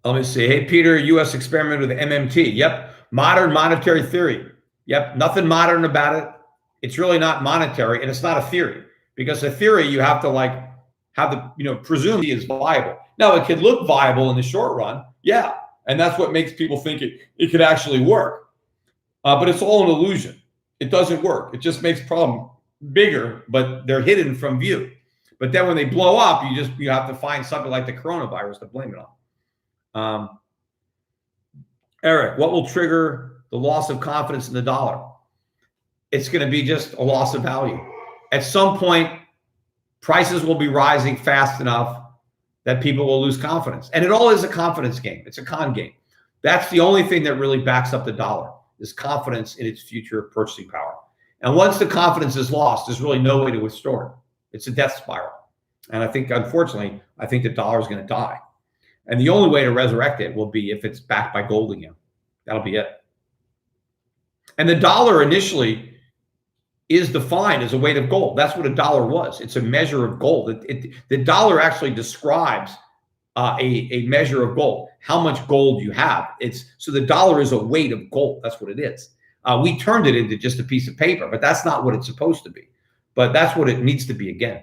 Let me see. Hey, Peter, U.S. experiment with MMT. Yep. Modern monetary theory. Yep. Nothing modern about it. It's really not monetary and it's not a theory because a theory you have to like have the, you know, presume it is viable. Now it could look viable in the short run. Yeah. And that's what makes people think it could actually work. But it's all an illusion. It doesn't work. It just makes problem bigger, but they're hidden from view. But then when they blow up, you have to find something like the coronavirus to blame it on. Eric, what will trigger the loss of confidence in the dollar? It's going to be just a loss of value. At some point, prices will be rising fast enough that people will lose confidence. And it all is a confidence game. It's a con game. That's the only thing that really backs up the dollar, is confidence in its future purchasing power. And once the confidence is lost, there's really no way to restore it. It's a death spiral. And I think, unfortunately, the dollar is going to die. And the only way to resurrect it will be if it's backed by gold again. That'll be it. And the dollar initially is defined as a weight of gold. That's what a dollar was. It's a measure of gold. The dollar actually describes a measure of gold. How much gold you have. So the dollar is a weight of gold. That's what it is. We turned it into just a piece of paper, but that's not what it's supposed to be. But that's what it needs to be again.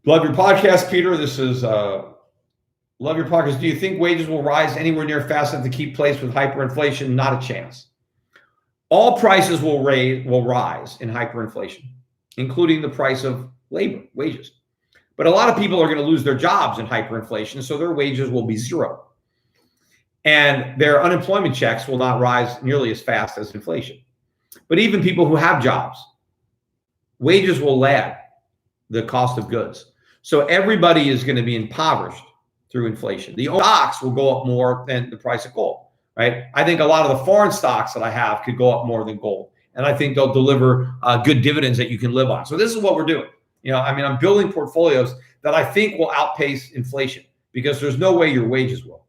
Love your podcast, Peter. This is love your podcast. Do you think wages will rise anywhere near fast enough to keep pace with hyperinflation? Not a chance. All prices will rise in hyperinflation, including the price of labor, wages. But a lot of people are going to lose their jobs in hyperinflation, so their wages will be zero. And their unemployment checks will not rise nearly as fast as inflation. But even people who have jobs, wages will lag the cost of goods. So everybody is going to be impoverished through inflation. The stocks will go up more than the price of gold, right? I think a lot of the foreign stocks that I have could go up more than gold. And I think they'll deliver good dividends that you can live on. So this is what we're doing. I'm building portfolios that I think will outpace inflation because there's no way your wages will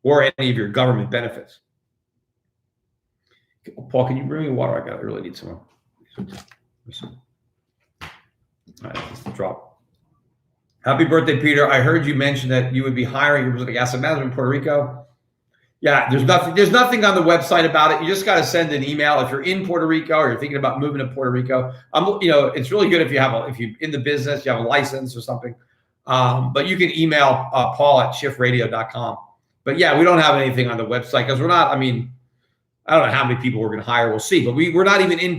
or any of your government benefits. Paul, can you bring me water? I really need some more. All right, let's drop. Happy birthday, Peter. I heard you mention that you would be hiring like asset management in Puerto Rico. Yeah, there's nothing on the website about it. You just got to send an email if you're in Puerto Rico or you're thinking about moving to Puerto Rico. It's really good if you're in the business, you have a license or something. But you can email Paul at shiftradio.com. But yeah, we don't have anything on the website because we're not. I don't know how many people we're going to hire. We'll see. But we're not even in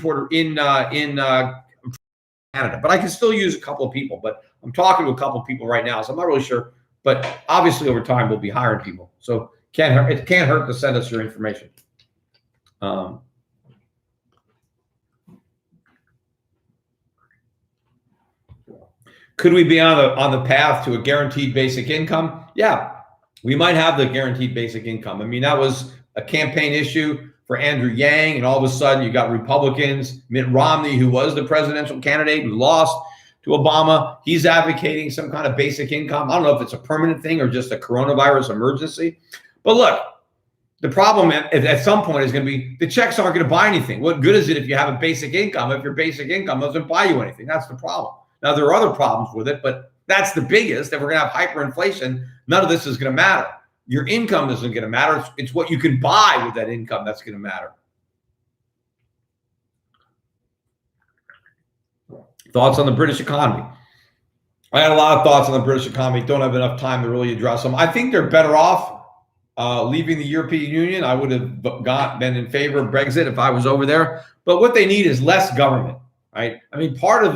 Canada. But I can still use a couple of people. But I'm talking to a couple of people right now, so I'm not really sure. But obviously, over time, we'll be hiring people. So it can't hurt to send us your information. Could we be on the path to a guaranteed basic income? Yeah, we might have the guaranteed basic income. That was a campaign issue for Andrew Yang, and all of a sudden you got Republicans, Mitt Romney, who was the presidential candidate who lost to Obama. He's advocating some kind of basic income. I don't know if it's a permanent thing or just a coronavirus emergency. But look, the problem at some point is going to be the checks aren't going to buy anything. What good is it if you have a basic income if your basic income doesn't buy you anything? That's the problem. Now, there are other problems with it, but that's the biggest. If we're going to have hyperinflation, none of this is going to matter. Your income isn't going to matter. It's what you can buy with that income that's going to matter. Thoughts on the British economy? I had a lot of thoughts on the British economy. Don't have enough time to really address them. I think they're better off leaving the European Union. I would have been in favor of Brexit if I was over there. But what they need is less government, right? Part of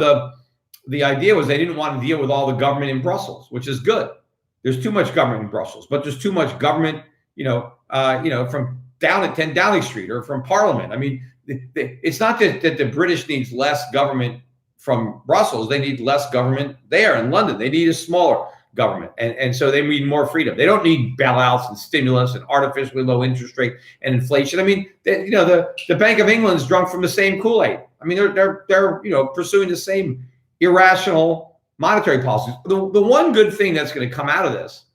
the idea was they didn't want to deal with all the government in Brussels, which is good. There's too much government in Brussels, but there's too much government, from down at 10 Downing Street or from Parliament. It's not that the British needs less government from Brussels. They need less government there in London. They need a smaller government. And so they need more freedom. They don't need bailouts and stimulus and artificially low interest rate and inflation. The Bank of England's drunk from the same Kool-Aid. They're pursuing the same irrational monetary policies. The one good thing that's going to come out of this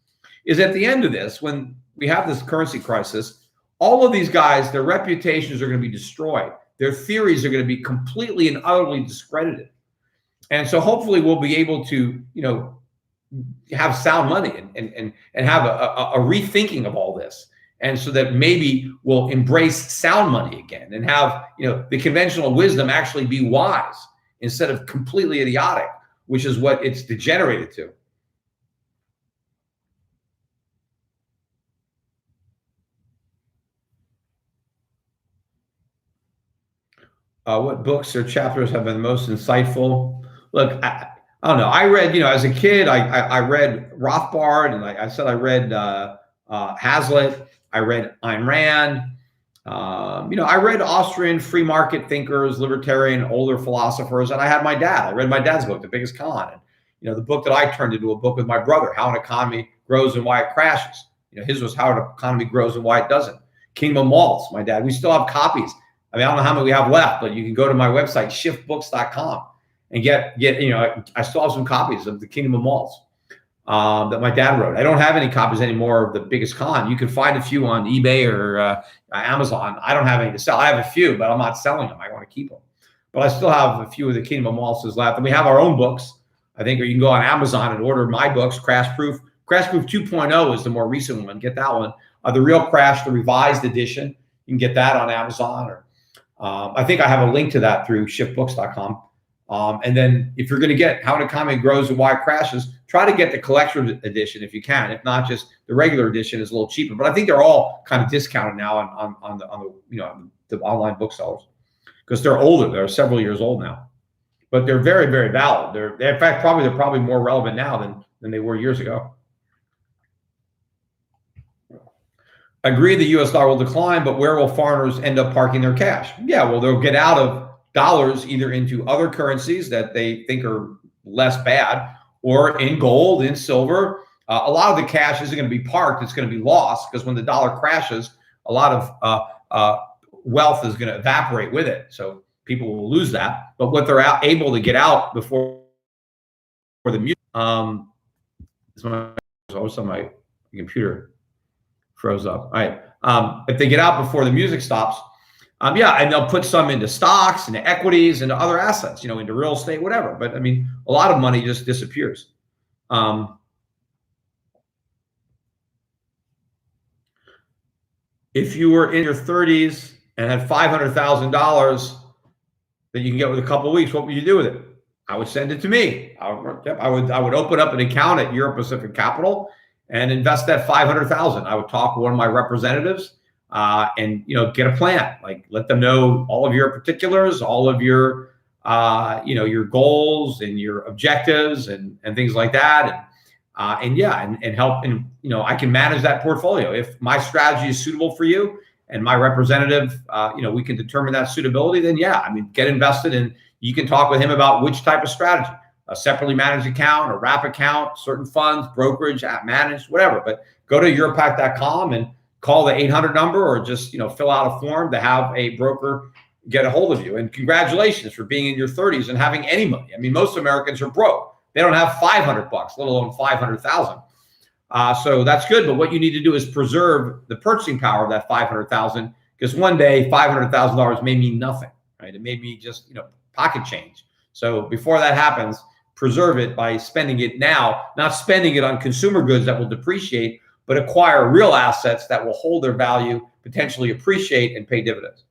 is at the end of this, when we have this currency crisis, all of these guys, their reputations are going to be destroyed. Their theories are going to be completely and utterly discredited. And so hopefully we'll be able to, have sound money and have a rethinking of all this. And so that maybe we'll embrace sound money again and have, the conventional wisdom actually be wise instead of completely idiotic, which is what it's degenerated to. What books or chapters have been the most insightful? Look, I don't know. I read, as a kid, I read Rothbard, and I said I read Hazlitt. I read Ayn Rand. I read Austrian free market thinkers, libertarian, older philosophers, and I had my dad. I read my dad's book, The Biggest Con. And, the book that I turned into a book with my brother, How an Economy Grows and Why It Crashes. His was How an Economy Grows and Why It Doesn't. Kingdom of Maltz, my dad. We still have copies. I don't know how many we have left, but you can go to my website, shiftbooks.com, and get I still have some copies of The Kingdom of Maltz that my dad wrote. I don't have any copies anymore of The Biggest Con. You can find a few on eBay or Amazon. I don't have any to sell. I have a few, but I'm not selling them. I want to keep them. But I still have a few of The Kingdom of Maltz left. And we have our own books. I think, or you can go on Amazon and order my books, Crash Proof. Crash Proof 2.0 is the more recent one. Get that one. The Real Crash, the revised edition. You can get that on Amazon, or I think I have a link to that through shiftbooks.com. And then if you're going to get How an Economy Grows and Why It Crashes, try to get the collector's edition if you can. If not, just the regular edition is a little cheaper. But I think they're all kind of discounted now on the online booksellers because they're older. They're several years old now, but they're very, very valid. They're in fact they're probably more relevant now than they were years ago. Agree the U.S. dollar will decline, but where will foreigners end up parking their cash? Yeah, well, they'll get out of dollars either into other currencies that they think are less bad, or in gold, in silver. A lot of the cash isn't going to be parked. It's going to be lost because when the dollar crashes, a lot of wealth is going to evaporate with it. So people will lose that. But what they're able to get out before the music, also my computer froze up. All right. If they get out before the music stops, yeah, and they'll put some into stocks, into equities, into other assets, into real estate, whatever. But I mean, a lot of money just disappears. If you were in your 30s and had $500,000 that you can get with a couple of weeks, what would you do with it? I would send it to me. I would open up an account at Europe Pacific Capital and invest that $500,000. I would talk to one of my representatives and get a plan. Like, let them know all of your particulars, all of your your goals and your objectives and things like that. And help. And I can manage that portfolio. If my strategy is suitable for you and my representative, we can determine that suitability, then yeah, I mean, get invested, and you can talk with him about which type of strategy. A separately managed account, a wrap account, certain funds, brokerage, app managed, whatever. But go to europac.com and call the 800 number, or just fill out a form to have a broker get a hold of you. And congratulations for being in your 30s and having any money. I mean, most Americans are broke. They don't have $500, let alone 500,000. So that's good. But what you need to do is preserve the purchasing power of that 500,000, because one day $500,000 may mean nothing, right? It may be just pocket change. So before that happens, preserve it by spending it now, not spending it on consumer goods that will depreciate, but acquire real assets that will hold their value, potentially appreciate, and pay dividends.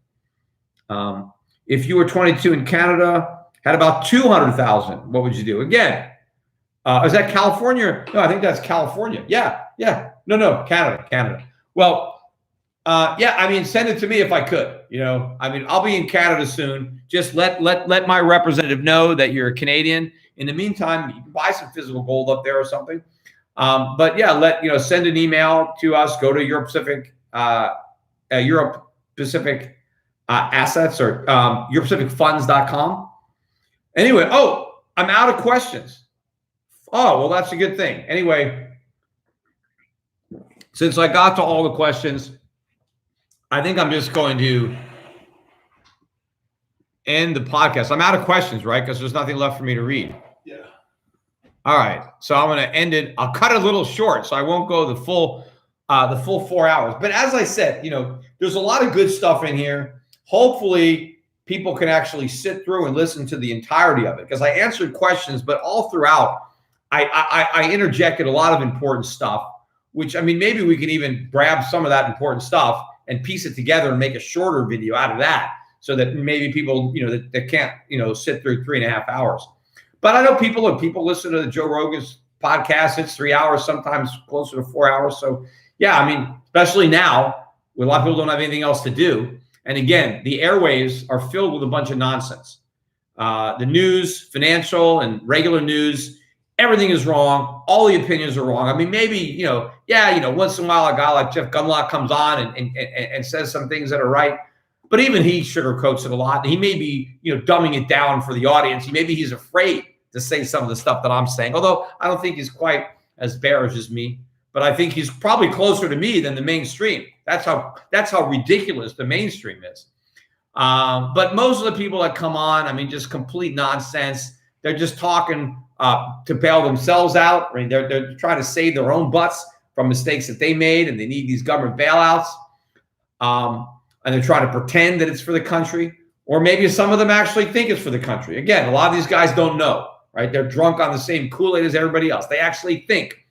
If you were 22 in Canada, had about 200,000, what would you do? Again, is that California? No, I think that's California. Yeah. No, Canada. Well, yeah, I mean, send it to me if I could. I mean, I'll be in Canada soon. Just let my representative know that you're a Canadian. In the meantime, you can buy some physical gold up there or something. But yeah, send an email to us. Go to Europe Pacific Assets, or EuropaCificFunds.com. Anyway, I'm out of questions. Oh, well, that's a good thing. Anyway, since I got to all the questions, I think I'm just going to end the podcast. I'm out of questions, right? Because there's nothing left for me to read. Yeah. All right. So I'm going to end it. I'll cut it a little short, so I won't go the full 4 hours. But as I said, there's a lot of good stuff in here. Hopefully, people can actually sit through and listen to the entirety of it, because I answered questions, but all throughout, I interjected a lot of important stuff, which, I mean, maybe we can even grab some of that important stuff and piece it together and make a shorter video out of that, so that maybe people, that can't, sit through 3.5 hours. But I know people listen to the Joe Rogan's podcast. It's 3 hours, sometimes closer to 4 hours. So yeah, I mean, especially now, when a lot of people don't have anything else to do. And again, the airwaves are filled with a bunch of nonsense. The news, financial and regular news, everything is wrong. All the opinions are wrong. I mean, maybe, once in a while a guy like Jeff Gundlach comes on and says some things that are right. But even he sugarcoats it a lot. He may be, dumbing it down for the audience. Maybe he's afraid to say some of the stuff that I'm saying, although I don't think he's quite as bearish as me. But I think he's probably closer to me than the mainstream. That's how ridiculous the mainstream is. But most of the people that come on, I mean, just complete nonsense. They're just talking to bail themselves out. I mean, they're trying to save their own butts from mistakes that they made, and they need these government bailouts. And they're trying to pretend that it's for the country, or maybe some of them actually think it's for the country. Again, a lot of these guys don't know, right? They're drunk on the same Kool-Aid as everybody else. They actually think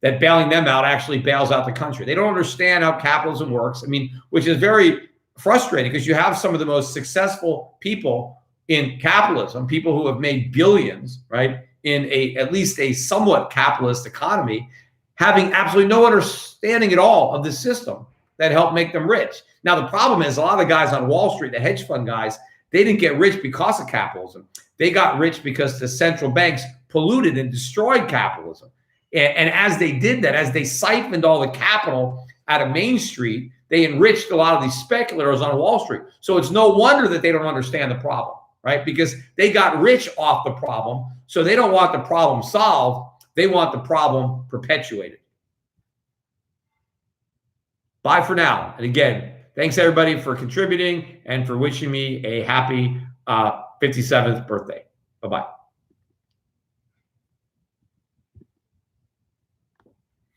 that bailing them out actually bails out the country. They don't understand how capitalism works. I mean, which is very frustrating because you have some of the most successful people in capitalism, people who have made billions, right, in at least a somewhat capitalist economy, having absolutely no understanding at all of the system that helped make them rich. Now, the problem is a lot of the guys on Wall Street, the hedge fund guys, they didn't get rich because of capitalism. They got rich because the central banks polluted and destroyed capitalism. And as they did that, as they siphoned all the capital out of Main Street, they enriched a lot of these speculators on Wall Street. So it's no wonder that they don't understand the problem, right? Because they got rich off the problem. So they don't want the problem solved. They want the problem perpetuated. Bye for now. And again, thanks everybody for contributing and for wishing me a happy 57th birthday. Bye-bye.